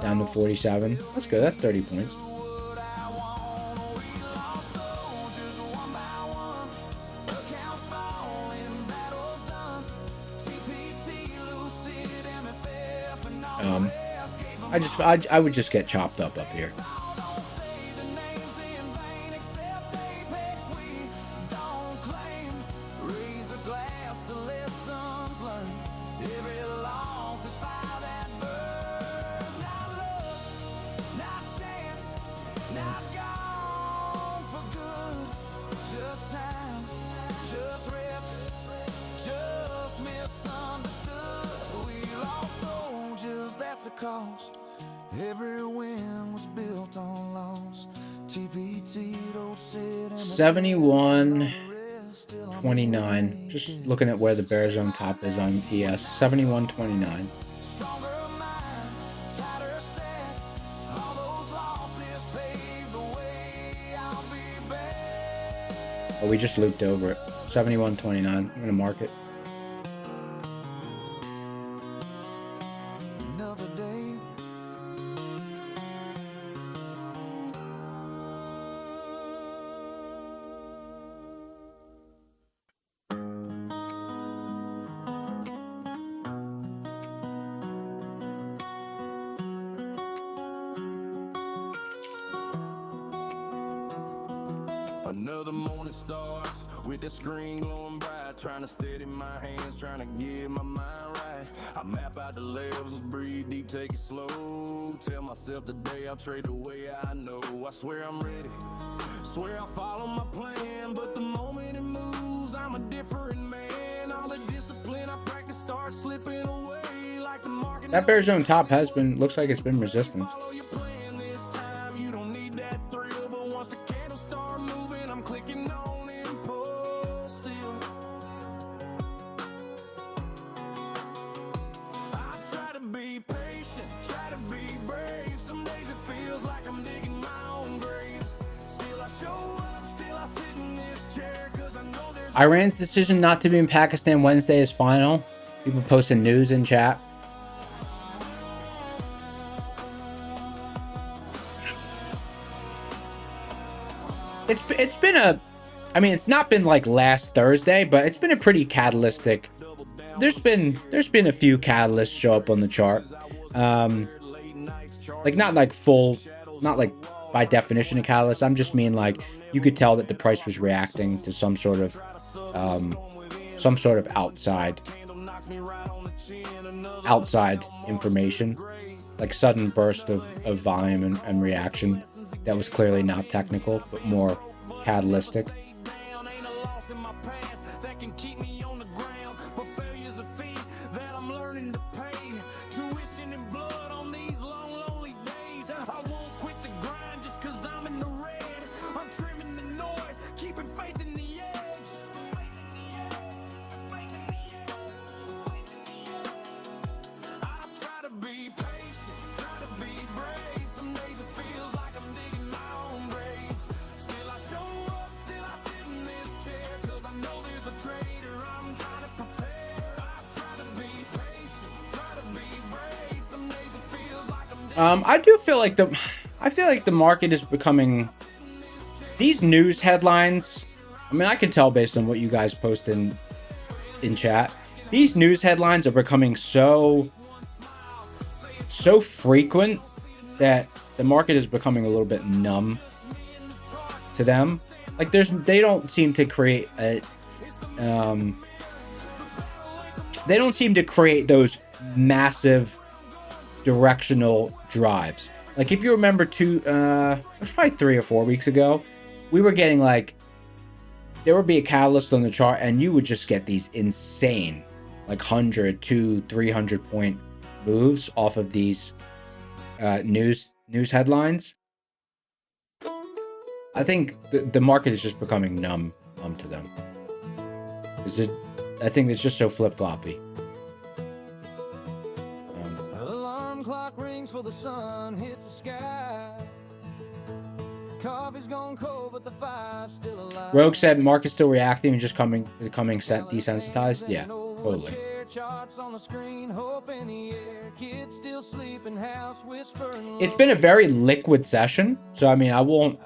down to 47. That's good. That's 30 points. I would just get chopped up here.
Every win was built on loss. TPT don't sit
71.29. Just looking at where the bear zone top is on ES. 71.29. Oh, we just looped over it. 71.29. I'm gonna mark it.
another day.
Another morning starts with the screen glowing bright, trying to steady my hands, trying to get my mind right. I map out the levels, breathe deep, take it slow. Tell myself today I'll trade the way I know. I swear I'm ready, swear I'll follow my plan, but the moment it moves, I'm a different man. All the discipline I practice starts slipping away like the market.
That bear zone top has been, looks like it's been resistance.
Follow your plan this time, you don't need that thrill, but once the candles start moving, I'm clicking on impulse still. I've tried to be patient, try to be brave. Some days it feels like I'm digging my own graves. Still I show up, still I sit in this chair, cause I know there's
Iran's decision not to be in Pakistan Wednesday is final. People posting news in chat. It's been a, I mean, it's not been like last Thursday, but it's been a pretty catalytic. There's been a few catalysts show up on the chart. Like not like full, not like by definition a catalyst. I'm just mean like you could tell that the price was reacting to some sort of outside information, like sudden burst of volume and reaction that was clearly not technical but more catalytic. I feel like the market is becoming, these news headlines, I mean, I can tell based on what you guys post in chat, these news headlines are becoming so frequent that the market is becoming a little bit numb to them. Like they don't seem to create those massive directional drives. Like if you remember it was probably 3 or 4 weeks ago, we were getting like, there would be a catalyst on the chart and you would just get these insane like 100 to 300 point moves off of these news headlines. I think the market is just becoming numb to them. I think it's just so flip-floppy.
rings for the sun hits the sky. Coffee's gone cold, but the fire's still alive.
Rogue said market's still reacting and just becoming desensitized. Yeah, totally. It's been a very liquid session, so I mean, I won't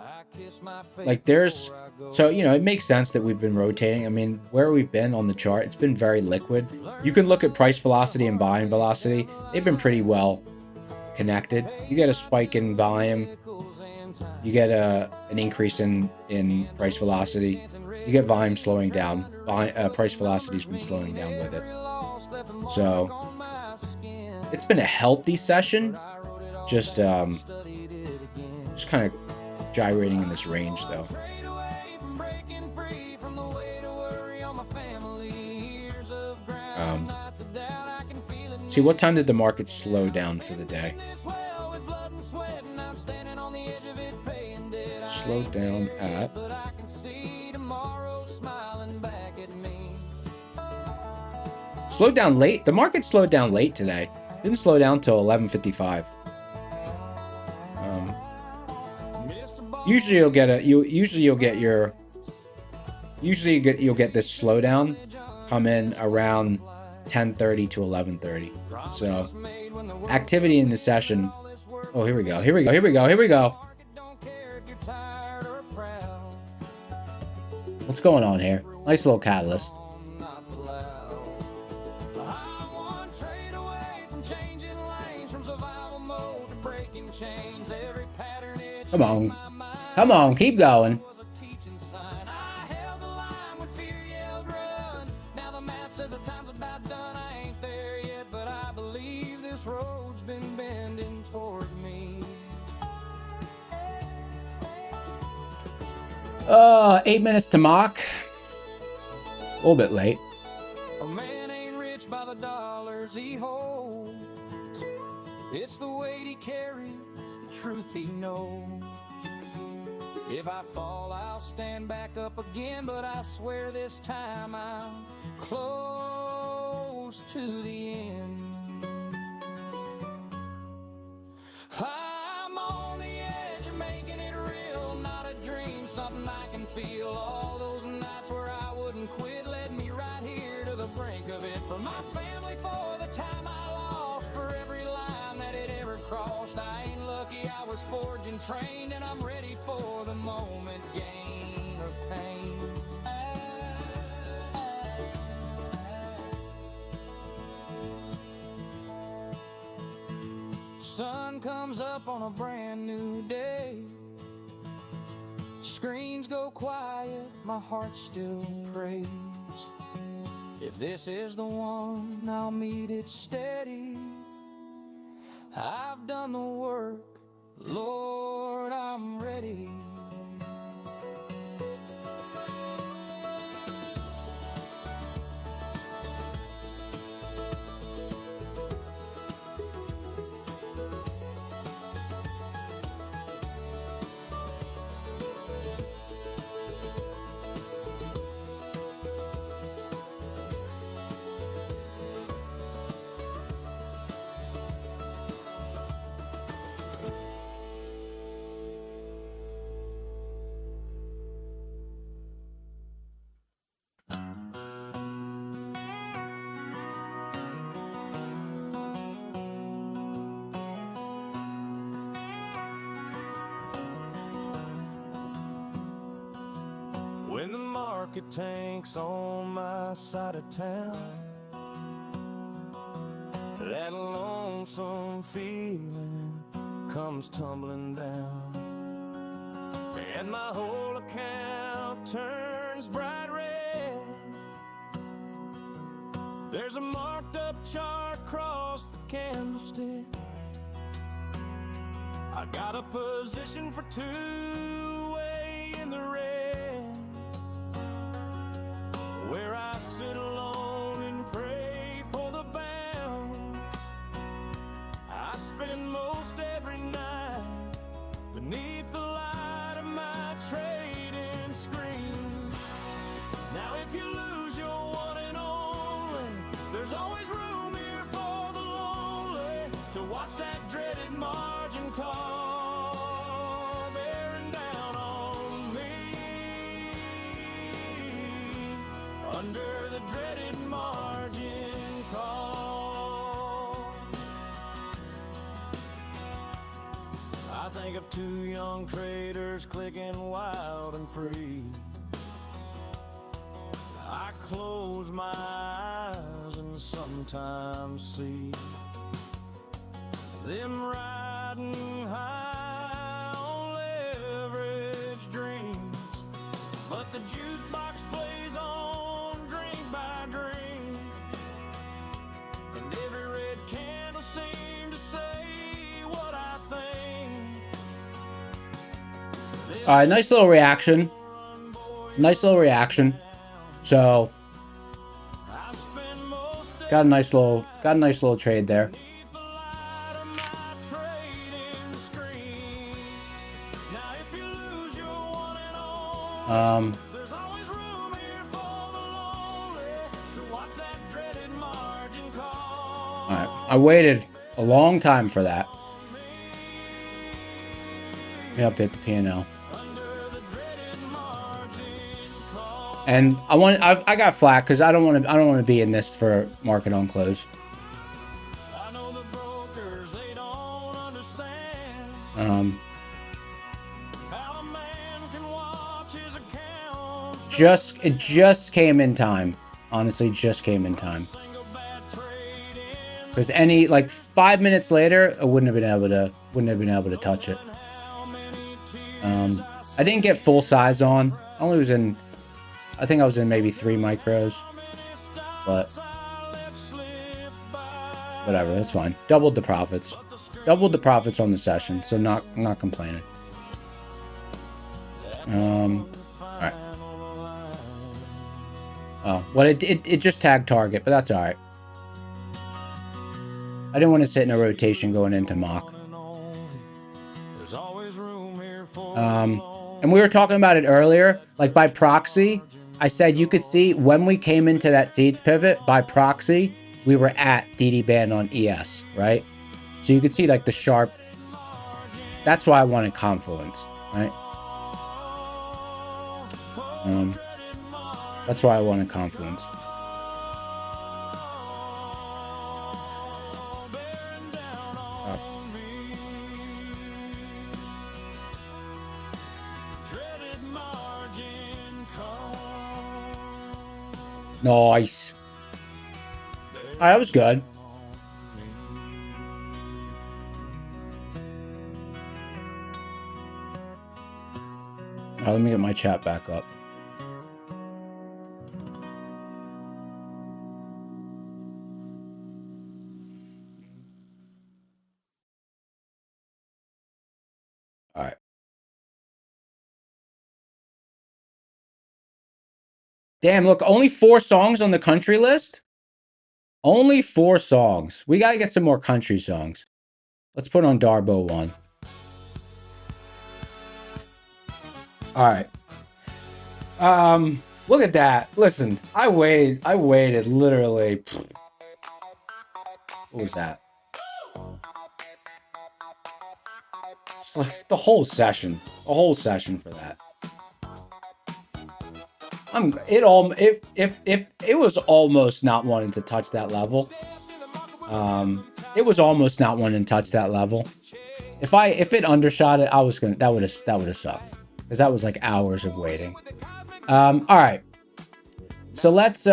like there's so you know it makes sense that we've been rotating. I mean, where we've been on the chart, it's been very liquid. You can look at price velocity and buying velocity; they've been pretty well connected. You get a spike in volume, you get an increase in price velocity, you get volume slowing down. Price velocity's been slowing down with it. So it's been a healthy session, just kind of gyrating in this range though. See, what time did the market slow down for the day? Slowed down at slowed down late. The market slowed down late today. Didn't slow down till 11:55. Usually you'll get this slowdown come in around 10:30 to 11:30. So activity in the session. Oh, here we go. What's going on here? Nice little catalyst. Come on, keep going.
Road's been bending toward me.
8 minutes to mock. A little bit late.
A man ain't rich by the dollars he holds. It's the weight he carries, the truth he knows. If I fall, I'll stand back up again, but I swear this time I'm close to the end. I'm on the edge of making it real, not a dream, something I can feel. All those nights where I wouldn't quit led me right here to the brink of it. For my family, for the time I lost, for every line that it ever crossed. I ain't lucky, I was forged and trained, and I'm ready for the moment, gain or pain. Sun comes up on a brand new day. Screens go quiet, my heart still prays. If this is the one, I'll meet it steady. I've done the work, Lord, I'm ready. When the market tanks on my side of town, that lonesome feeling comes tumbling down, and my whole account turns bright red. There's a marked up chart across the candlestick. I got a position for two way in the red, where I sit alone and pray for the bounce. I spend most every night beneath the light of my trading screen. Now if you lose your one and only, there's always room here for the lonely to watch that dreaded I think of two young traders clicking wild and free. I close my eyes and sometimes see them riding high on leverage dreams, but the jukebox plays on drink by drink, and every red candle seems to say what I think.
All right, nice little reaction. Nice little reaction. So got a nice little trade there. All right, I waited a long time for that. Let me update the P&L. And I got flat because I don't want to be in this for market on close. It just came in time. Honestly, just came in time. Because like 5 minutes later, I wouldn't have been able to touch it. I didn't get full size on. I only was in, I think I was in maybe 3 micros, but whatever, that's fine. Doubled the profits on the session, so not complaining. All right. Oh, well, it just tagged target, but that's all right. I didn't want to sit in a rotation going into mock. And we were talking about it earlier, like by proxy. I said you could see when we came into that seeds pivot by proxy, we were at DD band on ES, right? So you could see like the sharp. That's why I wanted confluence, right? That's why I wanted confluence. Nice. All right, that was good. All right, let me get my chat back up. All right. Damn, look, only 4 songs on the country list? Only 4 songs. We got to get some more country songs. Let's put on Darb 01. All right. Look at that. Listen, I waited literally. What was that? It's like the whole session. A whole session for that. If it was almost not wanting to touch that level. It was almost not wanting to touch that level. If it undershot it, that would have sucked. Because that was like hours of waiting. All right. So let's do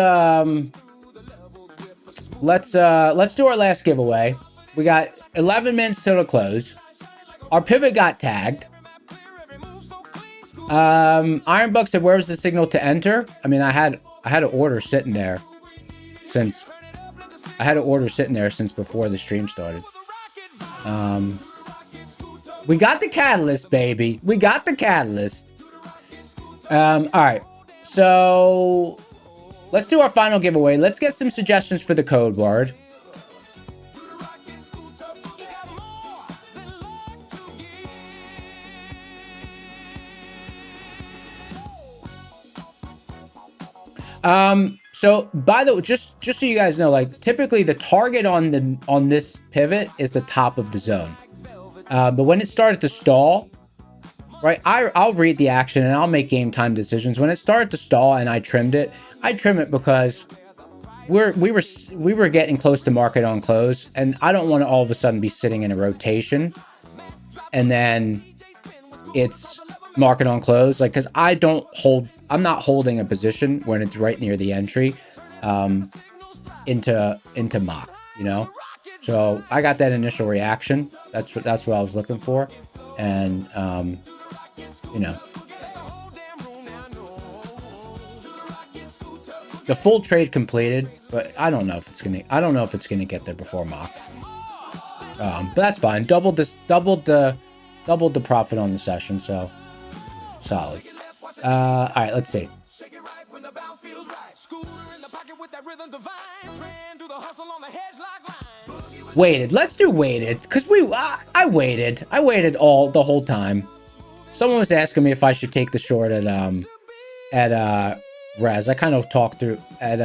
our last giveaway. We got 11 minutes till the close. Our pivot got tagged. Ironbuck said, "Where was the signal to enter?" I mean, I had an order sitting there since before the stream started. We got the catalyst, baby. We got the catalyst. All right. So let's do our final giveaway. Let's get some suggestions for the code word. So by the way, just so you guys know, like typically the target on this pivot is the top of the zone. But when it started to stall, right, I'll read the action and I'll make game time decisions. When it started to stall and I trimmed it because we were getting close to market on close, and I don't want to all of a sudden be sitting in a rotation. and then it's market on close. Like, because I'm not holding a position when it's right near the entry into mock, you know. So I got that initial reaction. That's what I was looking for, and you know, the full trade completed, but I don't know if it's gonna get there before mock. But that's fine. Doubled the profit on the session, so solid. All right, let's see. Weighted. Let's do weighted, because I waited. I waited the whole time. Someone was asking me if I should take the short at Res. I kind of talked through at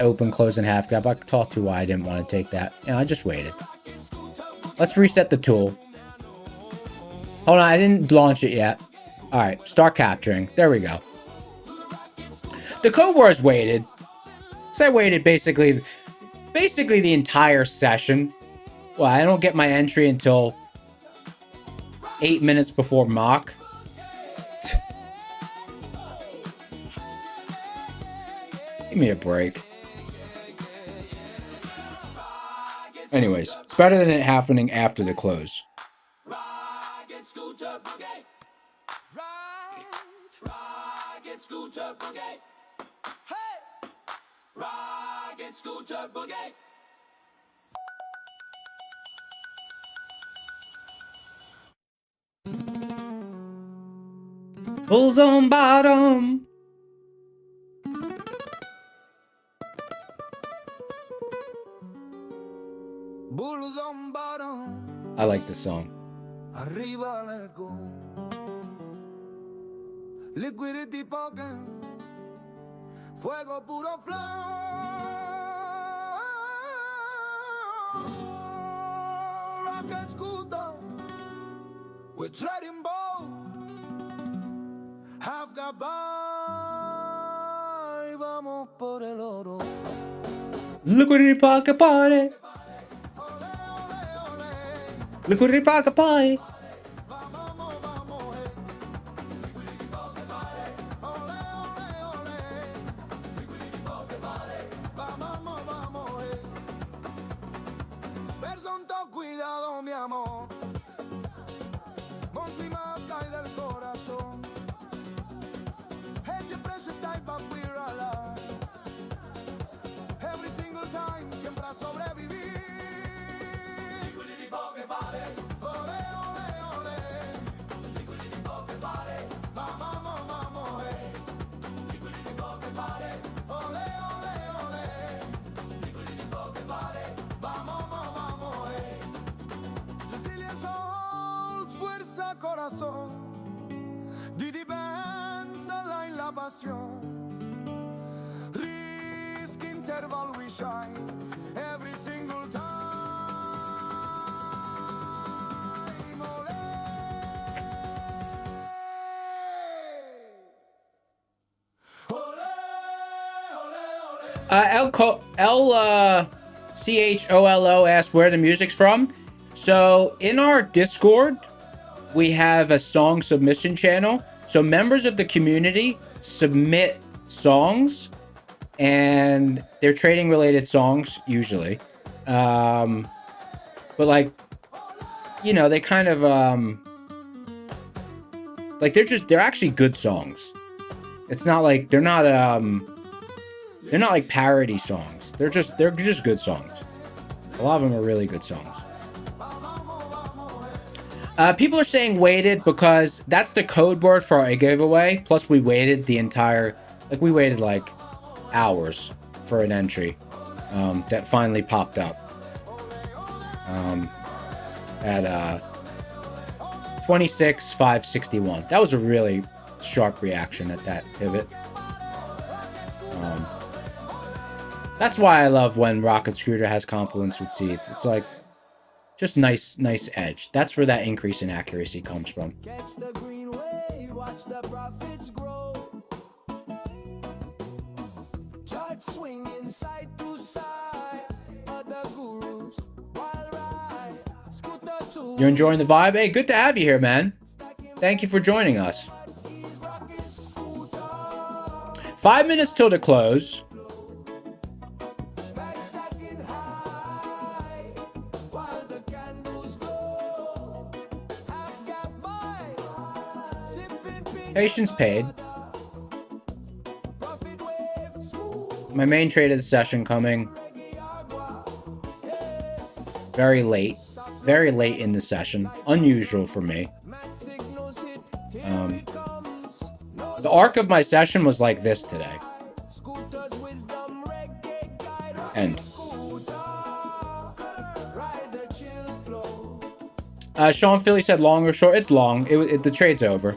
open, close, and half gap. I talked through why I didn't want to take that. You know, I just waited. Let's reset the tool. Hold on, I didn't launch it yet. All right, start capturing. There we go. The code word is waited. So I waited basically the entire session. Well, I don't get my entry until 8 minutes before mock. Give me a break. Anyways, it's better than it happening after the close. Bulls on bottom.
Bulls on bottom.
I like this song.
Arriba let go. Liquidity pocket. Fuego puro flow. Rocket scooter. We're trading bow. Half got by. Vamos por el oro.
Liquidity pocket party. Liquidity pocket pie.
Personto, cuidado, mi amor. Monty cae del corazón. Hedge pressure type, but we're alive. Every single time, siempre a sobrevivir. Liquidity pocket party. Ole, ole, ole. Liquidity pocket party. Vamos, vamos, hey. Liquidity pocket party. Ole, ole, ole. Liquidity pocket party. Vamos, vamos, hey. Resilient souls, fuerza, corazón. Didi Benz, la pasión. Risk interval, we shine. Every single time.
CHOLO asked where the music's from. So in our Discord, we have a song submission channel. So members of the community submit songs, and they're trading related songs usually. But like, you know, they kind of like they're actually good songs. It's not like they're not like parody songs. They're just good songs. A lot of them are really good songs. People are saying waited because that's the code word for a giveaway. Plus we waited we waited like hours for an entry that finally popped up at 26,561. That was a really sharp reaction at that pivot. That's why I love when Rocket Scooter has confluence with seeds. It's like just nice edge. That's where that increase in accuracy comes from.
Catch the green wave, watch the profits grow. Chart swinging side to side. Other gurus, wild ride. Scooter
You're enjoying the vibe? Hey, good to have you here, man. Thank you for joining us. 5 minutes till the close. Patience paid. My main trade of the session coming very late in the session. Unusual for me. The arc of my session was like this today. End. Sean Philly said long or short. It's long. The trade's over.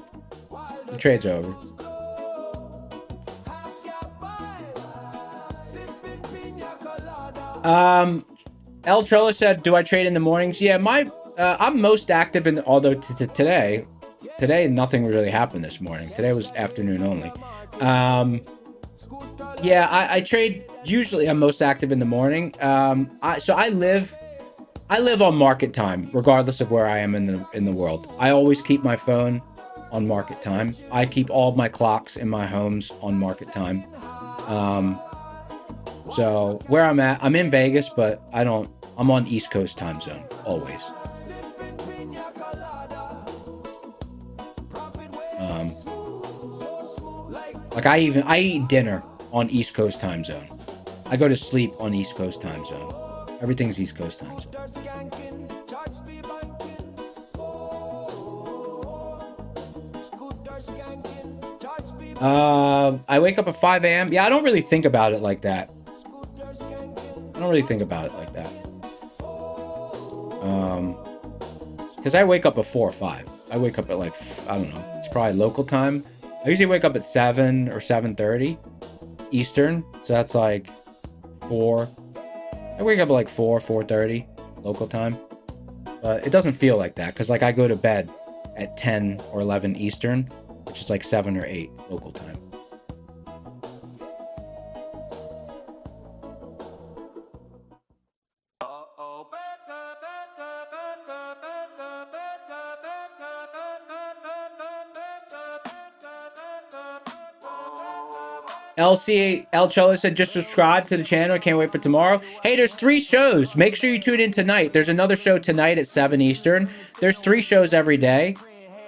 The trade's over. El Trello said, "Do I trade in the mornings?" Yeah, I'm most active in. Although today nothing really happened this morning. Today was afternoon only. Yeah, I trade. Usually, I'm most active in the morning. So I live on market time, regardless of where I am in the world. I always keep my phone on market time. I keep all of my clocks in my homes on market time. So where I'm at, I'm in Vegas, but I'm on East Coast time zone always. Like I eat dinner on East Coast time zone. I go to sleep on East Coast time zone. Everything's East Coast time zone. I wake up at 5 a.m. Yeah, I don't really think about it like that. Because I wake up at 4 or 5. I wake up at like, I don't know, it's probably local time. I usually wake up at 7 or 7:30 Eastern. So that's like 4. I wake up at like 4:30 local time. But it doesn't feel like that because like I go to bed at 10 or 11 Eastern, which is like 7 or 8 local time. El Cholo said, just subscribe to the channel. I can't wait for tomorrow. Hey, there's 3 shows. Make sure you tune in tonight. There's another show tonight at 7 Eastern. There's 3 shows every day.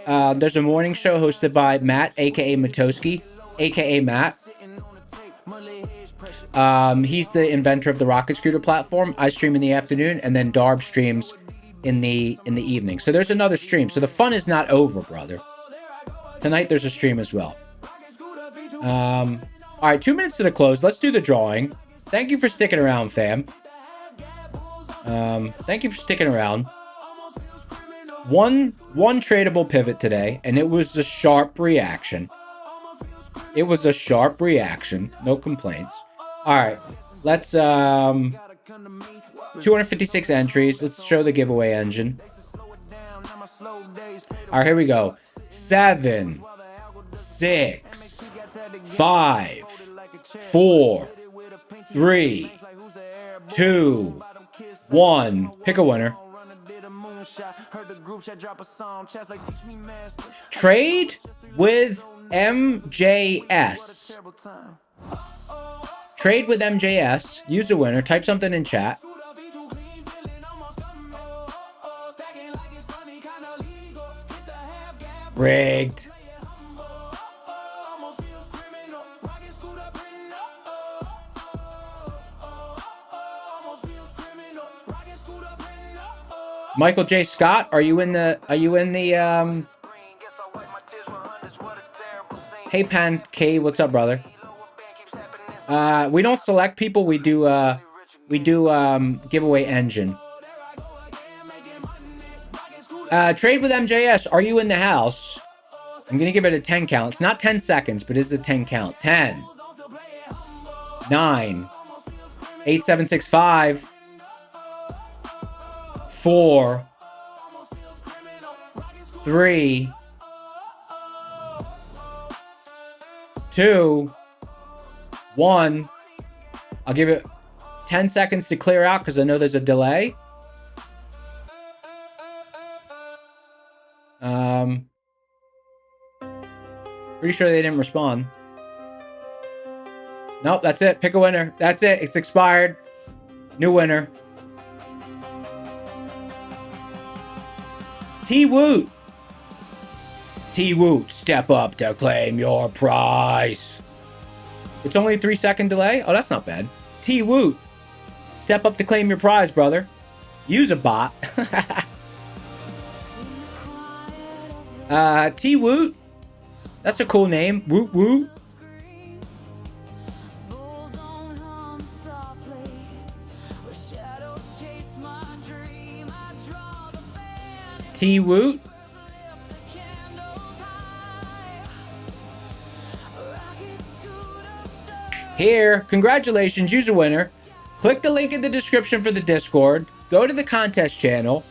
There's a morning show hosted by Matt, a.k.a. Matoski, a.k.a. Matt. He's the inventor of the Rocket Scooter platform. I stream in the afternoon, and then Darb streams in the evening. So there's another stream. So the fun is not over, brother. Tonight there's a stream as well. All right, 2 minutes to the close. Let's do the drawing. Thank you for sticking around, fam. Thank you for sticking around. One tradable pivot today, and it was a sharp reaction. It was a sharp reaction. No complaints. All right, let's 256 entries. Let's show the giveaway engine. All right, here we go. 7, 6, 5, 4, 3, 2, 1. Pick a winner. Trade with MJS. Trade with MJS. Use a winner. Type something in chat. Rigged. Michael J. Scott, are you in the Hey Pan K, what's up, brother? We don't select people, we do giveaway engine. Trade with MJS, are you in the house? I'm gonna give it a 10 count. It's not 10 seconds, but it's a 10 count. 10, 9, 8, 7, 6, 5, 4, 3, 2, 1. I'll give it 10 seconds to clear out because I know there's a delay. Pretty sure they didn't respond. Nope, that's it. Pick a winner. That's it. It's expired. New winner. T-Woot. T-Woot, step up to claim your prize. It's only a 3-second delay? Oh, that's not bad. T-Woot, step up to claim your prize, brother. Use a bot. T-Woot. That's a cool name. Woot Woot. T-Woot. Here, congratulations, use a winner. Click the link in the description for the Discord. Go to the contest channel.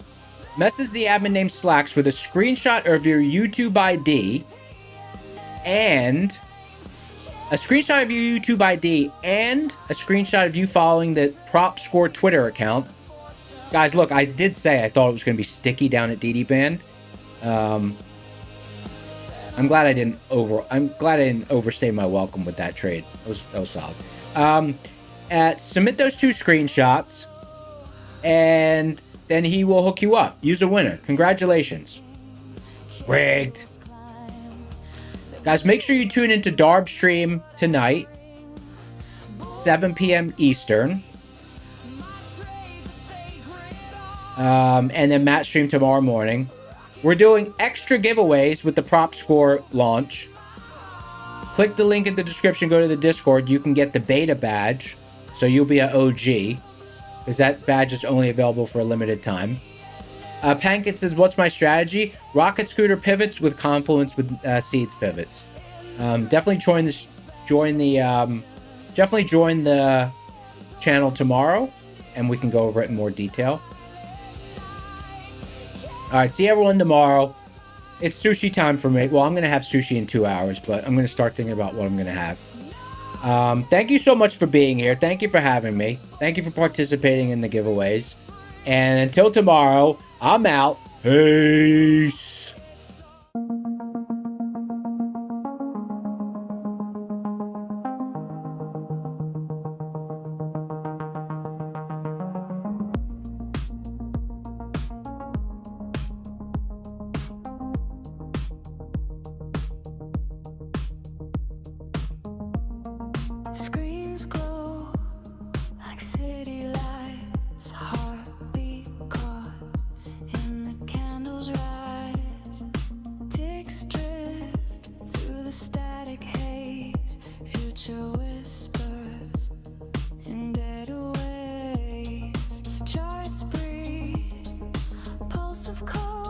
Message the admin name Slacks with a screenshot of your YouTube ID and a screenshot of your YouTube ID and a screenshot of you following the Prop Score Twitter account. Guys, look, I did say I thought it was going to be sticky down at DD Band. I'm glad I didn't overstay my welcome with that trade. That was solid. Submit those 2 screenshots, and then he will hook you up. Use a winner. Congratulations. Rigged. Guys, make sure you tune into Darb stream tonight, 7 p.m. Eastern. And then Matt stream tomorrow morning. We're doing extra giveaways with the Prop Score launch. Click the link in the description, go to the Discord. You can get the beta badge, so you'll be an OG, because that badge is only available for a limited time. Pancake says, what's my strategy? Rocket Scooter pivots with Confluence with Seeds pivots. Definitely join the channel tomorrow, and we can go over it in more detail. All right, see everyone tomorrow. It's sushi time for me. Well, I'm going to have sushi in 2 hours, but I'm going to start thinking about what I'm going to have. Thank you so much for being here. Thank you for having me. Thank you for participating in the giveaways. And until tomorrow, I'm out. Peace.
Screens glow like city lights, heartbeat caught in the candles rise. Ticks drift through the static haze, future whispers in dead waves. Charts breathe, pulse of cold.